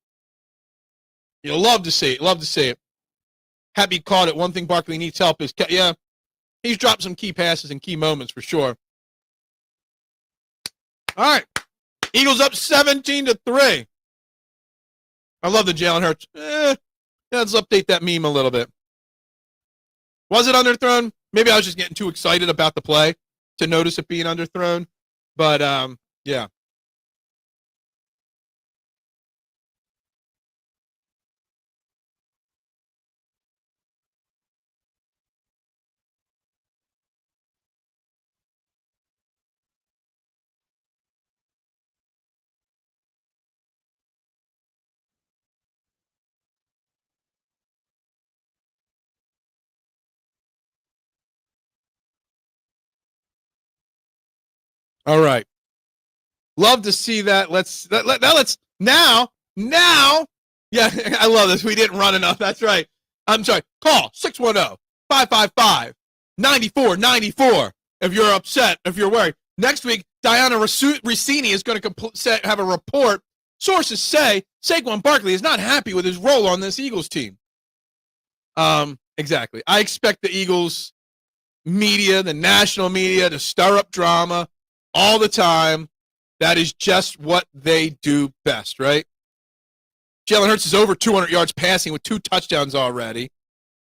You'll love to see it. Love to see it. Happy he caught it. One thing Barkley needs help is, yeah, he's dropped some key passes and key moments for sure. All right. Eagles up 17-3. I love the Jalen Hurts. Let's update that meme a little bit. Was it underthrown? Maybe I was just getting too excited about the play to notice it being underthrown. But, yeah. All right. Love to see that. Now. Yeah, I love this. We didn't run enough. That's right. I'm sorry. Call 610-555-9494 if you're upset, if you're worried. Next week, Diana Rossini is going to have a report. Sources say Saquon Barkley is not happy with his role on this Eagles team. Exactly. I expect the Eagles media, the national media, to stir up drama all the time. That is just what they do best, right? Jalen Hurts is over 200 yards passing with 2 touchdowns already.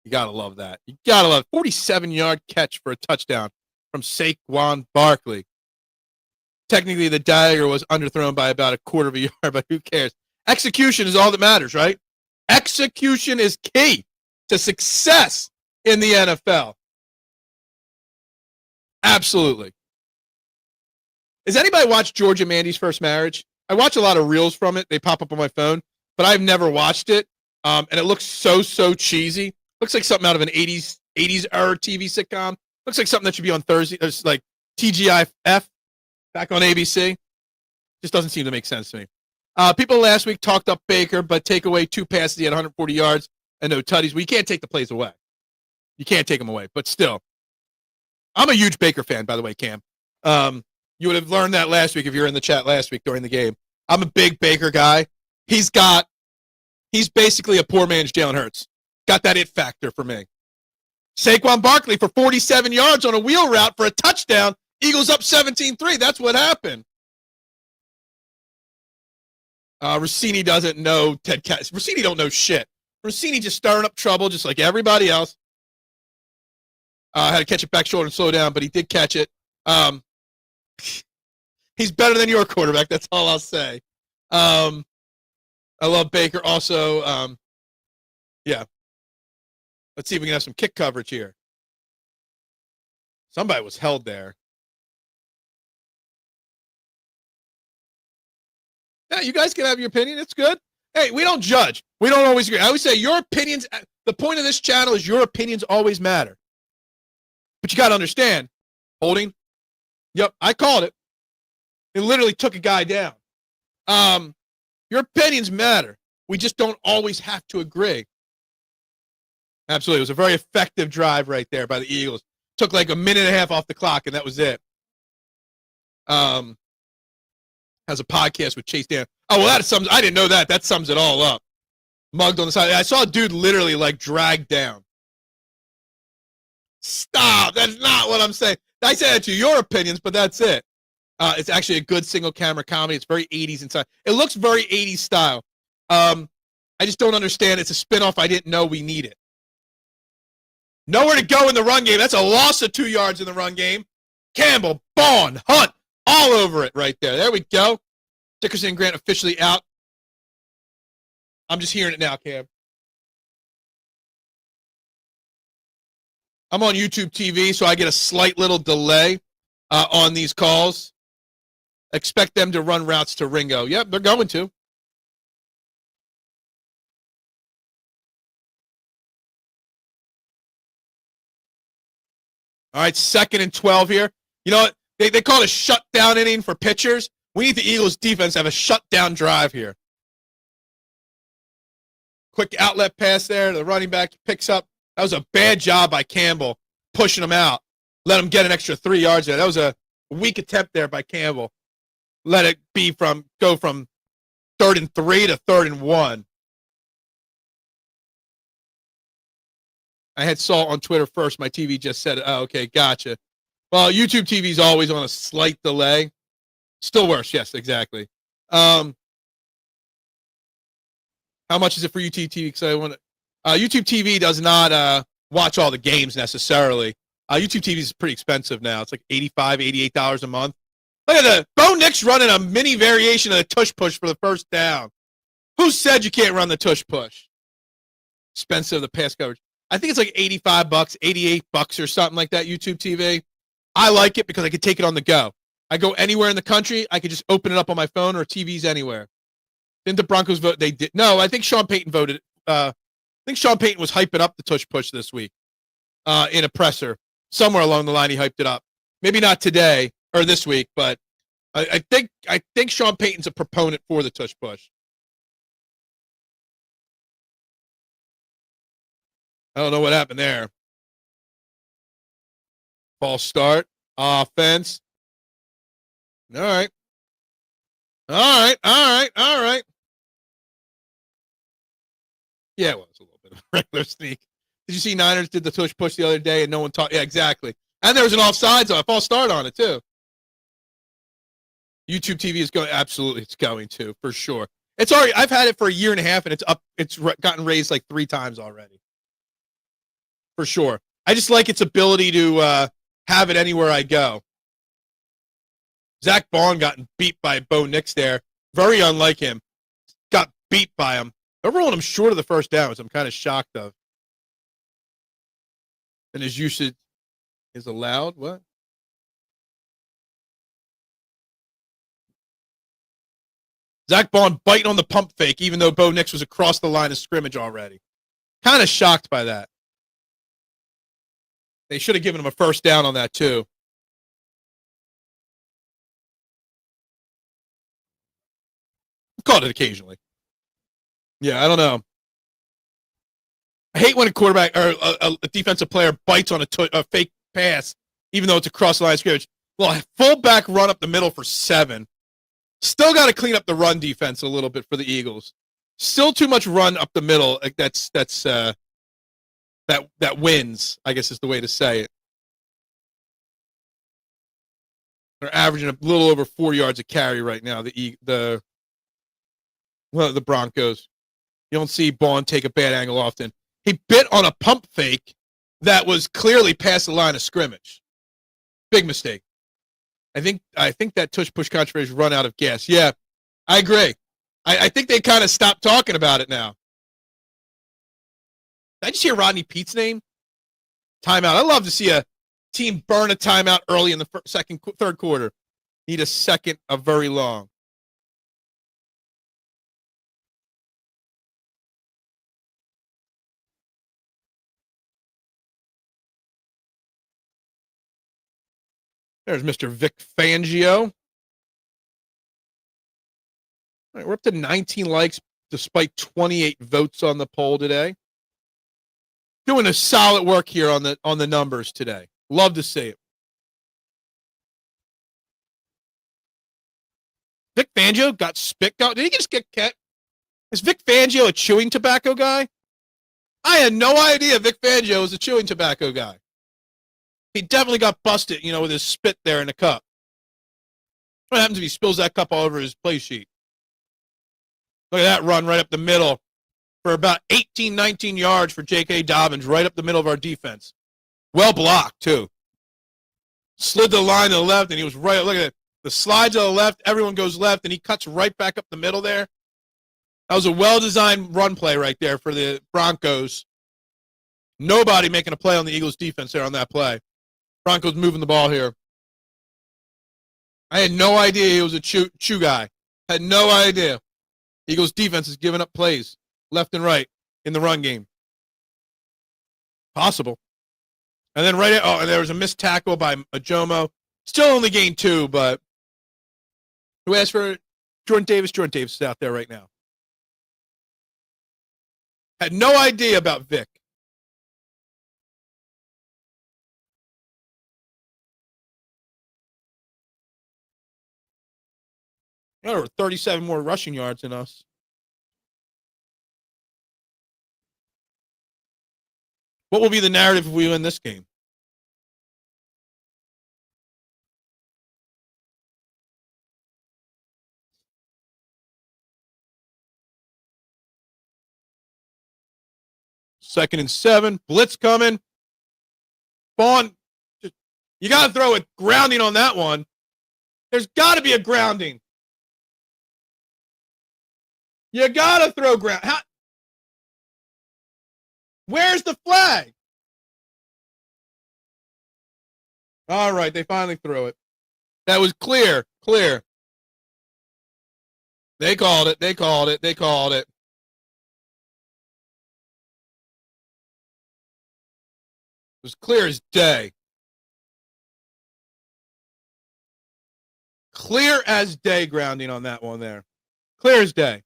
You got to love that. You got to love 47-yard catch for a touchdown from Saquon Barkley. Technically, the dagger was underthrown by about a quarter of a yard, but who cares? Execution is all that matters, right? Execution is key to success in the NFL. Absolutely. Has anybody watched George and Mandy's First Marriage? I watch a lot of reels from it. They pop up on my phone, but I've never watched it. And it looks so cheesy. Looks like something out of an 80s era TV sitcom. Looks like something that should be on Thursday. It's like TGIF back on ABC. Just doesn't seem to make sense to me. People last week talked up Baker, but take away 2 passes. He had 140 yards and no tutties. Well, you can't take the plays away. You can't take them away, but still. I'm a huge Baker fan, by the way, Cam. You would have learned that last week if you were in the chat last week during the game. I'm a big Baker guy. He's basically a poor man's Jalen Hurts. Got that it factor for me. Saquon Barkley for 47 yards on a wheel route for a touchdown. Eagles up 17-3. That's what happened. Rossini doesn't know Ted Cass. Rossini don't know shit. Rossini just stirring up trouble just like everybody else. Had to catch it back shoulder and slow down, but he did catch it. He's better than your quarterback. That's all I'll say. I love Baker. Also, yeah. Let's see if we can have some kick coverage here. Somebody was held there. Yeah, you guys can have your opinion. It's good. Hey, we don't judge. We don't always agree. I always say your opinions, the point of this channel is your opinions always matter. But you got to understand, holding. Yep, I called it. It literally took a guy down. Your opinions matter. We just don't always have to agree. Absolutely. It was a very effective drive right there by the Eagles. Took like a minute and a half off the clock, and that was it. Has a podcast with Chase Dan. Oh, well, that sums. I didn't know that. That sums it all up. Mugged on the side. I saw a dude literally like dragged down. Stop. That's not what I'm saying. I said that to your opinions, but that's it. It's actually a good single camera comedy. It's very 80s inside. It looks very 80s style. I just don't understand. It's a spinoff I didn't know we needed. Nowhere to go in the run game. That's a loss of 2 yards in the run game. Campbell, Bond, Hunt, all over it right there. There we go. Dickerson and Grant officially out. I'm just hearing it now, Cam. I'm on YouTube TV, so I get a slight little delay on these calls. Expect them to run routes to Ringo. Yep, they're going to. All right, 2nd and 12 here. You know what? They call it a shutdown inning for pitchers. We need the Eagles defense to have a shutdown drive here. Quick outlet pass there. The running back picks up. That was a bad job by Campbell pushing him out. Let him get an extra 3 yards there. That was a weak attempt there by Campbell. Let it go from 3rd and 3 to 3rd and 1. I had Salt on Twitter first. My TV just said, oh, okay, gotcha. Well, YouTube TV is always on a slight delay. Still worse, yes, exactly. How much is it for YouTube TV? Because I want to. YouTube TV does not watch all the games necessarily. YouTube TV is pretty expensive now. It's like $85, $88 a month. Look at the Bo Nix running a mini variation of the tush push for the first down. Who said you can't run the tush push? Expensive, the pass coverage. I think it's like $85, $88 or something like that, YouTube TV. I like it because I could take it on the go. I go anywhere in the country, I could just open it up on my phone or TVs anywhere. Didn't the Broncos vote? They did. No, I think Sean Payton voted. I think Sean Payton was hyping up the tush push this week in a presser. Somewhere along the line, he hyped it up. Maybe not today or this week, but I think Sean Payton's a proponent for the tush push. I don't know what happened there. False start. Offense. All right. Yeah, well, it's a little bit of a regular sneak. Did you see Niners did the tush push the other day and no one talked? Yeah, exactly. And there was an offsides, a false start on it, too. YouTube TV is going, absolutely, it's going to, for sure. It's already, I've had it for a year and a half, and it's gotten raised like 3 times already. For sure. I just like its ability to have it anywhere I go. Zach Bond got beat by Bo Nix there. Very unlike him. Got beat by him. They're rolling him short of the first down, which I'm kind of shocked of. And his usage is allowed. What? Zach Bond biting on the pump fake, even though Bo Nix was across the line of scrimmage already. Kind of shocked by that. They should have given him a first down on that, too. Caught it occasionally. Yeah, I don't know. I hate when a quarterback or a defensive player bites on a fake pass, even though it's across the line of scrimmage. Well, fullback run up the middle for 7. Still got to clean up the run defense a little bit for the Eagles. Still too much run up the middle. That wins, I guess is the way to say it. They're averaging a little over 4 yards a carry right now. The Broncos. You don't see Bond take a bad angle often. He bit on a pump fake that was clearly past the line of scrimmage. Big mistake. I think that tush push controversy has run out of gas. Yeah, I agree. I think they kind of stopped talking about it now. Did I just hear Rodney Pete's name? Timeout. I love to see a team burn a timeout early in the third quarter. Need a second of very long. There's Mr. Vic Fangio. All right, we're up to 19 likes despite 28 votes on the poll today. Doing a solid work here on the numbers today. Love to see it. Vic Fangio got spit going. Did he just get cat? Is Vic Fangio a chewing tobacco guy? I had no idea Vic Fangio was a chewing tobacco guy. He definitely got busted, with his spit there in the cup. What happens if he spills that cup all over his play sheet? Look at that run right up the middle for about 18, 19 yards for J.K. Dobbins, right up the middle of our defense. Well blocked, too. Slid the line to the left, and he was right. Look at it. The slides to the left, everyone goes left, and he cuts right back up the middle there. That was a well-designed run play right there for the Broncos. Nobody making a play on the Eagles' defense there on that play. Broncos moving the ball here. I had no idea he was a chew guy. Had no idea. Eagles' defense is giving up plays left and right in the run game. Possible. And then and there was a missed tackle by Ajomo. Still only gained 2, but who asked for Jordan Davis? Jordan Davis is out there right now. Had no idea about Vic. There were 37 more rushing yards than us. What will be the narrative if we win this game? Second and 7. Blitz coming. Bond, you got to throw a grounding on that one. There's got to be a grounding. You got to throw ground. Where's the flag? All right, they finally threw it. That was clear. They called it. It was clear as day. Clear as day grounding on that one there. Clear as day.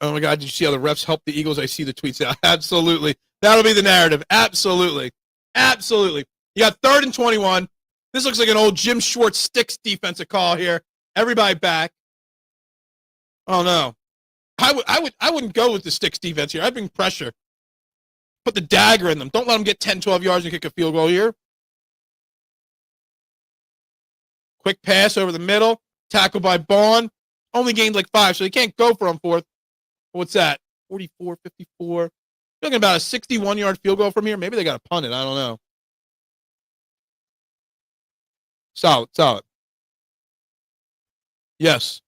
Oh my God, did you see how the refs helped the Eagles? I see the tweets out. Absolutely. That'll be the narrative. Absolutely. Absolutely. You got 3rd and 21. This looks like an old Jim Schwartz sticks defensive call here. Everybody back. Oh no. I wouldn't go with the sticks defense here. I'd bring pressure. Put the dagger in them. Don't let them get 10, 12 yards and kick a field goal here. Quick pass over the middle. Tackle by Bond. Only gained like 5, so he can't go for on 4th. What's that? 44, 54. You're looking about a 61-yard field goal from here. Maybe they got to punt it. I don't know. Solid, solid. Yes.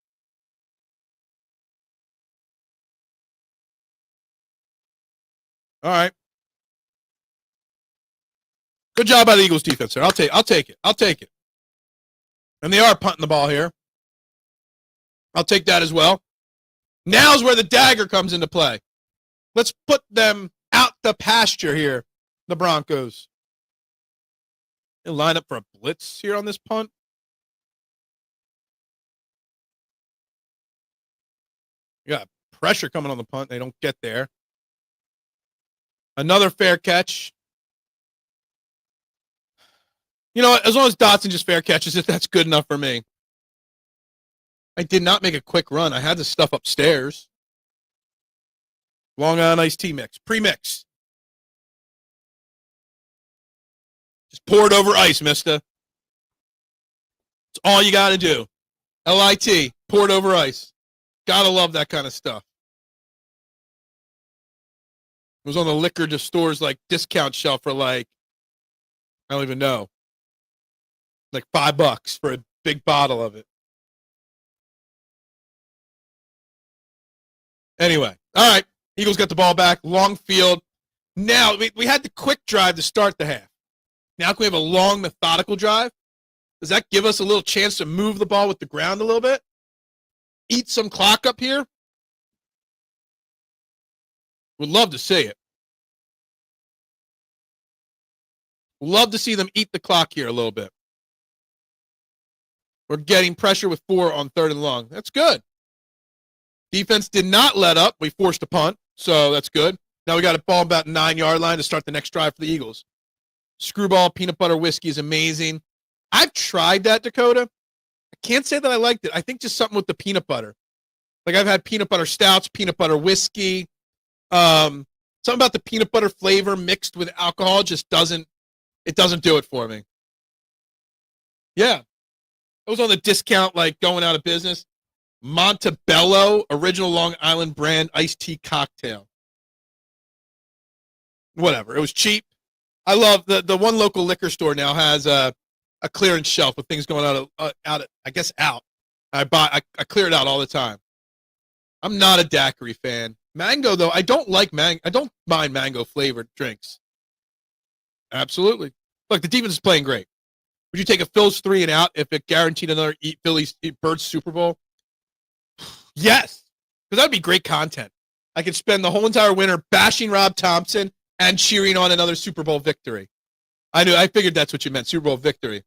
All right. Good job by the Eagles defense, sir. I'll take it. I'll take it. And they are punting the ball here. I'll take that as well. Now's where the dagger comes into play. Let's put them out the pasture here, the Broncos. They'll line up for a blitz here on this punt. You got pressure coming on the punt. They don't get there. Another fair catch. You know what? As long as Dotson just fair catches it, that's good enough for me. I did not make a quick run. I had the stuff upstairs. Long Island iced tea mix. Pre-mix. Just pour it over ice, mister. It's all you got to do. L-I-T. Pour it over ice. Gotta love that kind of stuff. It was on the liquor store's like discount shelf for like, I don't even know, like $5 for a big bottle of it. Anyway, all right. Eagles got the ball back. Long field. Now, we had the quick drive to start the half. Now can we have a long, methodical drive? Does that give us a little chance to move the ball with the ground a little bit? Eat some clock up here? Would love to see it. Love to see them eat the clock here a little bit. We're getting pressure with 4 on 3rd and long. That's good. Defense did not let up. We forced a punt, so that's good. Now we got a ball about 9-yard line to start the next drive for the Eagles. Screwball peanut butter whiskey is amazing. I've tried that, Dakota. I can't say that I liked it. I think just something with the peanut butter. Like I've had peanut butter stouts, peanut butter whiskey. Something about the peanut butter flavor mixed with alcohol just doesn't do it for me. Yeah. It was on the discount, like going out of business. Montebello, original Long Island brand iced tea cocktail. Whatever. It was cheap. I love the one local liquor store now has a clearance shelf with things going out. I clear it out all the time. I'm not a daiquiri fan. Mango though, I don't like mango. I don't mind mango flavored drinks. Absolutely. Look, the defense is playing great. Would you take a Phil's 3 and out if it guaranteed another Phillies Birds Super Bowl? Yes, because that would be great content. I could spend the whole entire winter bashing Rob Thompson and cheering on another Super Bowl victory. I figured that's what you meant, Super Bowl victory.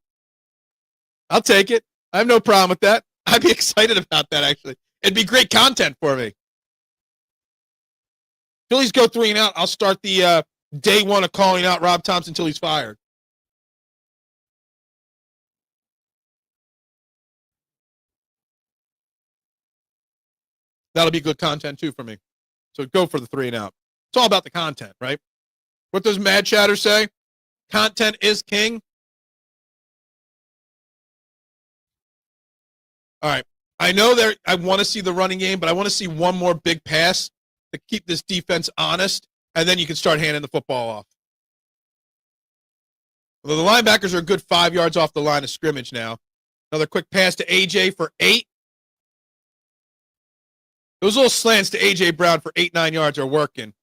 I'll take it. I have no problem with that. I'd be excited about that, actually. It'd be great content for me. Phillies go 3 and out. I'll start the day 1 of calling out Rob Thompson until he's fired. That'll be good content, too, for me. So go for the 3 and out. It's all about the content, right? What does Mad Chatter say? Content is king. All right. I know I want to see the running game, but I want to see one more big pass to keep this defense honest, and then you can start handing the football off. Well, the linebackers are a good 5 yards off the line of scrimmage now. Another quick pass to A.J. for 8. Those little slants to A.J. Brown for 8, 9 yards are working.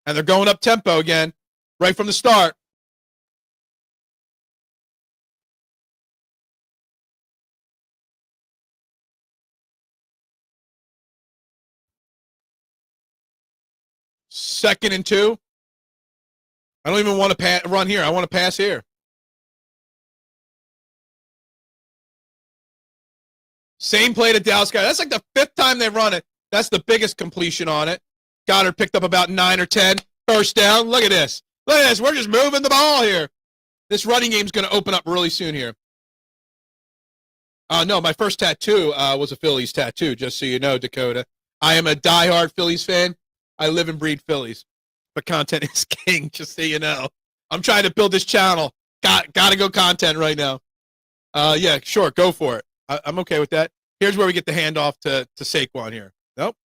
And they're going up tempo again, right from the start. Second and 2. I don't even want to run here. I want to pass here. Same play to Dallas guy. That's like the 5th time they run it. That's the biggest completion on it. Goddard picked up about 9 or 10. First down. Look at this. Look at this. We're just moving the ball here. This running game's going to open up really soon here. No, my first tattoo was a Phillies tattoo, just so you know, Dakota. I am a diehard Phillies fan. I live and breed Phillies. But content is king, just so you know. I'm trying to build this channel. Got to go content right now. Yeah, sure, go for it. I'm okay with that. Here's where we get the handoff to Saquon here. Nope.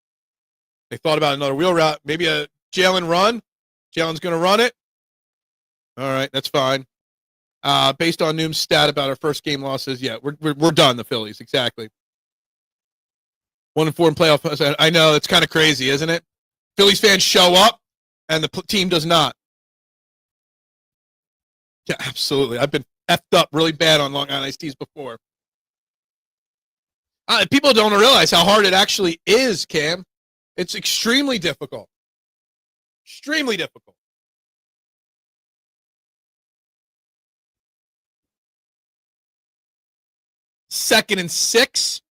They thought about another wheel route. Maybe a Jalen run. Jalen's going to run it. All right, that's fine. Based on Noom's stat about our first game losses, yeah, we're done, the Phillies, exactly. 1-4 in playoff. I know, it's kind of crazy, isn't it? Phillies fans show up, and the team does not. Yeah, absolutely. I've been effed up really bad on Long Island iced teas before. People don't realize how hard it actually is, Cam. It's extremely difficult. Extremely difficult. Second and 6.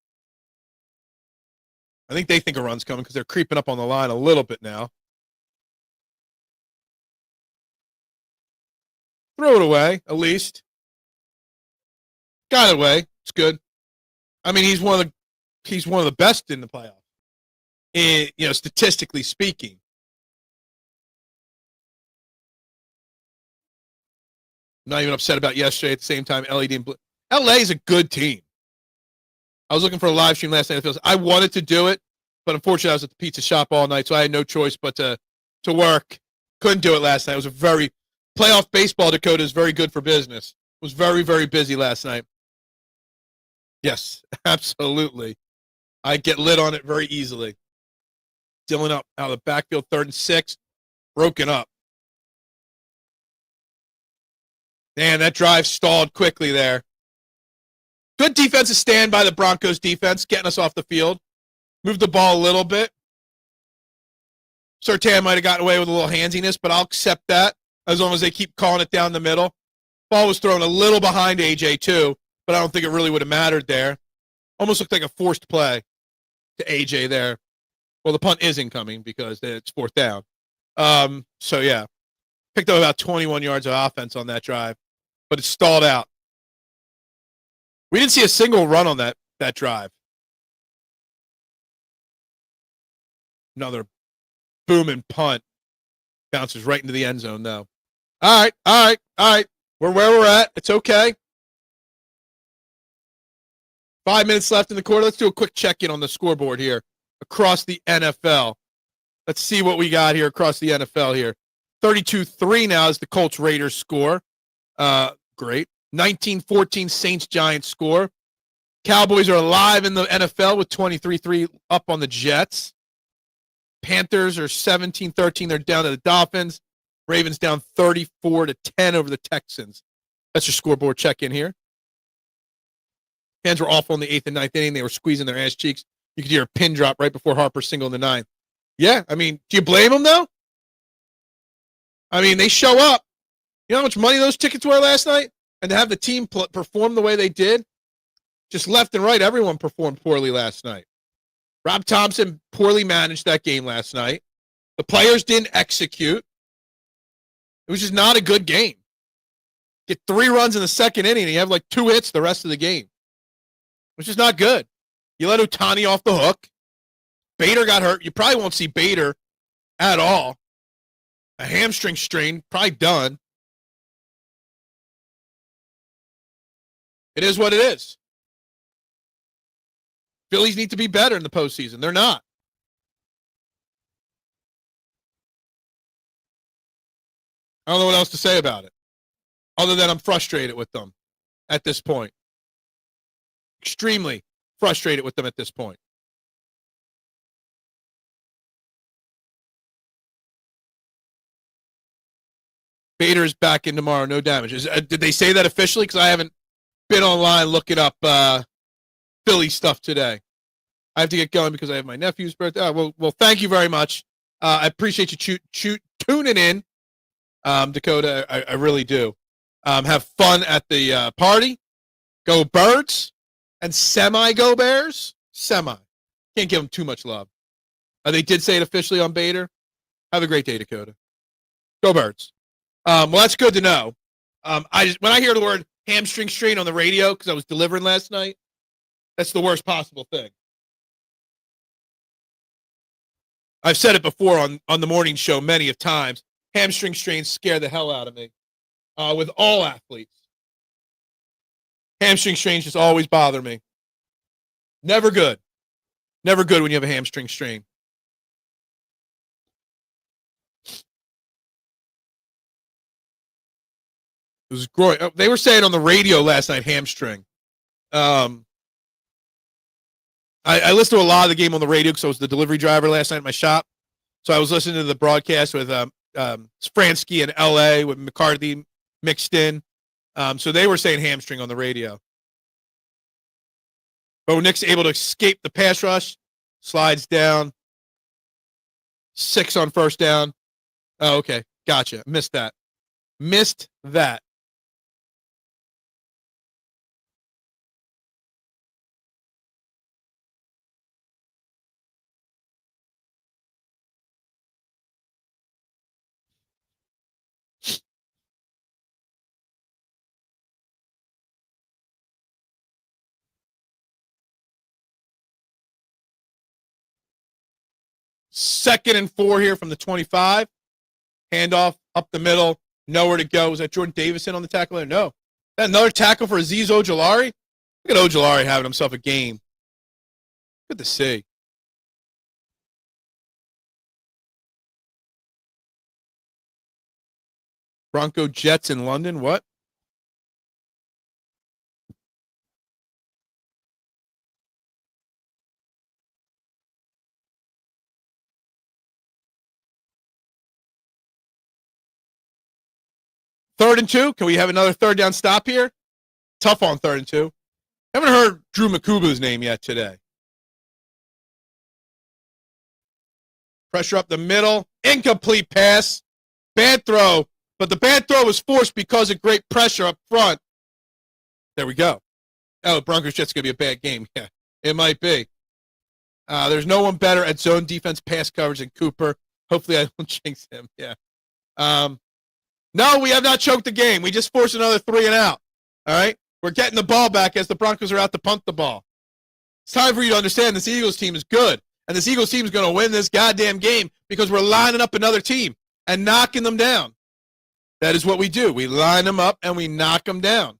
I think they think a run's coming because they're creeping up on the line a little bit now. Throw it away, at least. Got it away. It's good. I mean, he's one of the best in the playoffs. Statistically speaking. I'm not even upset about yesterday. At the same time, LA is a good team. I was looking for a live stream last night. I wanted to do it, but unfortunately I was at the pizza shop all night, so I had no choice but to work. Couldn't do it last night. It was a very playoff baseball. Dakota is very good for business. It was very, very busy last night. Yes, absolutely. I get lit on it very easily. Dylan up out of the backfield, 3rd and 6, broken up. Man, that drive stalled quickly there. Good defensive stand by the Broncos defense, getting us off the field. Moved the ball a little bit. Surtain might have gotten away with a little handsiness, but I'll accept that as long as they keep calling it down the middle. Ball was thrown a little behind AJ too, but I don't think it really would have mattered there. Almost looked like a forced play to AJ there. Well, the punt is incoming because it's 4th down. So, yeah. Picked up about 21 yards of offense on that drive, but it stalled out. We didn't see a single run on that drive. Another booming punt. Bounces right into the end zone, though. All right. We're where we're at. It's okay. 5 minutes left in the quarter. Let's do a quick check-in on the scoreboard here across the NFL. Let's see what we got here across the NFL here. 32-3 now is the Colts-Raiders score. Great. 19-14 Saints-Giants score. Cowboys are alive in the NFL with 23-3 up on the Jets. Panthers are 17-13. They're down to the Dolphins. Ravens down 34-10 over the Texans. That's your scoreboard check-in here. Fans were awful in the 8th and 9th inning. They were squeezing their ass cheeks. You could hear a pin drop right before Harper singled in the 9th. Yeah, I mean, do you blame them, though? I mean, they show up. You know how much money those tickets were last night? And to have the team perform the way they did, just left and right, everyone performed poorly last night. Rob Thompson poorly managed that game last night. The players didn't execute. It was just not a good game. Get 3 runs in the 2nd inning, and you have like 2 hits the rest of the game. It was just not good. You let Ohtani off the hook. Bader got hurt. You probably won't see Bader at all. A hamstring strain, probably done. It is what it is. Phillies need to be better in the postseason. They're not. I don't know what else to say about it, other than I'm frustrated with them at this point. Extremely frustrated with them at this point. Bader is back in tomorrow, no damage. Did they say that officially? Because I haven't been online looking up Philly stuff today. I have to get going because I have my nephew's birthday. Well, thank you very much. I appreciate you tuning in, Dakota. I really do. Have fun at the party. Go Birds and semi-go Bears. Semi. Can't give them too much love. They did say it officially on Bader. Have a great day, Dakota. Go Birds. Well, that's good to know. When I hear the word hamstring strain on the radio, because I was delivering last night, that's the worst possible thing. I've said it before on the morning show many of times. Hamstring strains scare the hell out of me with all athletes. Hamstring strains just always bother me. Never good. Never good when you have a hamstring strain. It was growing. They were saying on the radio last night, hamstring. I listened to a lot of the game on the radio because I was the delivery driver last night at my shop. So I was listening to the broadcast with Spransky in L.A. with McCarthy mixed in. So they were saying hamstring on the radio. But Nick's able to escape the pass rush, slides down. 6 on first down. Oh, okay. Gotcha. Missed that. Second and 4 here from the 25. Handoff up the middle. Nowhere to go. Was that Jordan Davison on the tackle there? No. That another tackle for Azeez Ojulari? Look at Ojulari having himself a game. Good to see. Bronco Jets in London. What? Third and 2. Can we have another third down stop here? Tough on 3rd and 2. Haven't heard Drew Makuba's name yet today. Pressure up the middle. Incomplete pass. Bad throw. But the bad throw was forced because of great pressure up front. There we go. Oh, Broncos Jets going to be a bad game. Yeah, it might be. There's no one better at zone defense pass coverage than Cooper. Hopefully I don't jinx him. Yeah. No, we have not choked the game. We just forced another 3 and out. All right? We're getting the ball back as the Broncos are out to punt the ball. It's time for you to understand this Eagles team is good. And this Eagles team is going to win this goddamn game because we're lining up another team and knocking them down. That is what we do. We line them up and we knock them down.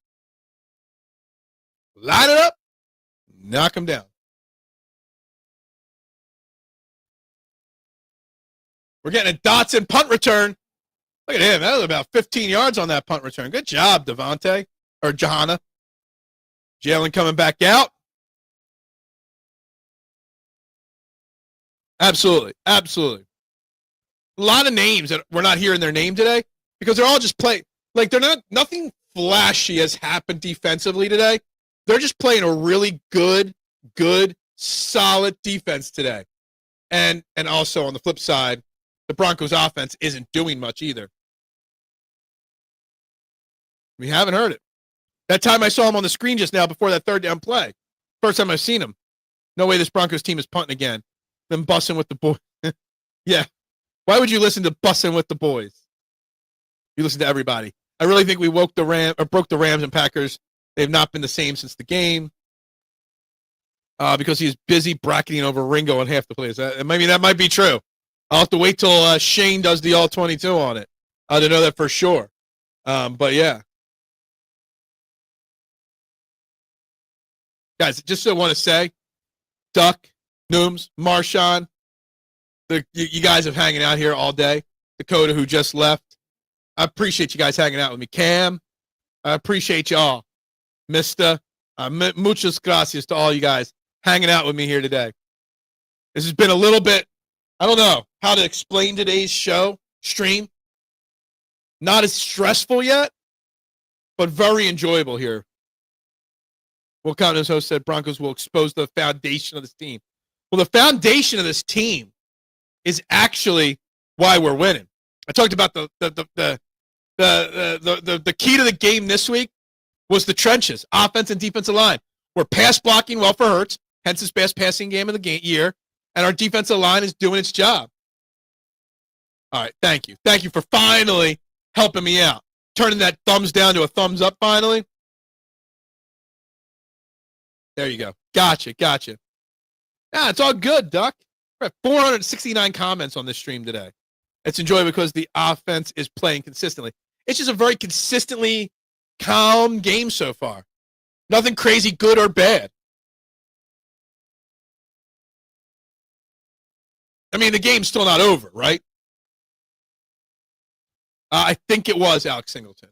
Line it up, knock them down. We're getting a Dotson punt return. Look at him. That was about 15 yards on that punt return. Good job, Devontae. Or Johanna. Jalen coming back out. Absolutely. Absolutely. A lot of names that we're not hearing their name today because they're all just play. Like, they're not, nothing flashy has happened defensively today. They're just playing a really good, solid defense today. And also on the flip side, the Broncos offense isn't doing much either. We haven't heard it. That time I saw him on the screen just now before that third down play. First time I've seen him. No way this Broncos team is punting again. Them bussing with the boys. Yeah. Why would you listen to bussing with the boys? You listen to everybody. I really think we broke the Rams and Packers. They've not been the same since the game. Because he's busy bracketing over Ringo on half the plays. Maybe that might be true. I'll have to wait till Shane does the all-22 on it to know that for sure. But yeah. Guys, just so I want to say, Duck, Nooms, Marshawn, you guys have hanging out here all day. Dakota, who just left. I appreciate you guys hanging out with me. Cam, I appreciate y'all. Mista, muchas gracias to all you guys hanging out with me here today. This has been a little bit, I don't know how to explain today's stream. Not as stressful yet, but very enjoyable here. Will Countenance host said Broncos will expose the foundation of this team. Well, the foundation of this team is actually why we're winning. I talked about the key to the game this week was the trenches, offense and defensive line. We're pass blocking well for Hurts, hence his best passing game of the year, and our defensive line is doing its job. All right, thank you. Thank you for finally helping me out. Turning that thumbs down to a thumbs up finally. There you go. Gotcha. Yeah, it's all good, Duck. We're at 469 comments on this stream today. It's enjoyable because the offense is playing consistently. It's just a very consistently calm game so far. Nothing crazy good or bad. I mean, the game's still not over, right? I think it was Alex Singleton.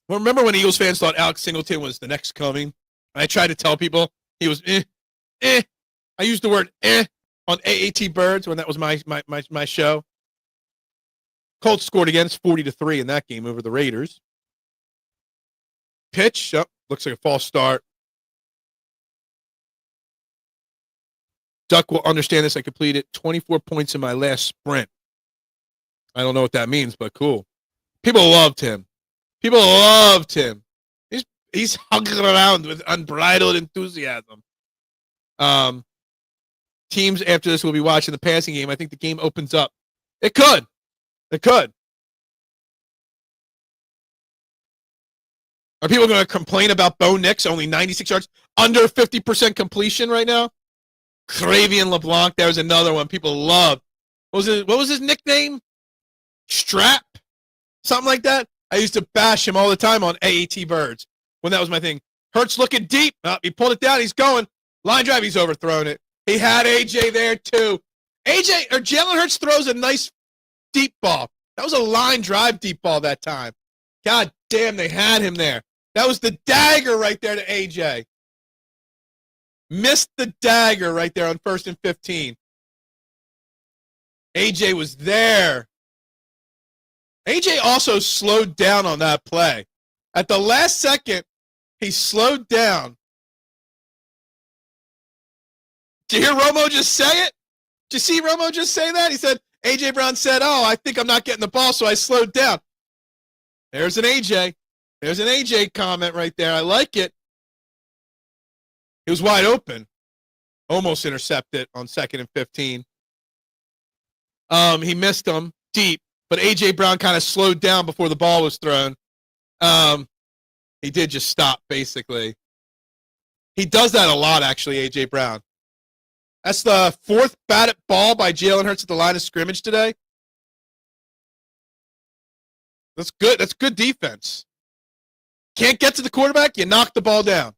Well, remember when Eagles fans thought Alex Singleton was the next coming? I tried to tell people he was I used the word on AAT Birds when that was my show. Colts scored against 40-3 in that game over the Raiders. Pitch, looks like a false start. Duck will understand this. I completed 24 points in my last sprint. I don't know what that means, but cool. People loved him. He's hugging around with unbridled enthusiasm. Teams after this will be watching the passing game. I think the game opens up. It could. Are people going to complain about Bo Nix only 96 yards, under 50% completion right now? Cravian LeBlanc, there was another one people loved. What was his nickname? Strap? Something like that? I used to bash him all the time on AAT Birds when that was my thing. Hurts looking deep. He pulled it down. He's going. Line drive. He's overthrown it. He had AJ there too. Jalen Hurts throws a nice deep ball. That was a line drive deep ball that time. God damn, they had him there. That was the dagger right there to AJ. Missed the dagger right there on 1st and 15. AJ was there. AJ also slowed down on that play. At the last second, he slowed down. Did you hear Romo just say it? Did you see Romo just say that? He said, A.J. Brown said, I think I'm not getting the ball, so I slowed down. There's an A.J. There's an A.J. comment right there. I like it. He was wide open. Almost intercepted on 2nd and 15. He missed him deep, but A.J. Brown kind of slowed down before the ball was thrown. He did just stop, basically. He does that a lot, actually, A.J. Brown. That's the 4th batted ball by Jalen Hurts at the line of scrimmage today. That's good. That's good defense. Can't get to the quarterback, you knock the ball down.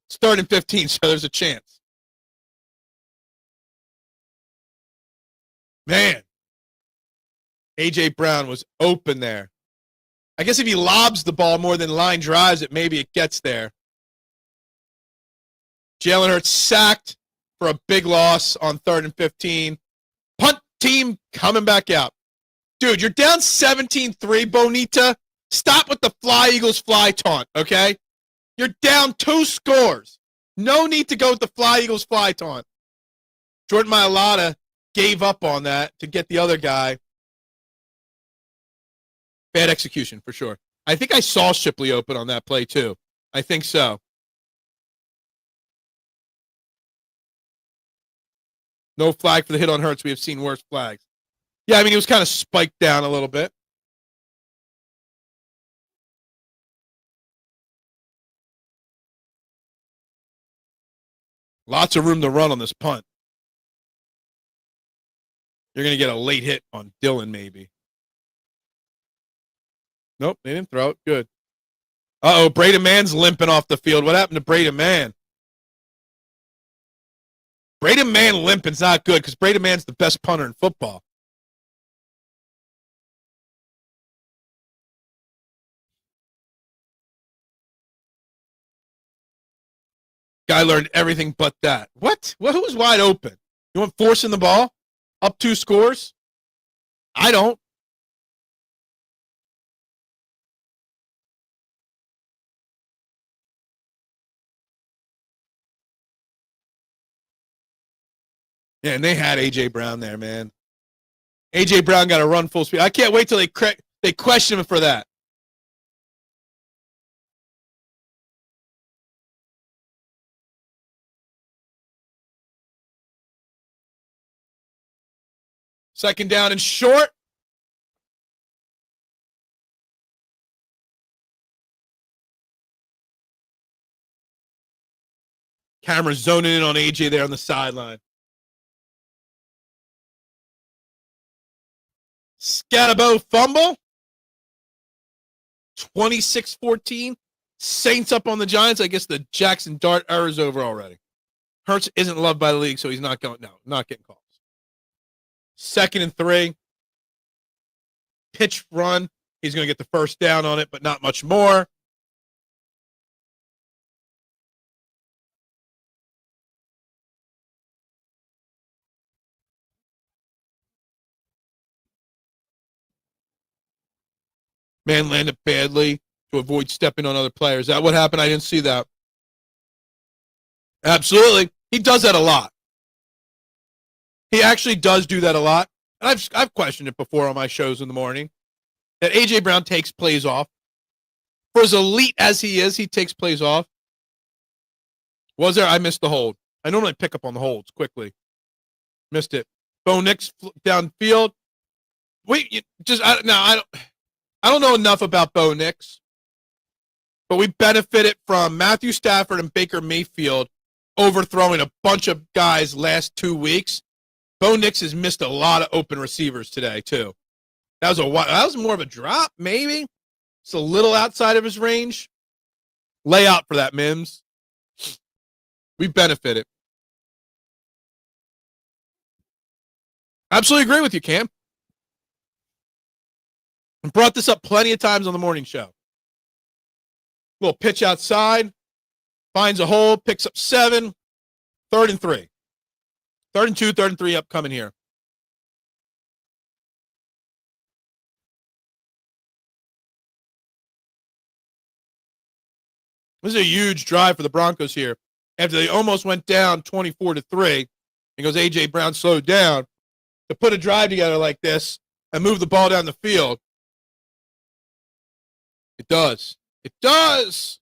It's 3rd and 15, so there's a chance. Man. A.J. Brown was open there. I guess if he lobs the ball more than line drives it, maybe it gets there. Jalen Hurts sacked for a big loss on 3rd and 15. Punt team coming back out. Dude, you're down 17-3, Bonita. Stop with the fly Eagles fly taunt, okay? You're down 2 scores. No need to go with the fly Eagles fly taunt. Jordan Mailata gave up on that to get the other guy. Bad execution, for sure. I think I saw Shipley open on that play, too. I think so. No flag for the hit on Hurts. We have seen worse flags. Yeah, I mean, he was kind of spiked down a little bit. Lots of room to run on this punt. You're going to get a late hit on Dylan, maybe. Nope, they didn't throw it. Good. Braden Mann's limping off the field. What happened to Braden Mann? Braden Mann limping's not good because Braden Mann's the best punter in football. Guy learned everything but that. What? Who was wide open? You want forcing the ball? Up 2 scores? I don't. Yeah, and they had A.J. Brown there, man. A.J. Brown got to run full speed. I can't wait till they question him for that. Second down and short. Camera zoning in on AJ there on the sideline. Scatabo fumble. 26-14. Saints up on the Giants. I guess the Jackson Dart era is over already. Hurts isn't loved by the league, so he's not going. No, not getting calls. 2nd and 3. Pitch run. He's going to get the first down on it, but not much more. Man landed badly to avoid stepping on other players. Is that what happened? I didn't see that. Absolutely. He does that a lot. He actually does do that a lot. And I've questioned it before on my shows in the morning. That A.J. Brown takes plays off. For as elite as he is, he takes plays off. Was there? I missed the hold. I normally pick up on the holds quickly. Missed it. Bo Nix downfield. Wait, I don't know enough about Bo Nix, but we benefited from Matthew Stafford and Baker Mayfield overthrowing a bunch of guys last 2 weeks. Bo Nix has missed a lot of open receivers today too. That was more of a drop, maybe. It's a little outside of his range. Lay out for that, Mims. We benefited. Absolutely agree with you, Cam. I brought this up plenty of times on the morning show. Little pitch outside. Finds a hole. Picks up 7. 3rd and 3. 3rd and 2, 3rd and 3 upcoming here. This is a huge drive for the Broncos here. After they almost went down 24-3, and goes A.J. Brown slowed down. To put a drive together like this and move the ball down the field. It does. It does.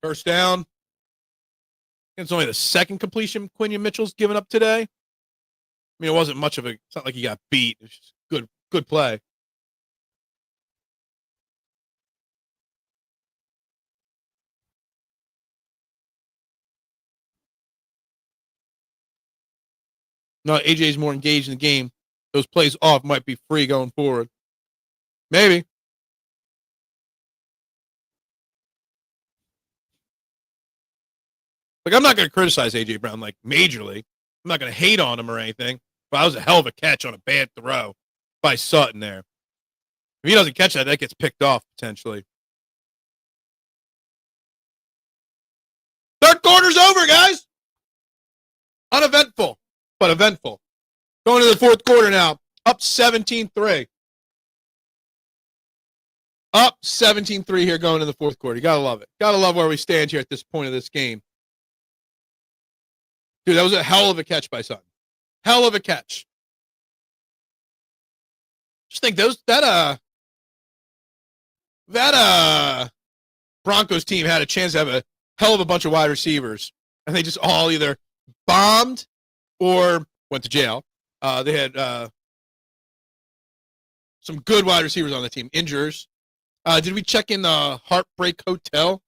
First down. It's only the second completion Quinion Mitchell's given up today. I mean, it wasn't much of a. It's not like he got beat. It's just good play. No, AJ's more engaged in the game. Those plays off might be free going forward. Maybe. Like, I'm not going to criticize A.J. Brown, like, majorly. I'm not going to hate on him or anything. But that was a hell of a catch on a bad throw by Sutton there. If he doesn't catch that, that gets picked off, potentially. Third quarter's over, guys. Uneventful, but eventful. Going to the fourth quarter now. Up 17-3. Up 17-3 here going to the fourth quarter. You got to love it. Got to love where we stand here at this point of this game. Dude, that was a hell of a catch by Sutton. Hell of a catch. Just think that Broncos team had a chance to have a hell of a bunch of wide receivers, and they just all either bombed or went to jail. They had some good wide receivers on the team. Injures. Did we check in the Heartbreak Hotel?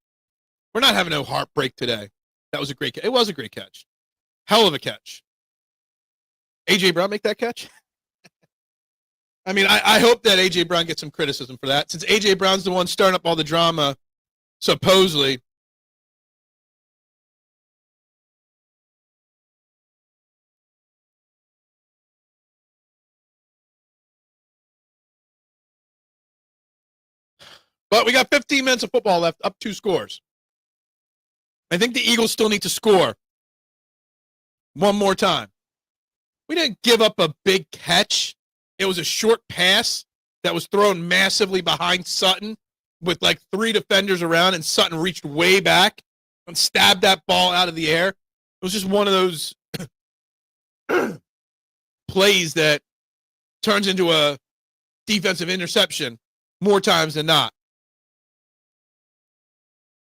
We're not having no heartbreak today. That was a great catch. It was a great catch. Hell of a catch. A.J. Brown make that catch? I mean, I hope that A.J. Brown gets some criticism for that. Since A.J. Brown's the one starting up all the drama, supposedly. But we got 15 minutes of football left, up 2 scores. I think the Eagles still need to score one more time. We didn't give up a big catch. It was a short pass that was thrown massively behind Sutton with like 3 defenders around, and Sutton reached way back and stabbed that ball out of the air. It was just one of those plays that turns into a defensive interception more times than not.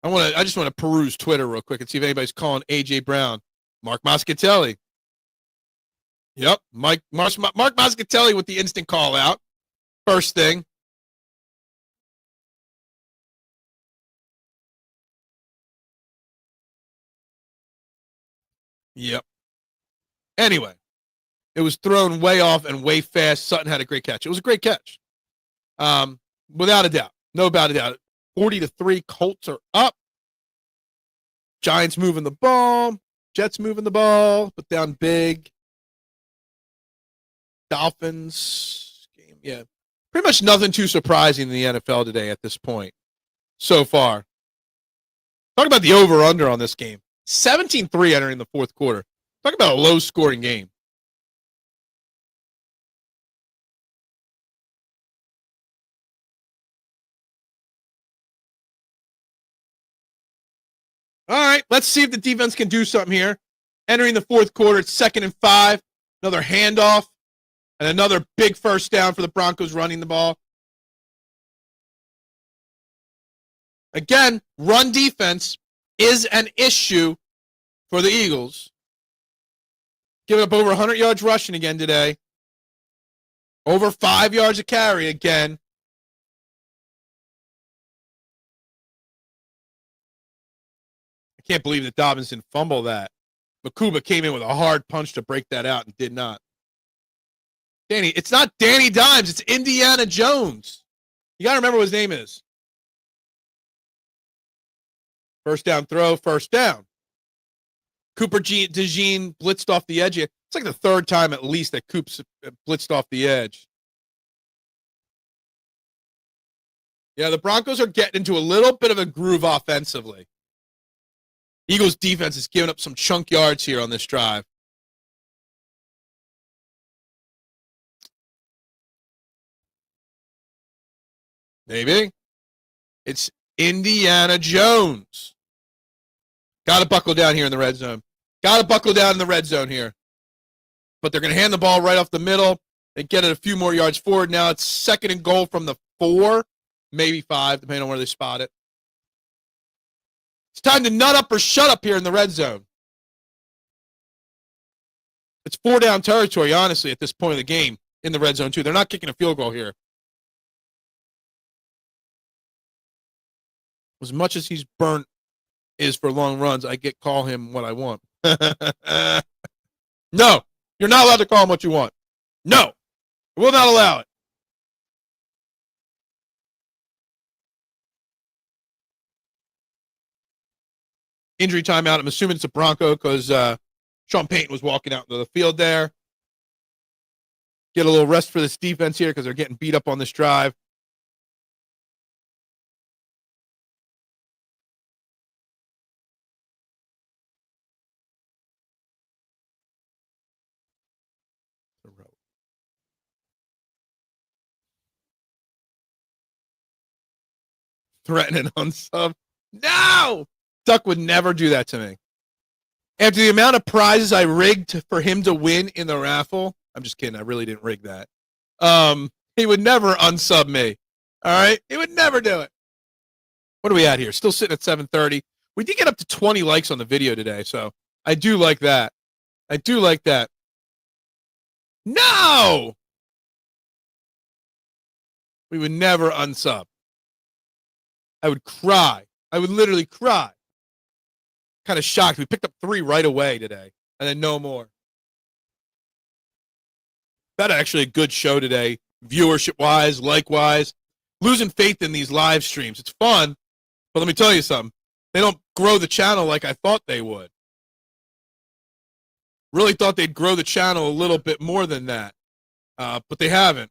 I just want to peruse Twitter real quick and see if anybody's calling A.J. Brown. Mark Moscatelli. Yep, Mark Moscatelli with the instant call out. First thing. Yep. Anyway, it was thrown way off and way fast. Sutton had a great catch. It was a great catch. Without a doubt. No doubt about it. 40-3, Colts are up. Giants moving the ball. Jets moving the ball, but down big. Dolphins game, yeah. Pretty much nothing too surprising in the NFL today at this point so far. Talk about the over-under on this game. 17-3 entering the fourth quarter. Talk about a low-scoring game. All right, let's see if the defense can do something here. Entering the fourth quarter, it's 2nd and 5. Another handoff. And another big first down for the Broncos running the ball. Again, run defense is an issue for the Eagles. Giving up over 100 yards rushing again today. Over 5 yards a carry again. I can't believe that Dobbins didn't fumble that. Makuba came in with a hard punch to break that out and did not. Danny, it's not Danny Dimes. It's Indiana Jones. You got to remember what his name is. First down throw, first down. Cooper Dejean blitzed off the edge. It's like the third time at least that Coops blitzed off the edge. Yeah, the Broncos are getting into a little bit of a groove offensively. Eagles defense is giving up some chunk yards here on this drive. Maybe. It's Indiana Jones. Got to buckle down here in the red zone. Got to buckle down in the red zone here. But they're going to hand the ball right off the middle and get it a few more yards forward. Now it's 2nd and goal from the 4, maybe 5, depending on where they spot it. It's time to nut up or shut up here in the red zone. It's 4-down territory, honestly, at this point of the game in the red zone, too. They're not kicking a field goal here. As much as he's burnt is for long runs, I call him what I want. No, you're not allowed to call him what you want. No, I will not allow it. Injury timeout. I'm assuming it's a Bronco because Sean Payton was walking out into the field there. Get a little rest for this defense here because they're getting beat up on this drive. Threatening unsub. No! Duck would never do that to me. After the amount of prizes I rigged for him to win in the raffle, I'm just kidding. I really didn't rig that. He would never unsub me. All right? He would never do it. What are we at here? Still sitting at 7:30. We did get up to 20 likes on the video today, so I do like that. I do like that. No! We would never unsub. I would cry. I would literally cry. Kind of shocked. We picked up 3 right away today, and then no more. That actually a good show today, viewership-wise, like-wise. Losing faith in these live streams. It's fun, but let me tell you something. They don't grow the channel like I thought they would. Really thought they'd grow the channel a little bit more than that, but they haven't.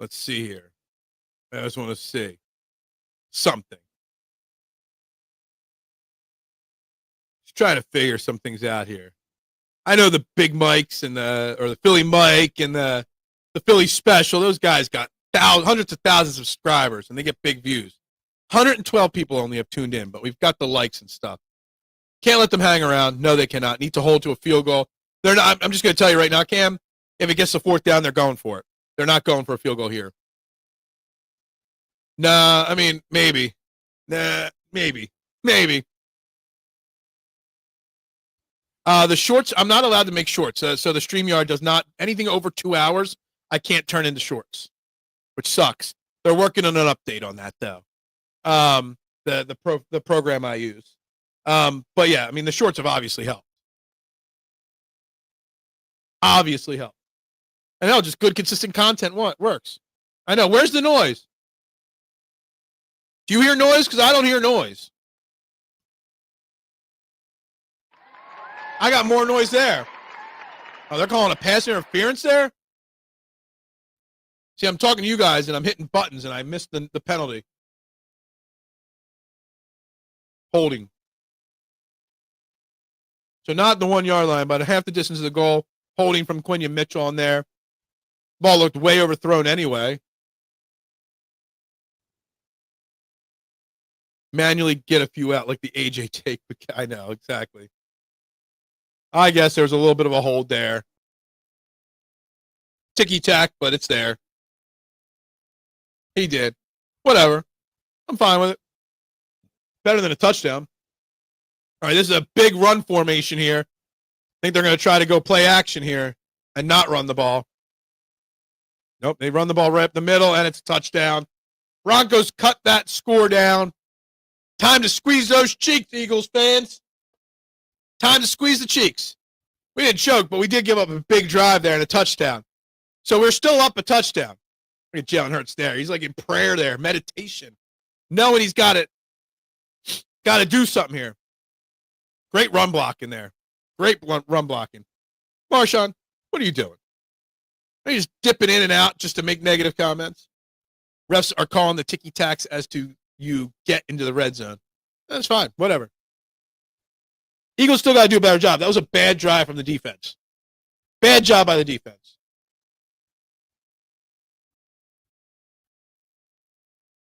Let's see here. I just want to see something. Just trying to figure some things out here. I know the Big Mikes and the Philly Mike and the Philly Special. Those guys got hundreds of thousands of subscribers and they get big views. 112 people only have tuned in, but we've got the likes and stuff. Can't let them hang around. No, they cannot. Need to hold to a field goal. They're not. I'm just going to tell you right now, Cam, if it gets to 4th down, they're going for it. They're not going for a field goal here. Nah, I mean, maybe. Nah, maybe. Maybe. The shorts, I'm not allowed to make shorts. So the StreamYard does not, anything over 2 hours, I can't turn into shorts, which sucks. They're working on an update on that, though. The program I use. But yeah, I mean, the shorts have obviously helped. Obviously helped. I know, just good, consistent content works. I know. Where's the noise? Do you hear noise? Because I don't hear noise. I got more noise there. Oh, they're calling a pass interference there? See, I'm talking to you guys, and I'm hitting buttons, and I missed the penalty. Holding. So not the 1 yard line, but half the distance of the goal. Holding from Quinion Mitchell on there. Ball looked way overthrown anyway. Manually get a few out like the AJ take. I know, exactly. I guess there was a little bit of a hold there. Ticky-tack, but it's there. He did. Whatever. I'm fine with it. Better than a touchdown. All right, this is a big run formation here. I think they're going to try to go play action here and not run the ball. Nope, they run the ball right up the middle, and it's a touchdown. Broncos cut that score down. Time to squeeze those cheeks, Eagles fans. Time to squeeze the cheeks. We didn't choke, but we did give up a big drive there and a touchdown. So we're still up a touchdown. Look at Jalen Hurts there. He's like in prayer there, meditation. Knowing he's got to do something here. Great run blocking there. Great run blocking. Marshawn, what are you doing? Are you just dipping in and out just to make negative comments? Refs are calling the ticky-tacks as to you get into the red zone. That's fine. Whatever. Eagles still got to do a better job. That was a bad drive from the defense. Bad job by the defense.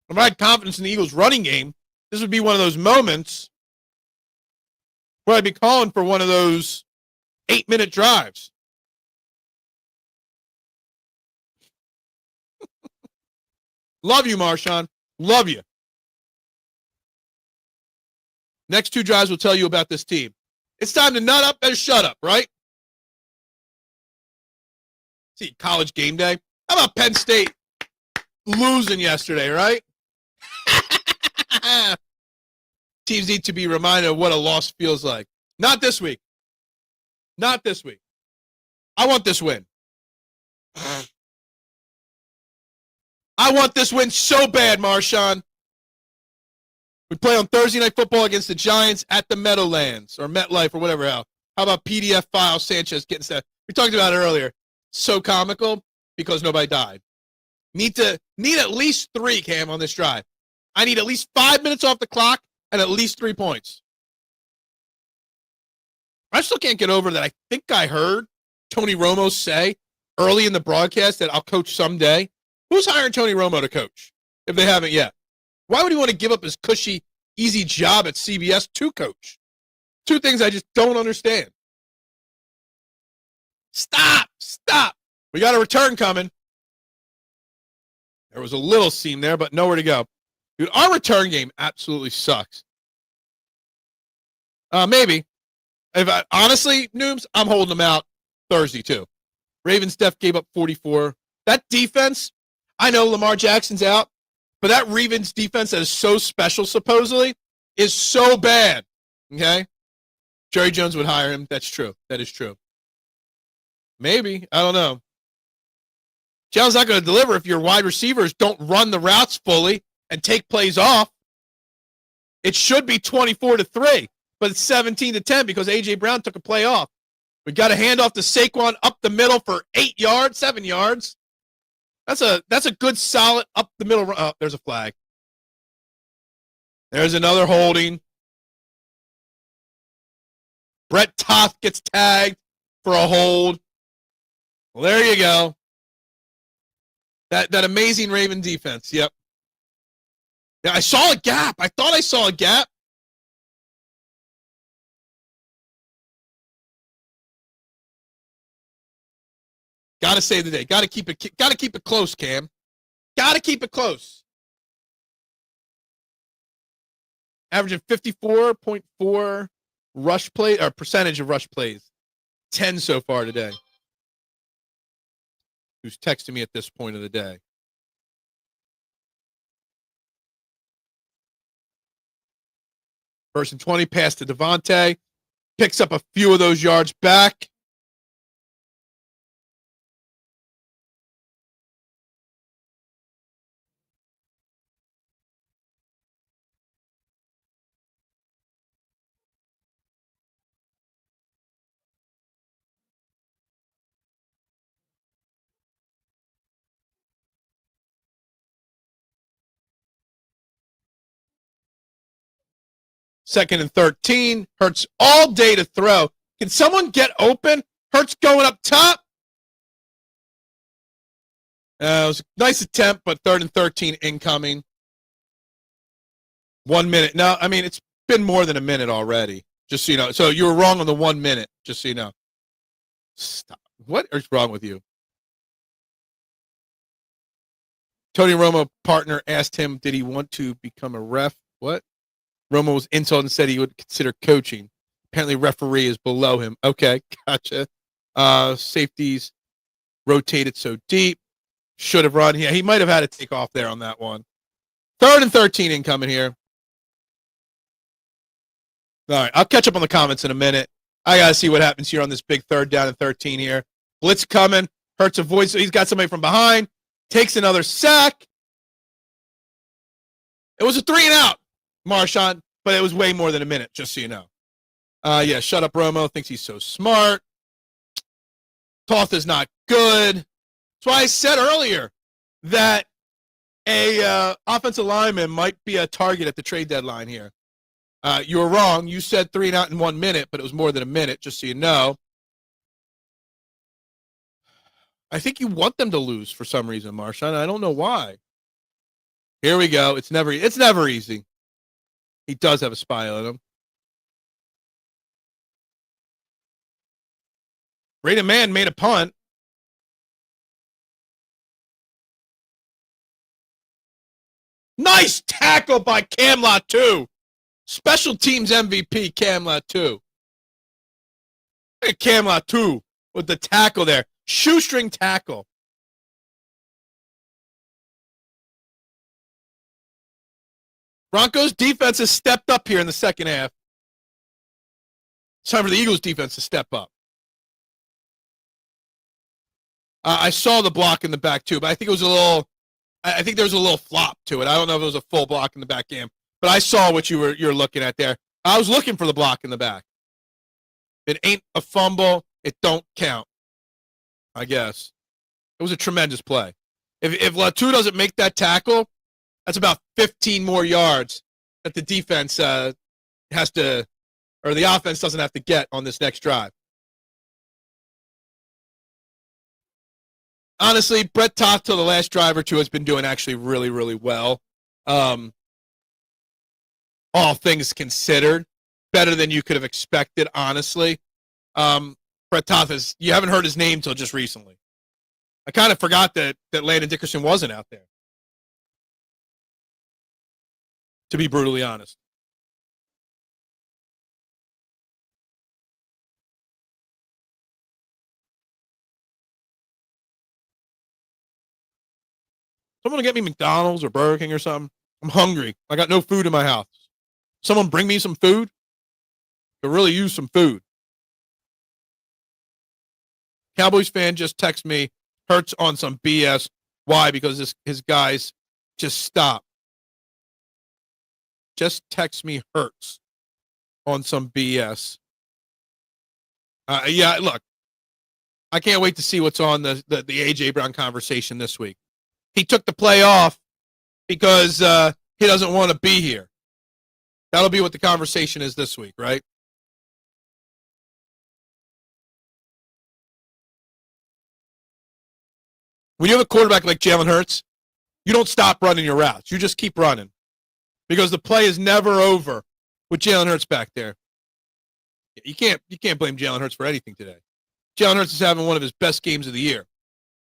If I had confidence in the Eagles' running game, this would be one of those moments where I'd be calling for one of those 8-minute drives. Love you, Marshawn. Love you. Next 2 drives will tell you about this team. It's time to nut up and shut up, right? See, college game day. How about Penn State losing yesterday, right? Teams need to be reminded of what a loss feels like. Not this week. Not this week. I want this win. I want this win so bad, Marshawn. We play on Thursday Night Football against the Giants at the Meadowlands or MetLife or whatever else. How about PDF file Sanchez getting set? We talked about it earlier. So comical because nobody died. Need at least 3, Cam, on this drive. I need at least 5 minutes off the clock and at least 3 points. I still can't get over that. I think I heard Tony Romo say early in the broadcast that I'll coach someday. Who's hiring Tony Romo to coach if they haven't yet? Why would he want to give up his cushy, easy job at CBS to coach? 2 things I just don't understand. Stop. We got a return coming. There was a little seam there, but nowhere to go. Dude, our return game absolutely sucks. Maybe. Honestly, Noobs, I'm holding them out Thursday, too. Ravens Def gave up 44. That defense, I know Lamar Jackson's out, but that Ravens defense that is so special, supposedly, is so bad. Okay? Jerry Jones would hire him. That's true. That is true. Maybe. I don't know. Jones not going to deliver if your wide receivers don't run the routes fully and take plays off. It should be 24-3, but it's 17-10 because A.J. Brown took a play off. We got a handoff to Saquon up the middle for 7 yards. That's a good, solid up the middle. Oh, there's a flag. There's another holding. Brett Toth gets tagged for a hold. Well, there you go. That amazing Raven defense. Yep. Yeah, I saw a gap. I thought I saw a gap. Got to save the day. Got to keep it close, Cam. Got to keep it close. Averaging 54.4 rush play or percentage of rush plays. 10 so far today. Who's texting me at this point of the day? First and 20, pass to Devontae. Picks up a few of those yards back. Second and 13. Hurts all day to throw. Can someone get open? Hurts going up top. It was a nice attempt, but third and 13 incoming. 1 minute. No, I mean, it's been more than a minute already, just so you know. So you were wrong on the 1 minute, just so you know. Stop. What is wrong with you? Tony Romo partner asked him, did he want to become a ref? What? Romo was insulted and said he would consider coaching. Apparently referee is below him. Okay, gotcha. Safeties rotated so deep. Should have run. Yeah, he might have had to take off there on that one. Third and 13 incoming here. All right, I'll catch up on the comments in a minute. I got to see what happens here on this big third down and 13 here. Blitz coming. Hurts avoids. So he's got somebody from behind. Takes another sack. It was a 3-and-out, Marshawn, but it was way more than a minute, just so you know. Yeah, shut up, Romo. Thinks he's so smart. Toth is not good. That's why I said earlier that a offensive lineman might be a target at the trade deadline here. You were wrong. You said 3-and-out in 1 minute, but it was more than a minute, just so you know. I think you want them to lose for some reason, Marshawn. I don't know why. Here we go. It's never easy. He does have a spy on him. Rated man made a punt. Nice tackle by Camlot, too. Special teams MVP, Camlot, too. Look at Camlot, too, with the tackle there. Shoestring tackle. Broncos defense has stepped up here in the second half. It's time for the Eagles defense to step up. I saw the block in the back too, but I think it was I think there was a little flop to it. I don't know if it was a full block in the back game, but I saw what you're looking at there. I was looking for the block in the back. It ain't a fumble. It don't count. I guess. It was a tremendous play. If Latu doesn't make that tackle, that's about 15 more yards that the defense has to, or the offense doesn't have to get on this next drive. Honestly, Brett Toth till the last drive or two has been doing actually really, really well. All things considered, better than you could have expected, honestly. Brett Toth you haven't heard his name till just recently. I kind of forgot that Landon Dickerson wasn't out there, to be brutally honest. Someone get me McDonald's or Burger King or something. I'm hungry. I got no food in my house. Someone bring me some food. Could really use some food. Cowboys fan just text me, Hurts on some BS. Why? Because his guys just stop. Just text me Hurts on some BS. Yeah, look, I can't wait to see what's on the A.J. Brown conversation this week. He took the play off because he doesn't want to be here. That'll be what the conversation is this week, right? When you have a quarterback like Jalen Hurts, you don't stop running your routes. You just keep running because the play is never over with Jalen Hurts back there. You can't blame Jalen Hurts for anything today. Jalen Hurts is having one of his best games of the year.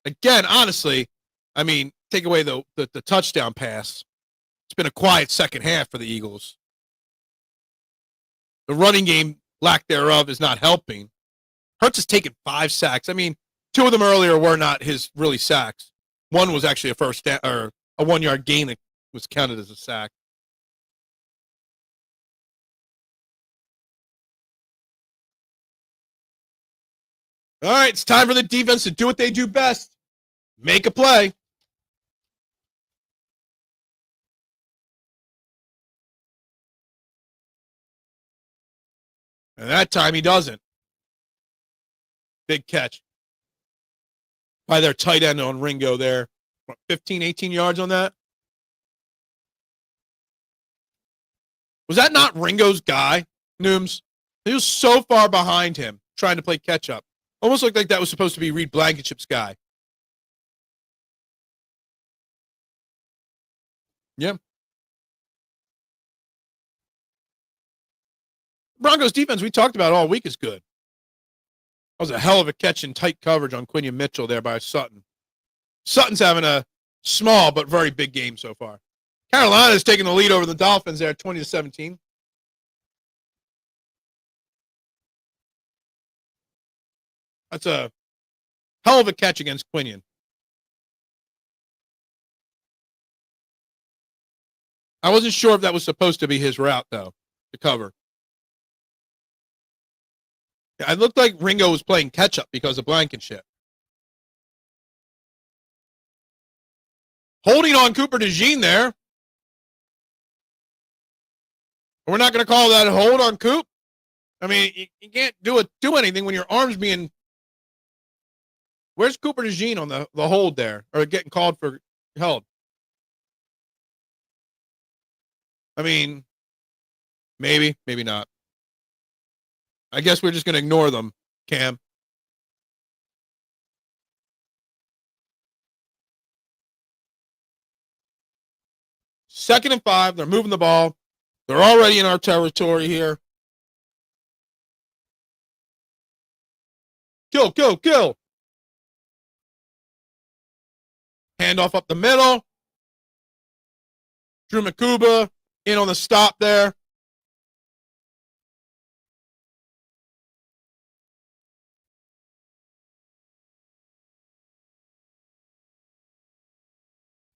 Again, honestly, I mean, take away the touchdown pass. It's been a quiet second half for the Eagles. The running game, lack thereof, is not helping. Hurts has taken 5 sacks. I mean, 2 of them earlier were not his really sacks. One was actually a first down, or a 1-yard gain that was counted as a sack. All right, it's time for the defense to do what they do best. Make a play. And that time he doesn't. Big catch by their tight end on Ringo there. 15, 18 yards on that. Was that not Ringo's guy, Nooms? He was so far behind him trying to play catch up. Almost looked like that was supposed to be Reed Blankenship's guy. Yeah. Broncos defense we talked about all week is good. That was a hell of a catch in tight coverage on Quinion Mitchell there by Sutton. Sutton's having a small but very big game so far. Carolina's taking the lead over the Dolphins there, 20-17. That's a hell of a catch against Quinion. I wasn't sure if that was supposed to be his route, though, to cover. It looked like Ringo was playing catch-up because of Blankenship. Holding on Cooper Dejean there. We're not going to call that a hold on Coop. I mean, you can't do anything when your arm's being... Where's Cooper Dejean on the hold there? Or getting called for held? I mean, maybe, maybe not. I guess we're just going to ignore them, Cam. Second and 5. They're moving the ball. They're already in our territory here. Kill, kill, kill. Handoff up the middle. Drew Makuba in on the stop there.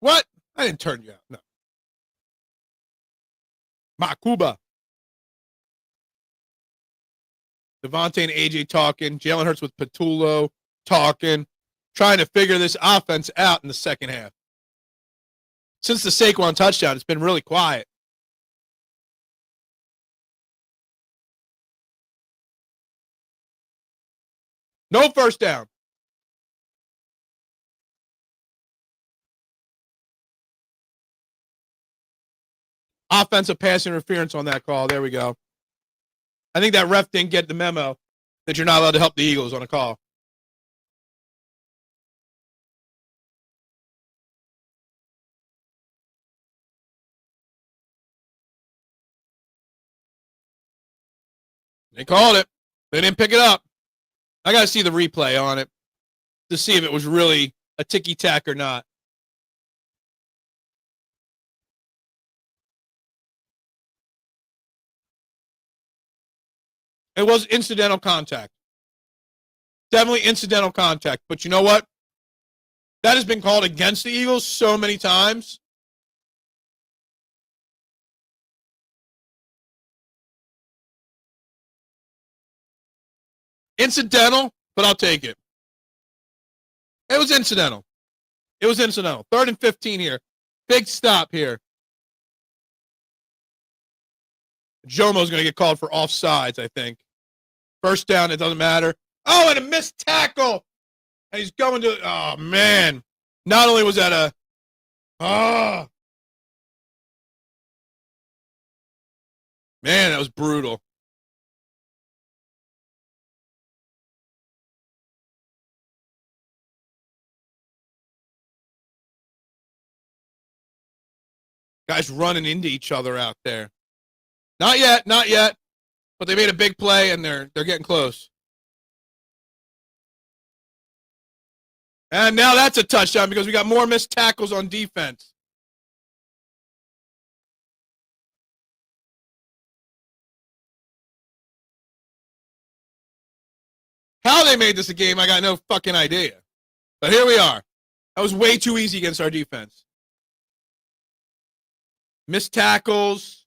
What? I didn't turn you out. No. Makuba. Devontae and AJ talking. Jalen Hurts with Patullo talking. Trying to figure this offense out in the second half. Since the Saquon touchdown, it's been really quiet. No first down. Offensive pass interference on that call. There we go. I think that ref didn't get the memo that you're not allowed to help the Eagles on a call. They called it. They didn't pick it up. I got to see the replay on it to see if it was really a ticky-tack or not. It was incidental contact. Definitely incidental contact. But you know what? That has been called against the Eagles so many times. Incidental, but I'll take it. It was incidental. It was incidental. 3rd and 15 here. Big stop here. Jomo's going to get called for offsides, I think. First down, it doesn't matter. Oh, and a missed tackle. And he's going to, oh, man. Not only was that a, man, that was brutal. Guys running into each other out there. Not yet, not yet. But they made a big play, and they're getting close. And now that's a touchdown because we got more missed tackles on defense. How they made this a game, I got no fucking idea. But here we are. That was way too easy against our defense. Missed tackles.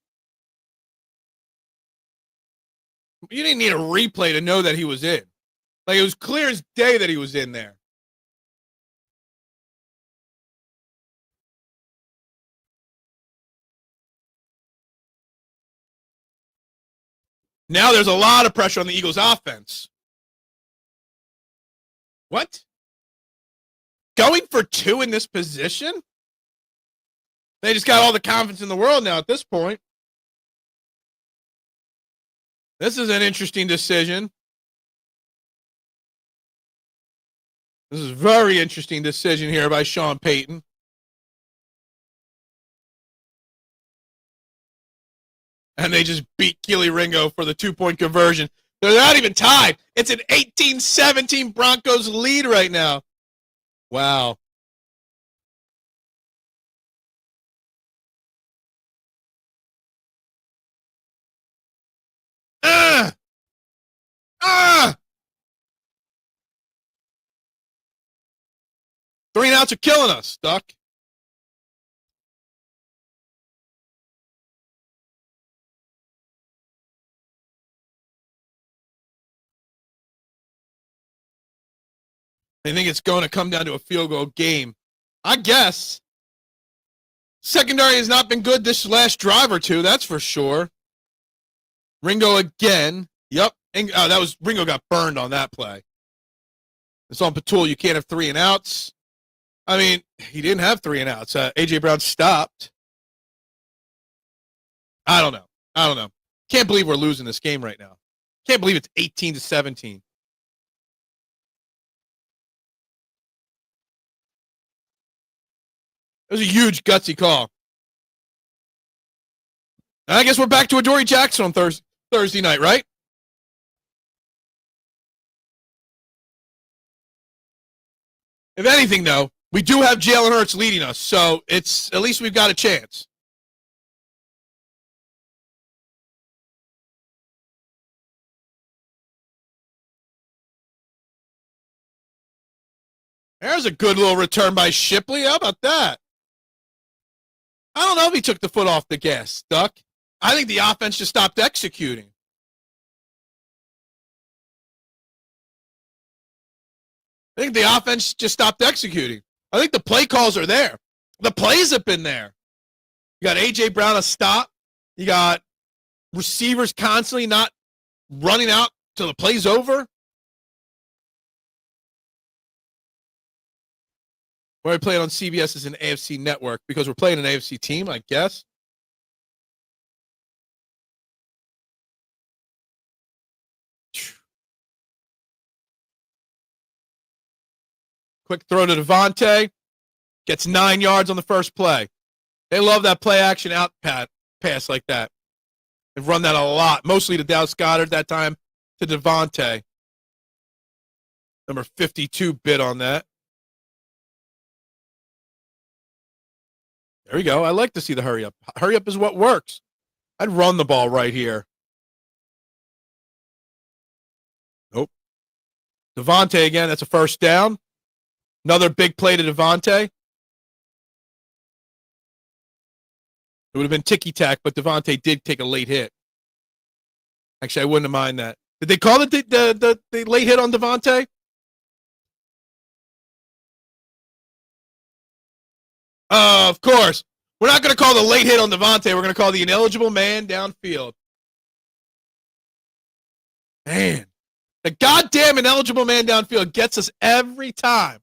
You didn't need a replay to know that he was in. Like, it was clear as day that he was in there. Now there's a lot of pressure on the Eagles' offense. What? Going for 2 in this position? They just got all the confidence in the world now at this point. This is an interesting decision. This is a very interesting decision here by Sean Payton. And they just beat Keely Ringo for the 2-point conversion. They're not even tied. It's an 18-17 Broncos lead right now. Wow. Three and outs are killing us, Duck. They think it's going to come down to a field goal game. I guess. Secondary has not been good this last drive or two, that's for sure. Ringo again. Yep. That was Ringo got burned on that play. It's on Patul. You can't have 3 and outs. I mean, he didn't have 3 and outs. A.J. Brown stopped. I don't know. Can't believe we're losing this game right now. Can't believe it's 18-17. It was a huge, gutsy call. And I guess we're back to Adoree Jackson on Thursday night, right? If anything, though, we do have Jalen Hurts leading us, so it's at least we've got a chance. There's a good little return by Shipley. How about that? I don't know if he took the foot off the gas, Duck. I think the offense just stopped executing. I think the offense just stopped executing. I think the play calls are there. The plays have been there. You got A.J. Brown a stop. You got receivers constantly not running out till the play's over. We're playing on CBS as an AFC network because we're playing an AFC team, I guess. Quick throw to Devontae. Gets 9 yards on the first play. They love that play action out pass like that. They've run that a lot, mostly to Dallas Goedert that time, to Devontae. Number 52 bit on that. There we go. I like to see the hurry up. Hurry up is what works. I'd run the ball right here. Nope. Devontae again. That's a first down. Another big play to Devontae. It would have been ticky-tack, but Devontae did take a late hit. Actually, I wouldn't mind that. Did they call the late hit on Devontae? Of course. We're not going to call the late hit on Devontae. We're going to call the ineligible man downfield. Man. The goddamn ineligible man downfield gets us every time.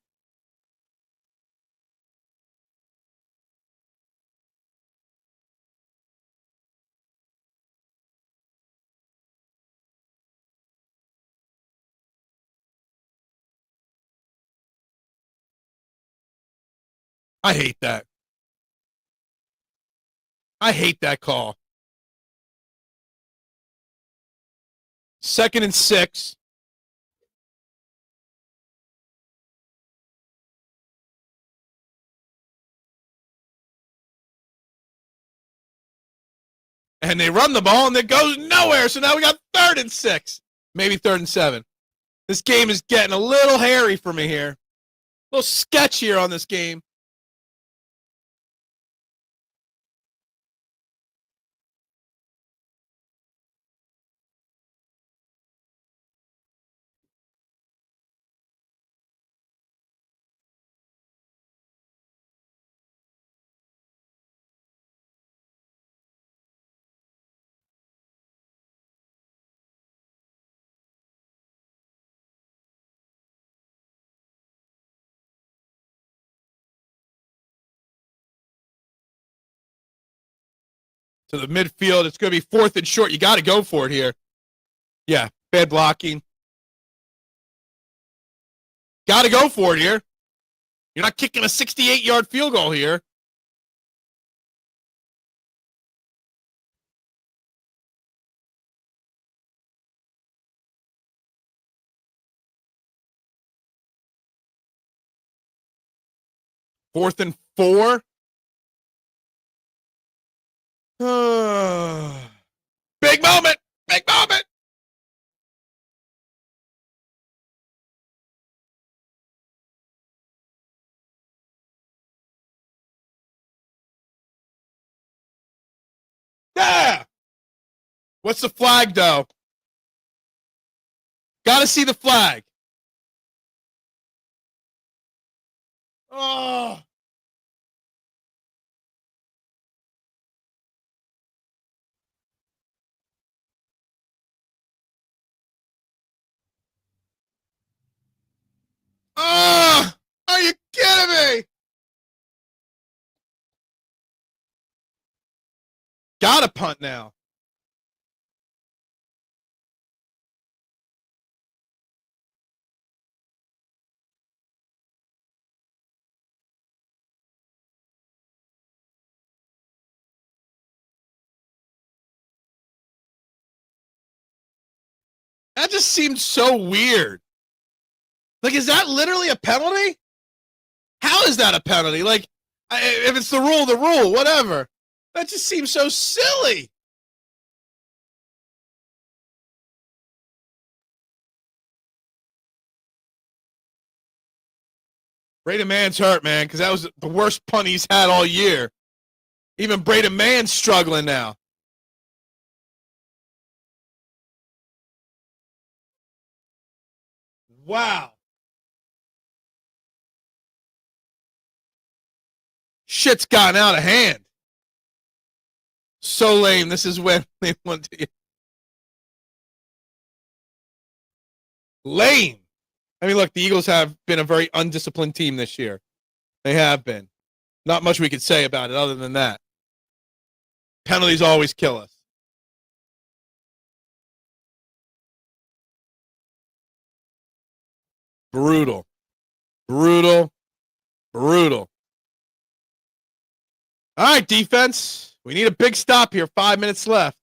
I hate that. I hate that call. 2nd and 6. And they run the ball, and it goes nowhere. So now we got 3rd and 6. Maybe 3rd and 7. This game is getting a little hairy for me here. A little sketchier on this game. To the midfield. It's going to be 4th and short. You got to go for it here. Yeah, bad blocking. Got to go for it here. You're not kicking a 68-yard field goal here. Fourth and 4. Big moment. Big moment. Yeah. What's the flag, though? Got to see the flag. Oh. Oh. Are you kidding me? Got to punt now. That just seemed so weird. Like, is that literally a penalty? How is that a penalty? Like, if it's the rule, whatever. That just seems so silly. Braden Mann's hurt, man, because that was the worst punt he's had all year. Even Braden Mann's struggling now. Wow. Shit's gotten out of hand. So lame. This is when they want to. Lame. I mean, look, the Eagles have been a very undisciplined team this year. They have been. Not much we could say about it other than that. Penalties always kill us. Brutal. Brutal. Brutal. All right, defense. We need a big stop here. 5 minutes left.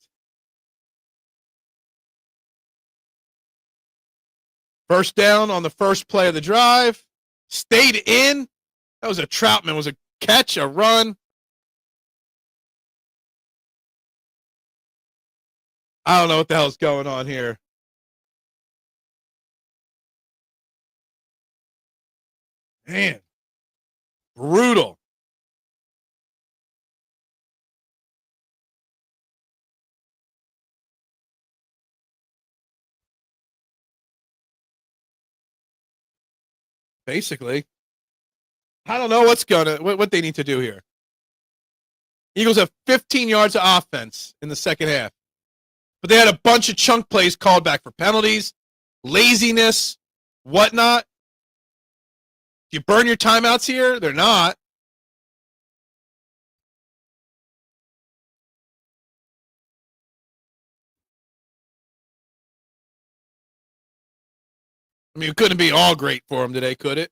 First down on the first play of the drive. Stayed in. That was a Troutman. Was a catch, a run. I don't know what the hell's going on here. Man. Brutal. Basically. I don't know what they need to do here. Eagles have 15 yards of offense in the second half. But they had a bunch of chunk plays called back for penalties, laziness, whatnot. Do you burn your timeouts here? They're not. I mean, it couldn't be all great for them today, could it?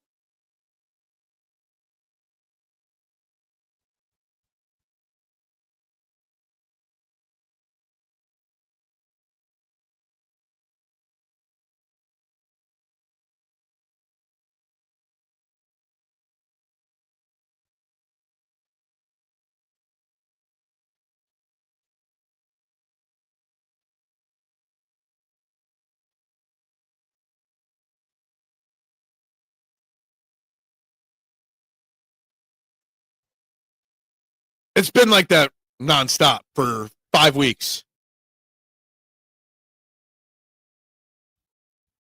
It's been like that nonstop for 5 weeks.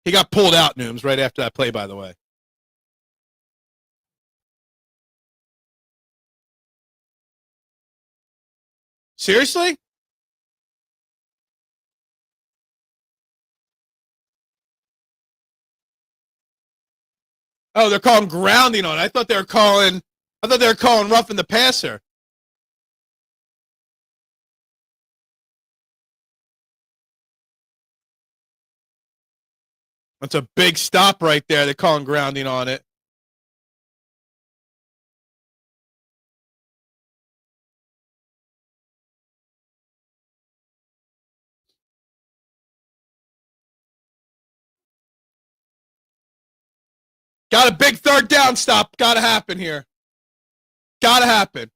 He got pulled out, Nooms, right after that play, by the way. Seriously? Oh, they're calling grounding on it. I thought they were calling roughing the passer. That's a big stop right there. They're calling grounding on it. Got a big third down stop. Got to happen here. Got to happen.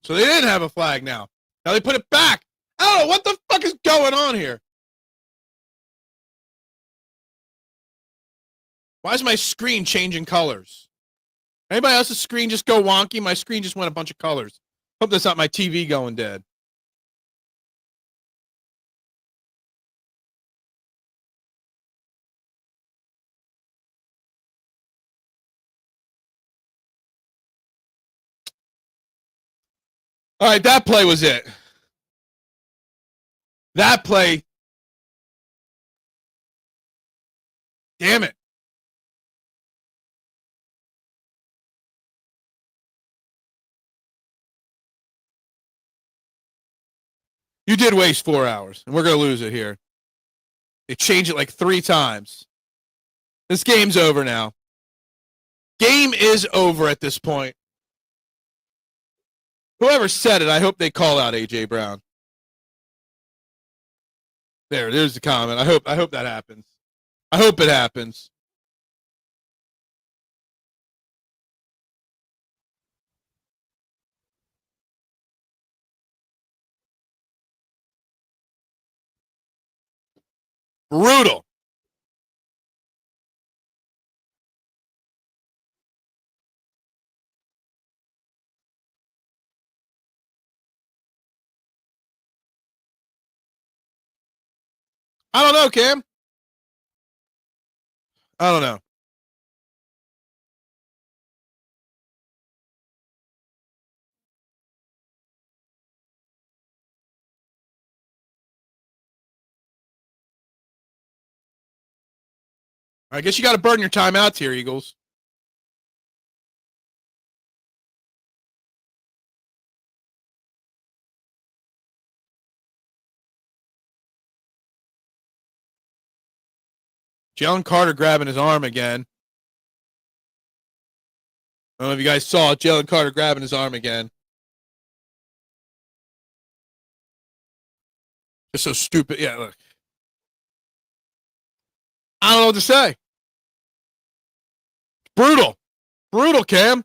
So they didn't have a flag now. Now they put it back. I don't know what the fuck is going on here. Why is my screen changing colors? Anybody else's screen just go wonky? My screen just went a bunch of colors. Hope that's not my TV going dead. All right, that play was it. That play. Damn it. You did waste 4 hours, and we're going to lose it here. They changed it like 3 times. This game's over now. Game is over at this point. Whoever said it, I hope they call out A.J. Brown. There's the comment. I hope that happens. I hope it happens. Brutal. I don't know, Cam. I don't know. I guess you got to burn your timeouts here, Eagles. Jalen Carter grabbing his arm again. I don't know if you guys saw it. Jalen Carter grabbing his arm again. Just so stupid. Yeah, look. I don't know what to say. Brutal. Brutal, Cam.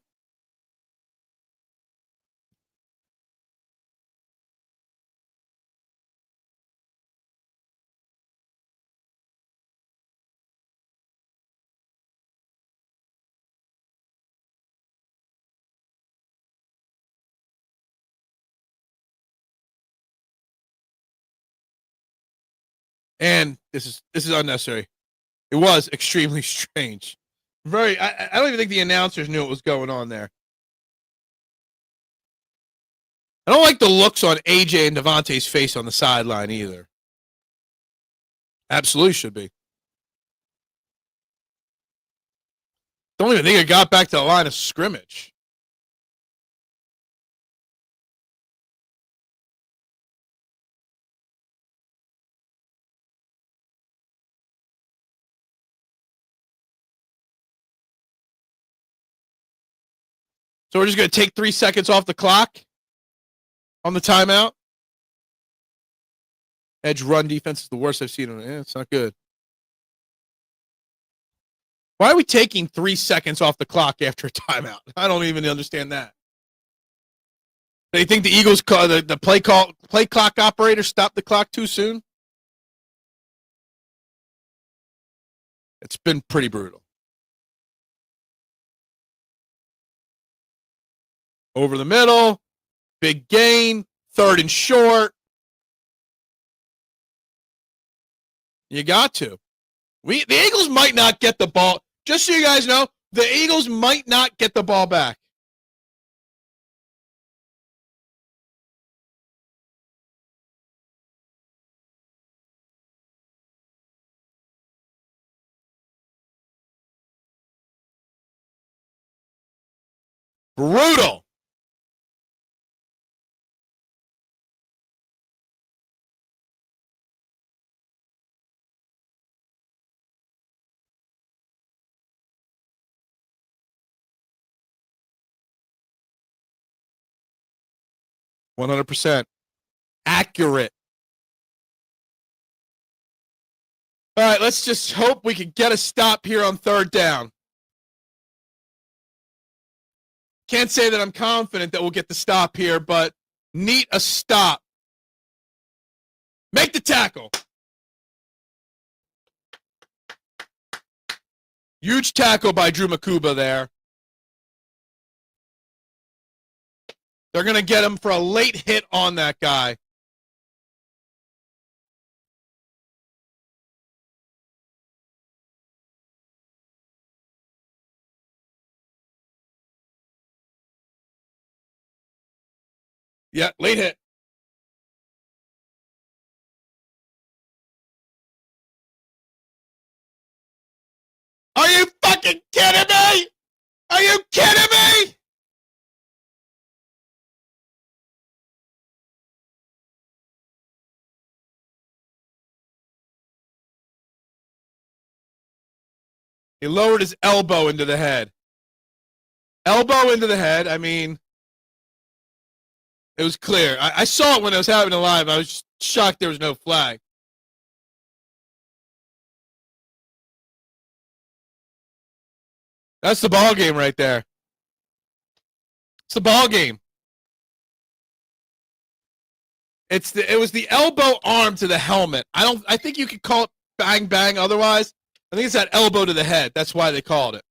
And this is unnecessary. It was extremely strange. I don't even think the announcers knew what was going on there. I don't like the looks on AJ and Devontae's face on the sideline either. Absolutely should be. Don't even think it got back to the line of scrimmage. So we're just going to take 3 seconds off the clock on the timeout. Edge run defense is the worst I've seen. It's not good. Why are we taking 3 seconds off the clock after a timeout? I don't even understand that. They think the Eagles call the play clock operator stopped the clock too soon? It's been pretty brutal. Over the middle, big gain, 3rd and short. You got to. The Eagles might not get the ball. Just so you guys know, the Eagles might not get the ball back. Brutal. %. Accurate. All right, let's just hope we can get a stop here on 3rd down. Can't say that I'm confident that we'll get the stop here, but need a stop. Make the tackle. Huge tackle by Drew Makuba there. They're going to get him for a late hit on that guy. Yeah, late hit. Are you fucking kidding me? Are you kidding me? He lowered his elbow into the head. Elbow into the head. I mean, it was clear. I saw it when it was happening live. I was shocked there was no flag. That's the ball game right there. It's the ball game. It was the elbow arm to the helmet. I think you could call it bang bang otherwise. I think it's that elbow to the head. That's why they called it.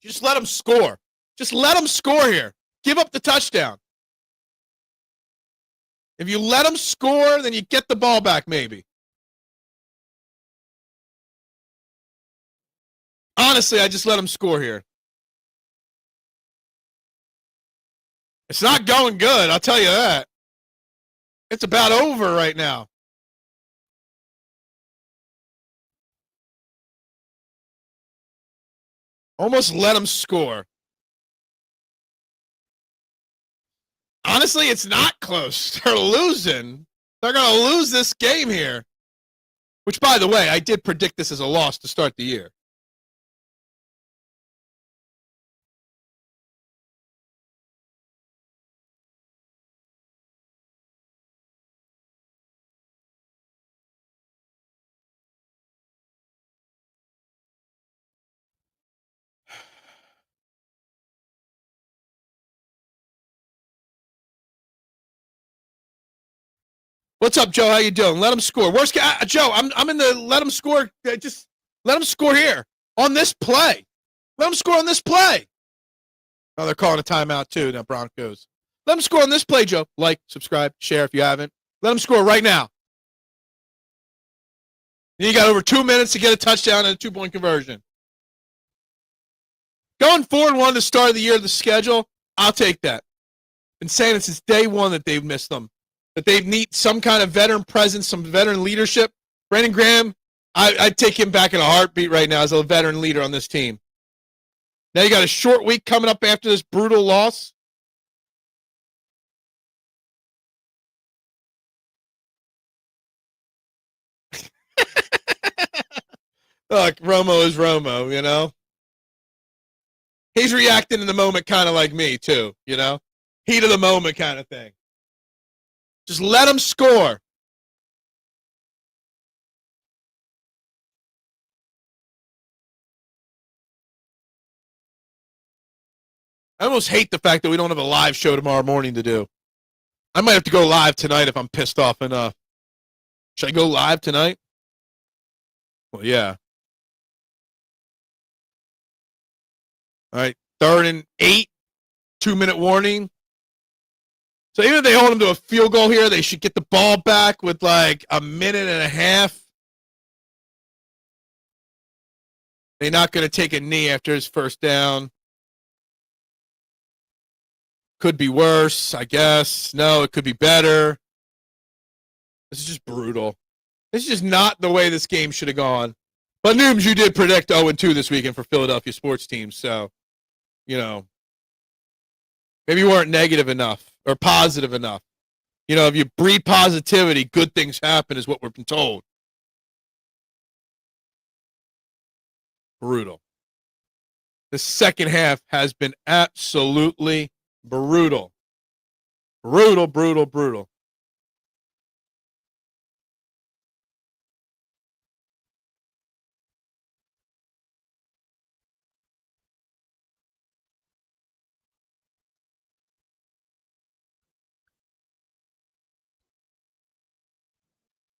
Just let them score. Just let them score here. Give up the touchdown. If you let them score, then you get the ball back maybe. Honestly, I just let them score here. It's not going good, I'll tell you that. It's about over right now. Almost let them score. Honestly, it's not close. They're losing. They're going to lose this game here. Which, by the way, I did predict this as a loss to start the year. What's up, Joe? How you doing? Let them score. Worst case, Joe, I'm in the let them score. Just let them score here on this play. Let them score on this play. Oh, they're calling a timeout too. Now Broncos. Let them score on this play, Joe. Like, subscribe, share if you haven't. Let them score right now. You got over 2 minutes to get a touchdown and a 2-point conversion. Going 4-1 to start of the year, the schedule, I'll take that. Been saying it since day one that they've missed them. That they need some kind of veteran presence, some veteran leadership. Brandon Graham, I'd take him back in a heartbeat right now as a veteran leader on this team. Now you got a short week coming up after this brutal loss. Look, Romo is Romo, you know? He's reacting in the moment kind of like me, too, you know? Heat of the moment kind of thing. Just let him score. I almost hate the fact that we don't have a live show tomorrow morning to do. I might have to go live tonight if I'm pissed off enough. Should I go live tonight? Well, yeah. All right, 3rd and 8, 2-minute warning. So even if they hold him to a field goal here, they should get the ball back with like a minute and a half. They're not going to take a knee after his first down. Could be worse, I guess. No, it could be better. This is just brutal. This is just not the way this game should have gone. But Nooms, you did predict 0-2 this weekend for Philadelphia sports teams. So, you know, maybe you weren't negative enough or positive enough. You know, if you breed positivity, good things happen is what we're told. Brutal. The second half has been absolutely brutal. Brutal, brutal, brutal.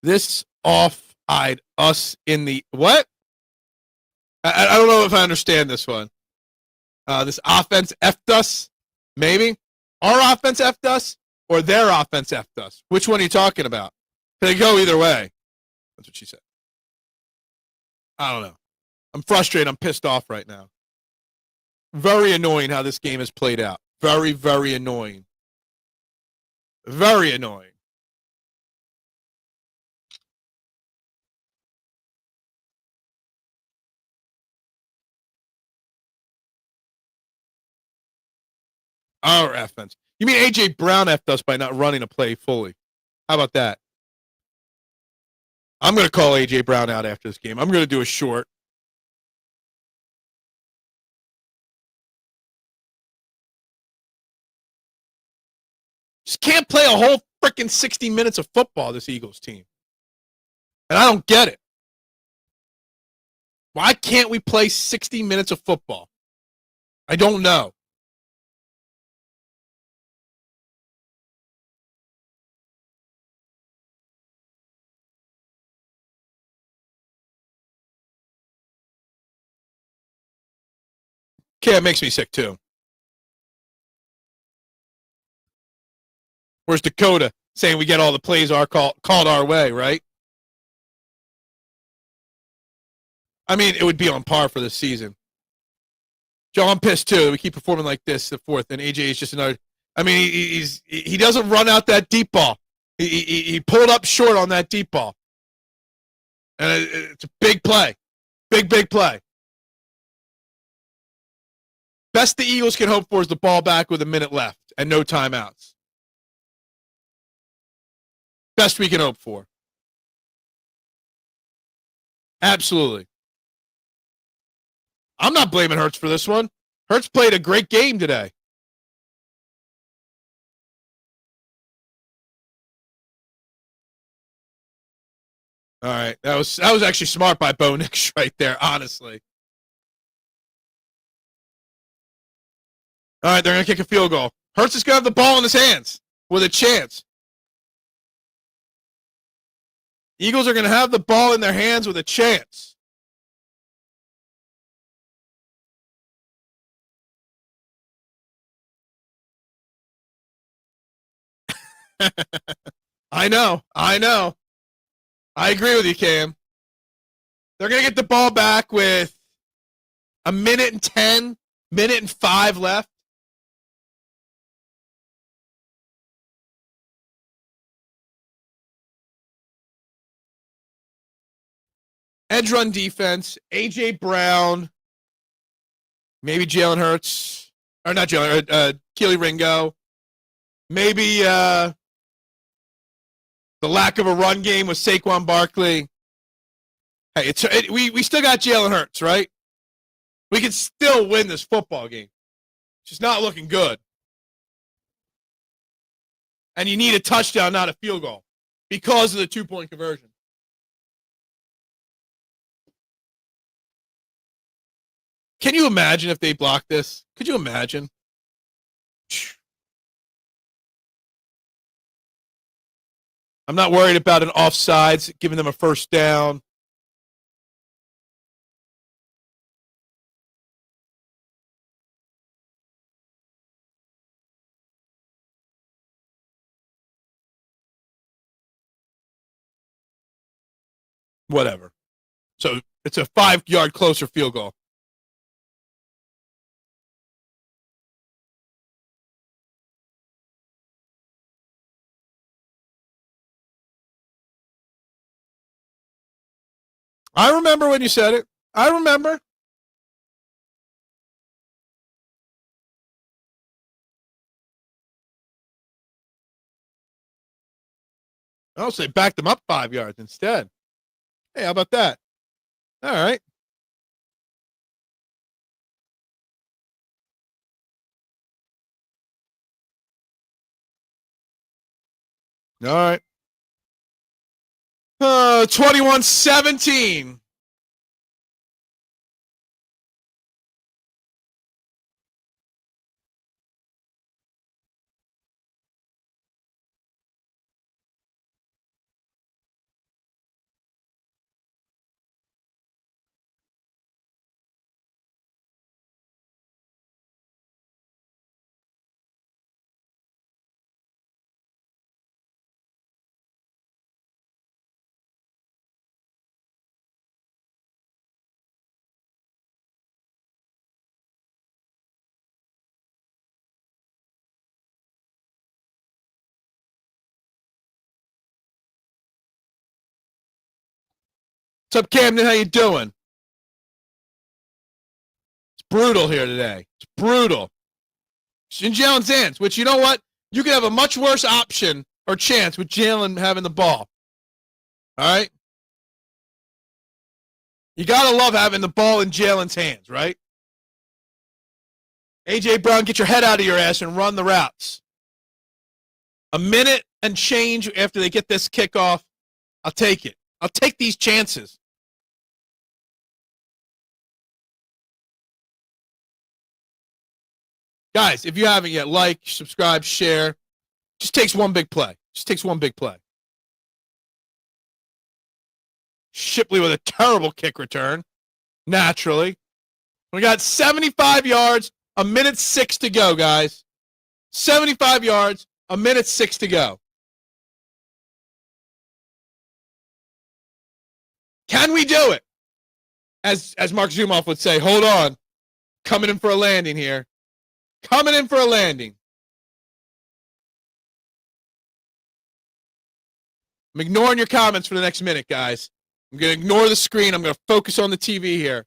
This off-eyed us in the what? I don't know if I understand this one. This offense effed us, maybe. Our offense effed us or their offense effed us? Which one are you talking about? They go either way. That's what she said. I don't know. I'm frustrated. I'm pissed off right now. Very annoying how this game has played out. Very, very annoying. Very annoying. Our offense. You mean A.J. Brown effed us by not running a play fully? How about that? I'm going to call A.J. Brown out after this game. I'm going to do a short. Just can't play a whole freaking 60 minutes of football, this Eagles team. And I don't get it. Why can't we play 60 minutes of football? I don't know. Okay, it makes me sick too. Where's Dakota saying we get all the plays called our way, right? I mean, it would be on par for this season. Joe, I'm pissed too. We keep performing like this the fourth, and AJ is just another. I mean, he doesn't run out that deep ball. He pulled up short on that deep ball, and it's a big play, big play. Best the Eagles can hope for is the ball back with a minute left and no timeouts. Best we can hope for. Absolutely. I'm not blaming Hurts for this one. Hurts played a great game today. All right. That was actually smart by Bo Nix right there, honestly. All right, they're going to kick a field goal. Hurts is going to have the ball in his hands with a chance. Eagles are going to have the ball in their hands with a chance. I know. I agree with you, Cam. They're going to get the ball back with a minute and 10, minute and 5 left. Edge run defense, A.J. Brown, maybe Jalen Hurts, or not Jalen, Keely Ringo. Maybe the lack of a run game with Saquon Barkley Hey, we still got Jalen Hurts, right? We can still win this football game. It's just not looking good. And you need a touchdown, not a field goal, because of the 2-point conversion. Can you imagine if they blocked this? Could you imagine? I'm not worried about an offsides, giving them a first down. Whatever. So it's a 5-yard closer field goal. I remember when you said it. I remember. Oh, so they backed them up 5 yards instead. Hey, how about that? All right. All right. 21-17. What's up, Camden? How you doing? It's brutal here today. It's brutal. It's in Jalen's hands, which, you know what? You could have a much worse option or chance with Jalen having the ball. All right? You got to love having the ball in Jalen's hands, right? A.J. Brown, get your head out of your ass and run the routes. A minute and change after they get this kickoff. I'll take it. I'll take these chances. Guys, if you haven't yet, like, subscribe, share. Just takes one big play. Just takes one big play. Shipley with a terrible kick return. Naturally. We got 75 yards, a minute 6 to go, guys. 75 yards, a minute 6 to go. Can we do it? As Mark Zumoff would say, hold on. Coming in for a landing here. Coming in for a landing. I'm ignoring your comments for the next minute, guys. I'm going to ignore the screen. I'm going to focus on the TV here.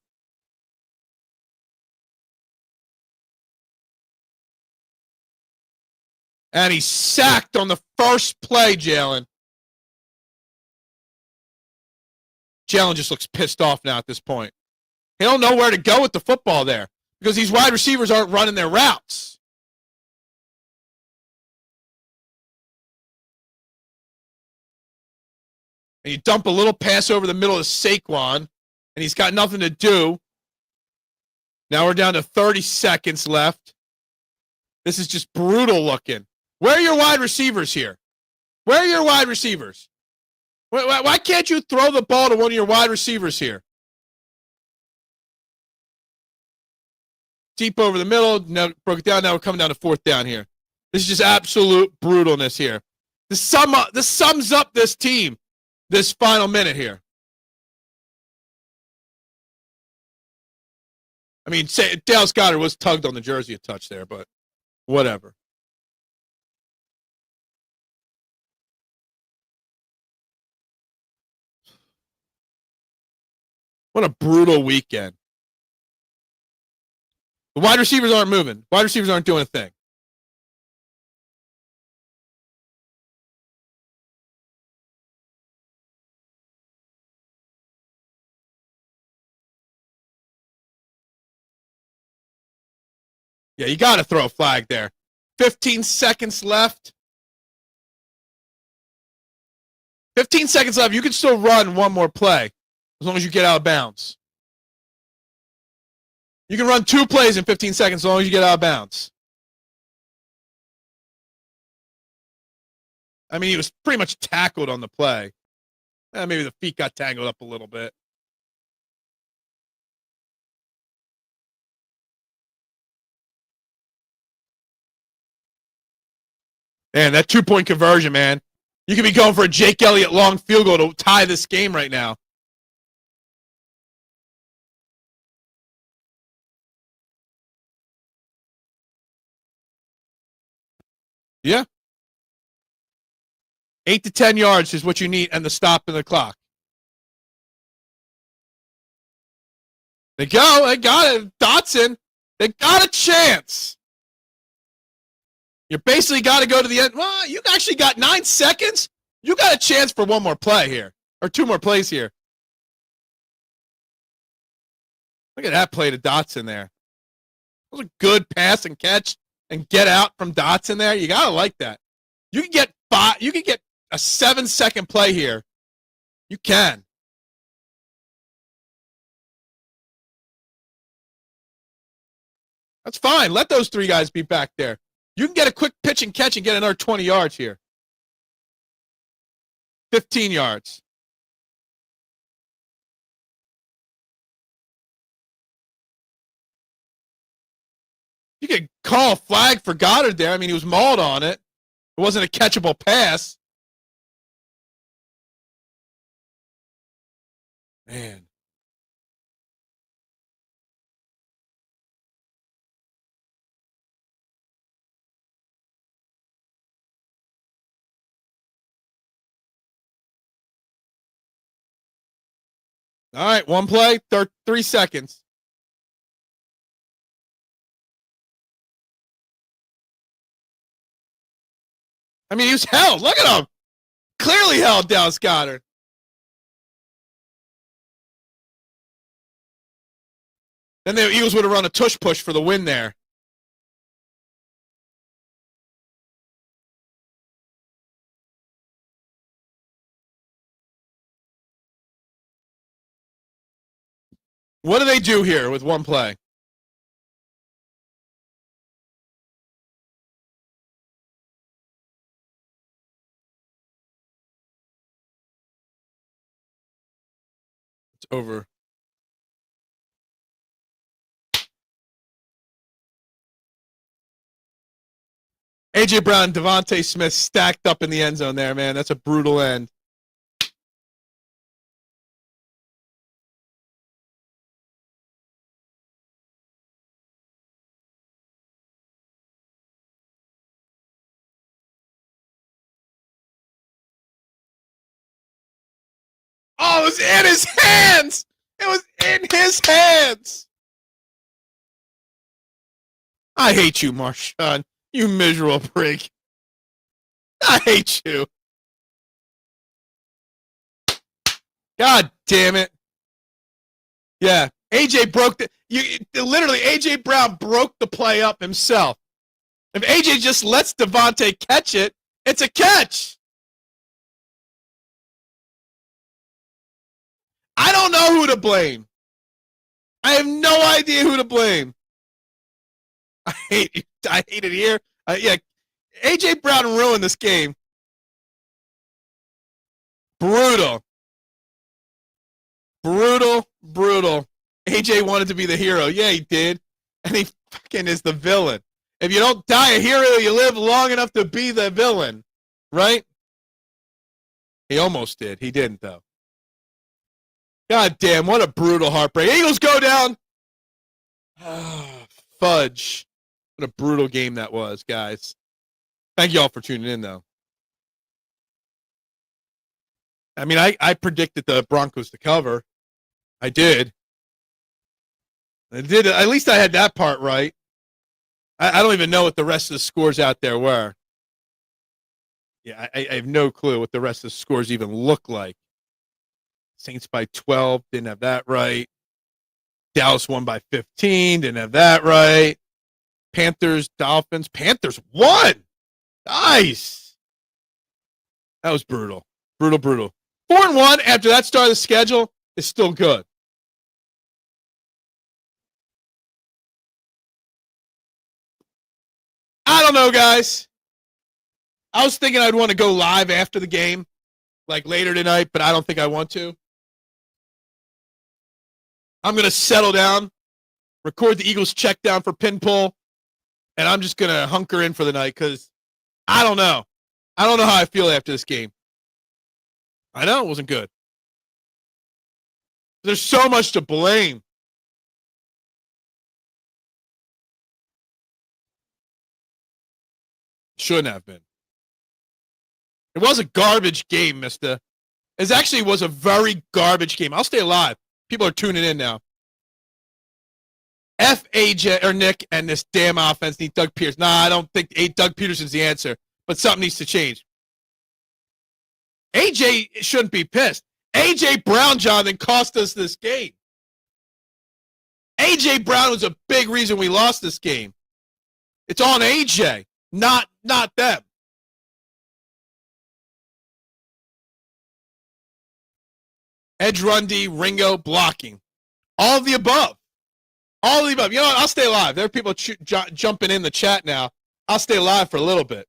And he's sacked on the first play, Jalen. Jalen just looks pissed off now at this point. He don't know where to go with the football there because these wide receivers aren't running their routes. And you dump a little pass over the middle of Saquon, and he's got nothing to do. Now we're down to 30 seconds left. This is just brutal looking. Where are your wide receivers here? Where are your wide receivers? Why can't you throw the ball to one of your wide receivers here? Deep over the middle. Now broke it down. Now we're coming down to 4th down here. This is just absolute brutalness here. This sums up this team, this final minute here. I mean, Dallas Goedert was tugged on the jersey a touch there, but whatever. What a brutal weekend. The wide receivers aren't moving. Wide receivers aren't doing a thing. Yeah, you got to throw a flag there. 15 seconds left. 15 seconds left. You can still run one more play as long as you get out of bounds. You can run 2 plays in 15 seconds as long as you get out of bounds. I mean, he was pretty much tackled on the play. Maybe the feet got tangled up a little bit. Man, that 2-point conversion, man. You could be going for a Jake Elliott long field goal to tie this game right now. Yeah. 8 to 10 yards is what you need and the stop in the clock. They go. They got it. Dotson. They got a chance. You basically got to go to the end. Well, you actually got 9 seconds. You got a chance for one more play here. Or 2 more plays here. Look at that play to Dotson there. That was a good pass and catch and get out from Dotson there. You got to like that. You can get a 7-second play here. You can. That's fine. Let those 3 guys be back there. You can get a quick pitch and catch and get another 20 yards here. 15 yards. You could call a flag for Goddard there. I mean, he was mauled on it. It wasn't a catchable pass. Man. All right, one play, 3 seconds. I mean, he was held. Look at him. Clearly held down Goddard. Then the Eagles would have run a tush push for the win there. What do they do here with one play? It's over. A.J. Brown and Devontae Smith stacked up in the end zone there, man. That's a brutal end. Oh, it was in his hands. It was in his hands. I hate you, Marshawn. You miserable prig. I hate you. God damn it. Yeah. AJ broke literally AJ Brown broke the play up himself. If AJ just lets Devontae catch it, it's a catch. I don't know who to blame. I have no idea who to blame. I hate it here. Yeah, AJ Brown ruined this game. Brutal. AJ wanted to be the hero. Yeah, he did. And he fucking is the villain. If you don't die a hero, you live long enough to be the villain. Right? He almost did. He didn't, though. God damn, what a brutal heartbreak. Eagles go down. Fudge. What a brutal game that was, guys. Thank you all for tuning in, though. I mean, I predicted the Broncos to cover. I did. At least I had that part right. I don't even know what the rest of the scores out there were. Yeah, I have no clue what the rest of the scores even look like. Saints by 12, didn't have that right. Dallas won by 15, didn't have that right. Panthers, Dolphins. Panthers won. Nice. That was brutal. Brutal. 4-1 after that start of the schedule is still good. I don't know, guys. I was thinking I'd want to go live after the game, like later tonight, but I don't think I want to. I'm going to settle down, record the Eagles check down for pin pull, and I'm just going to hunker in for the night because I don't know. I don't know how I feel after this game. I know it wasn't good. There's so much to blame. Shouldn't have been. It was a garbage game, mister. It actually was a very garbage game. I'll stay alive. People are tuning in now. F. AJ or Nick and this damn offense need Doug Peterson. Nah, I don't think Doug Peterson's the answer, but something needs to change. AJ shouldn't be pissed. AJ Brown, Jonathan, cost us this game. AJ Brown was a big reason we lost this game. It's on AJ, not them. Edge Rundy, Ringo, blocking. All of the above. All of the above. You know what? I'll stay alive. There are people jumping in the chat now. I'll stay alive for a little bit.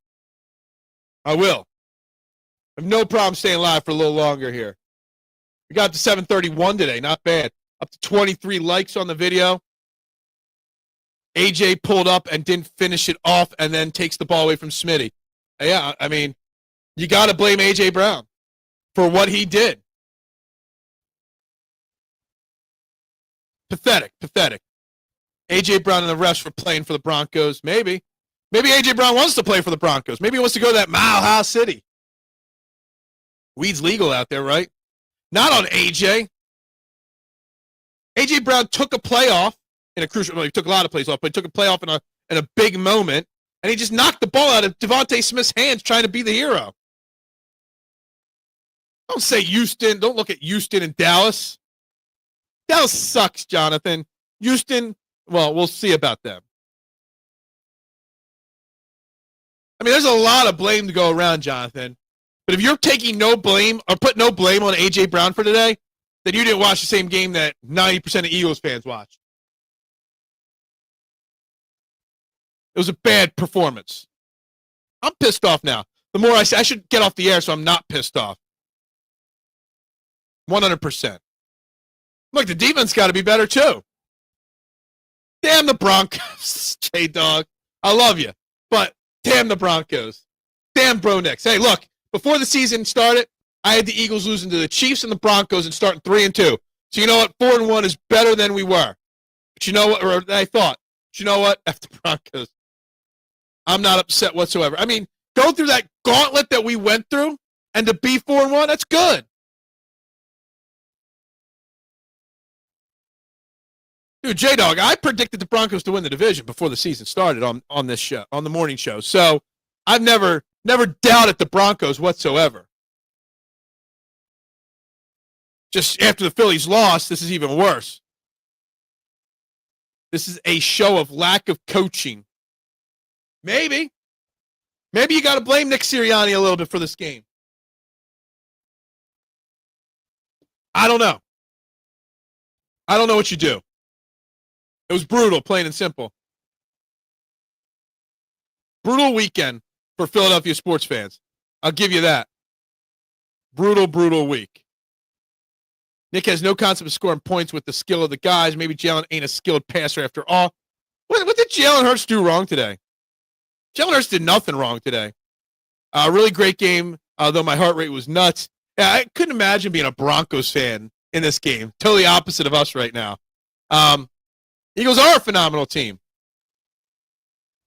I will. I have no problem staying alive for a little longer here. We got up to 731 today. Not bad. Up to 23 likes on the video. AJ pulled up and didn't finish it off and then takes the ball away from Smitty. Yeah, I mean, you got to blame AJ Brown for what he did. Pathetic. AJ Brown and the refs were playing for the Broncos. Maybe AJ Brown wants to play for the Broncos. Maybe he wants to go to that Mile High City. Weed's legal out there, right? Not on AJ. AJ Brown took a playoff in a crucial. Well, he took a lot of plays off, but he took a playoff in a big moment, and he just knocked the ball out of Devontae Smith's hands, trying to be the hero. Don't say Houston. Don't look at Houston and Dallas. Dallas sucks, Jonathan. Houston, well, we'll see about them. I mean, there's a lot of blame to go around, Jonathan. But if you're taking no blame or put no blame on A.J. Brown for today, then you didn't watch the same game that 90% of Eagles fans watched. It was a bad performance. I'm pissed off now. The more I say, I should get off the air so I'm not pissed off. 100%. Look, the defense got to be better too. Damn the Broncos, J-Dog. I love you, but damn the Broncos. Damn Bro Nicks. Hey, look, before the season started, I had the Eagles losing to the Chiefs and the Broncos and starting 3-2. So you know what? 4-1 is better than we were. But you know what? Or I thought. But you know what? F the Broncos. I'm not upset whatsoever. I mean, go through that gauntlet that we went through and to be 4-1, that's good. Dude, J-Dog, I predicted the Broncos to win the division before the season started on this show, on the morning show. So I've never doubted the Broncos whatsoever. Just after the Phillies lost, this is even worse. This is a show of lack of coaching. Maybe you got to blame Nick Sirianni a little bit for this game. I don't know. I don't know what you do. It was brutal, plain and simple. Brutal weekend for Philadelphia sports fans. I'll give you that. Brutal week. Nick has no concept of scoring points with the skill of the guys. Maybe Jalen ain't a skilled passer after all. What did Jalen Hurts do wrong today? Jalen Hurts did nothing wrong today. Really great game, though my heart rate was nuts. Yeah, I couldn't imagine being a Broncos fan in this game. Totally opposite of us right now. Eagles are a phenomenal team.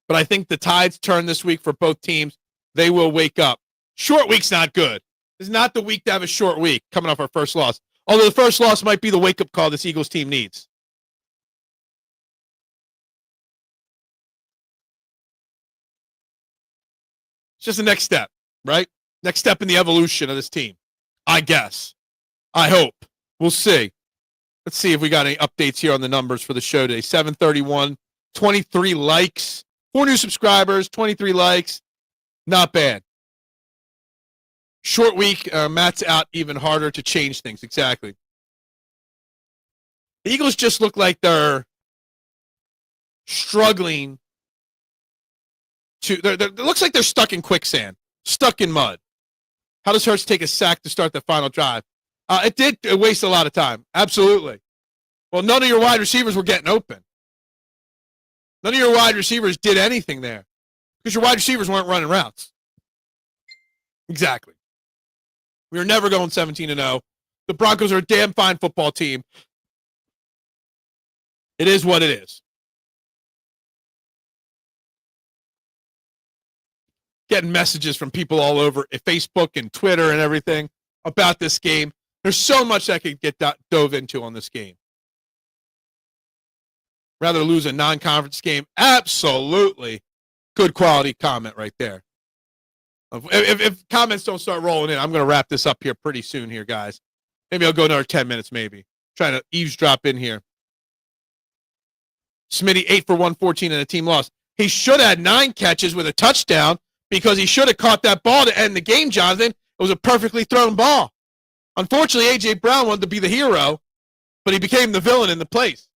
But I think the tides turn this week for both teams. They will wake up. Short week's not good. It's not the week to have a short week coming off our first loss. Although the first loss might be the wake-up call this Eagles team needs. It's just the next step, right? Next step in the evolution of this team. I guess. I hope. We'll see. Let's see if we got any updates here on the numbers for the show today. 731 23 likes. 4 new subscribers, 23 likes. Not bad. Short week. Matt's out even harder to change things. Exactly. The Eagles just look like they're struggling to. It looks like they're stuck in quicksand, stuck in mud. How does Hurts take a sack to start the final drive? It did waste a lot of time. Absolutely. Well, none of your wide receivers were getting open. None of your wide receivers did anything there because your wide receivers weren't running routes. Exactly. We were never going 17-0. The Broncos are a damn fine football team. It is what it is. Getting messages from people all over Facebook and Twitter and everything about this game. There's so much that could get dove into on this game. Rather lose a non-conference game. Absolutely good quality comment right there. If comments don't start rolling in, I'm going to wrap this up here pretty soon here, guys. Maybe I'll go another 10 minutes maybe. Trying to eavesdrop in here. Smitty, 8 for 114 and a team loss. He should have had 9 catches with a touchdown because he should have caught that ball to end the game, Jonathan. It was a perfectly thrown ball. Unfortunately, A.J. Brown wanted to be the hero, but he became the villain in the place.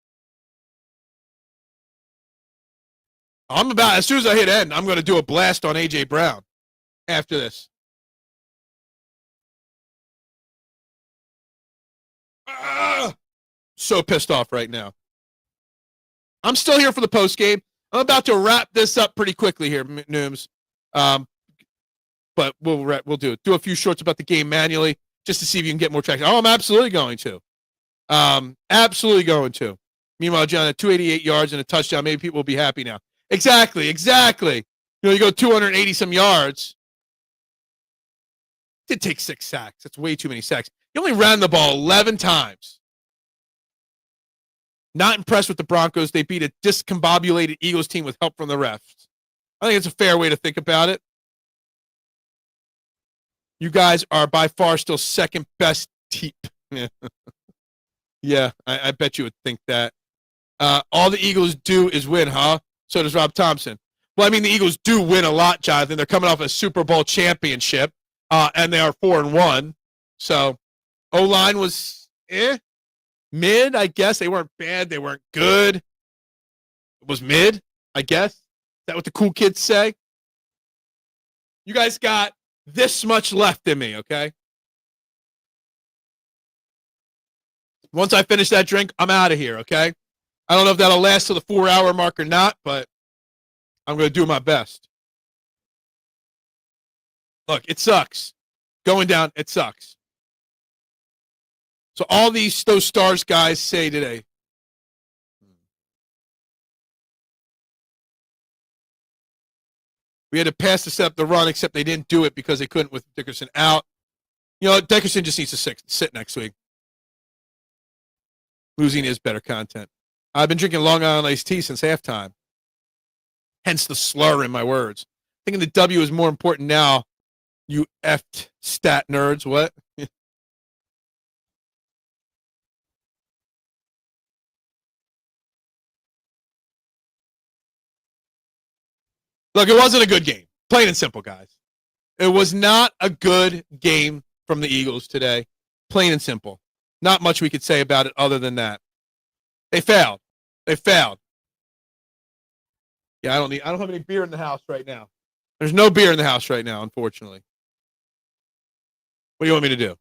As soon as I hit end, I'm going to do a blast on A.J. Brown after this. So pissed off right now. I'm still here for the post game. I'm about to wrap this up pretty quickly here, Nooms. But we'll do it. Do a few shorts about the game manually just to see if you can get more traction. Oh, I'm absolutely going to. Absolutely going to. Meanwhile, John, at 288 yards and a touchdown, maybe people will be happy now. Exactly. You go 280 some yards. Did take 6 sacks. That's way too many sacks. He only ran the ball 11 times. Not impressed with the Broncos. They beat a discombobulated Eagles team with help from the refs. I think it's a fair way to think about it. You guys are by far still second best team. Yeah, I bet you would think that. All the Eagles do is win, huh? So does Rob Thompson. Well, I mean, the Eagles do win a lot, Jonathan. They're coming off a Super Bowl championship, and they are 4-1. So O-line was mid, I guess. They weren't bad. They weren't good. It was mid, I guess. Is that what the cool kids say? You guys got this much left in me, okay? Once I finish that drink, I'm out of here, okay? I don't know if that'll last to the 4-hour mark or not, but I'm going to do my best. Look, it sucks. Going down, it sucks. So all those stars guys say today, we had to pass to set up the run, except they didn't do it because they couldn't with Dickerson out. You know, Dickerson just needs to sit next week. Losing is better content. I've been drinking Long Island iced tea since halftime. Hence the slur in my words. Thinking the W is more important now, you effed stat nerds. What? Look, it wasn't a good game. Plain and simple, guys. It was not a good game from the Eagles today. Plain and simple. Not much we could say about it other than that. They failed. Yeah, I don't have any beer in the house right now. There's no beer in the house right now, unfortunately. What do you want me to do? I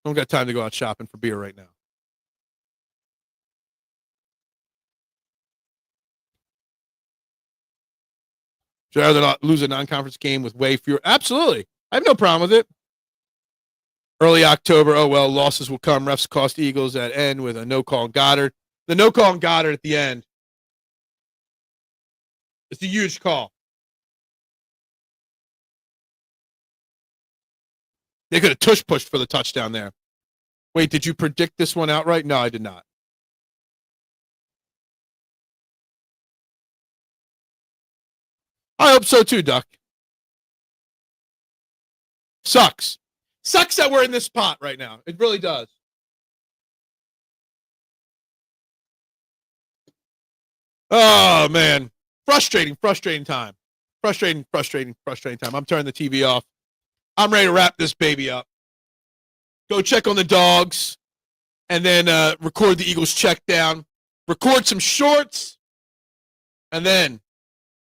don't got time to go out shopping for beer right now. Should I rather not lose a non-conference game with way fewer? Absolutely. I have no problem with it. Early October, oh, well, losses will come. Refs cost Eagles that end with a no call on Goddard. The no call on Goddard at the end. It's a huge call. They could have tush-pushed for the touchdown there. Wait, did you predict this one outright? No, I did not. I hope so too, Duck. Sucks. Sucks that we're in this spot right now. It really does. Oh, man. Frustrating time. Frustrating time. I'm turning the TV off. I'm ready to wrap this baby up. Go check on the dogs, and then record the Eagles check down. Record some shorts, and then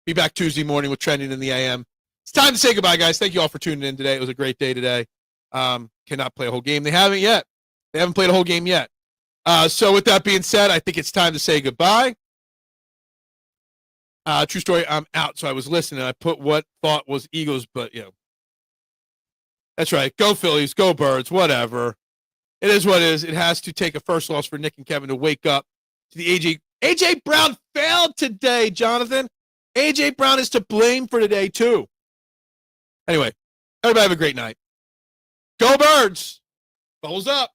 be back Tuesday morning with Trending in the AM. It's time to say goodbye, guys. Thank you all for tuning in today. It was a great day today. Cannot play a whole game. They haven't yet. They haven't played a whole game yet. So with that being said, I think it's time to say goodbye. True story, I'm out, so I was listening. I put what thought was Eagles, but, that's right. Go Phillies, go Birds, whatever. It is what it is. It has to take a first loss for Nick and Kevin to wake up to the AJ. AJ Brown failed today, Jonathan. AJ Brown is to blame for today, too. Anyway, everybody have a great night. Go Birds. Bubbles up.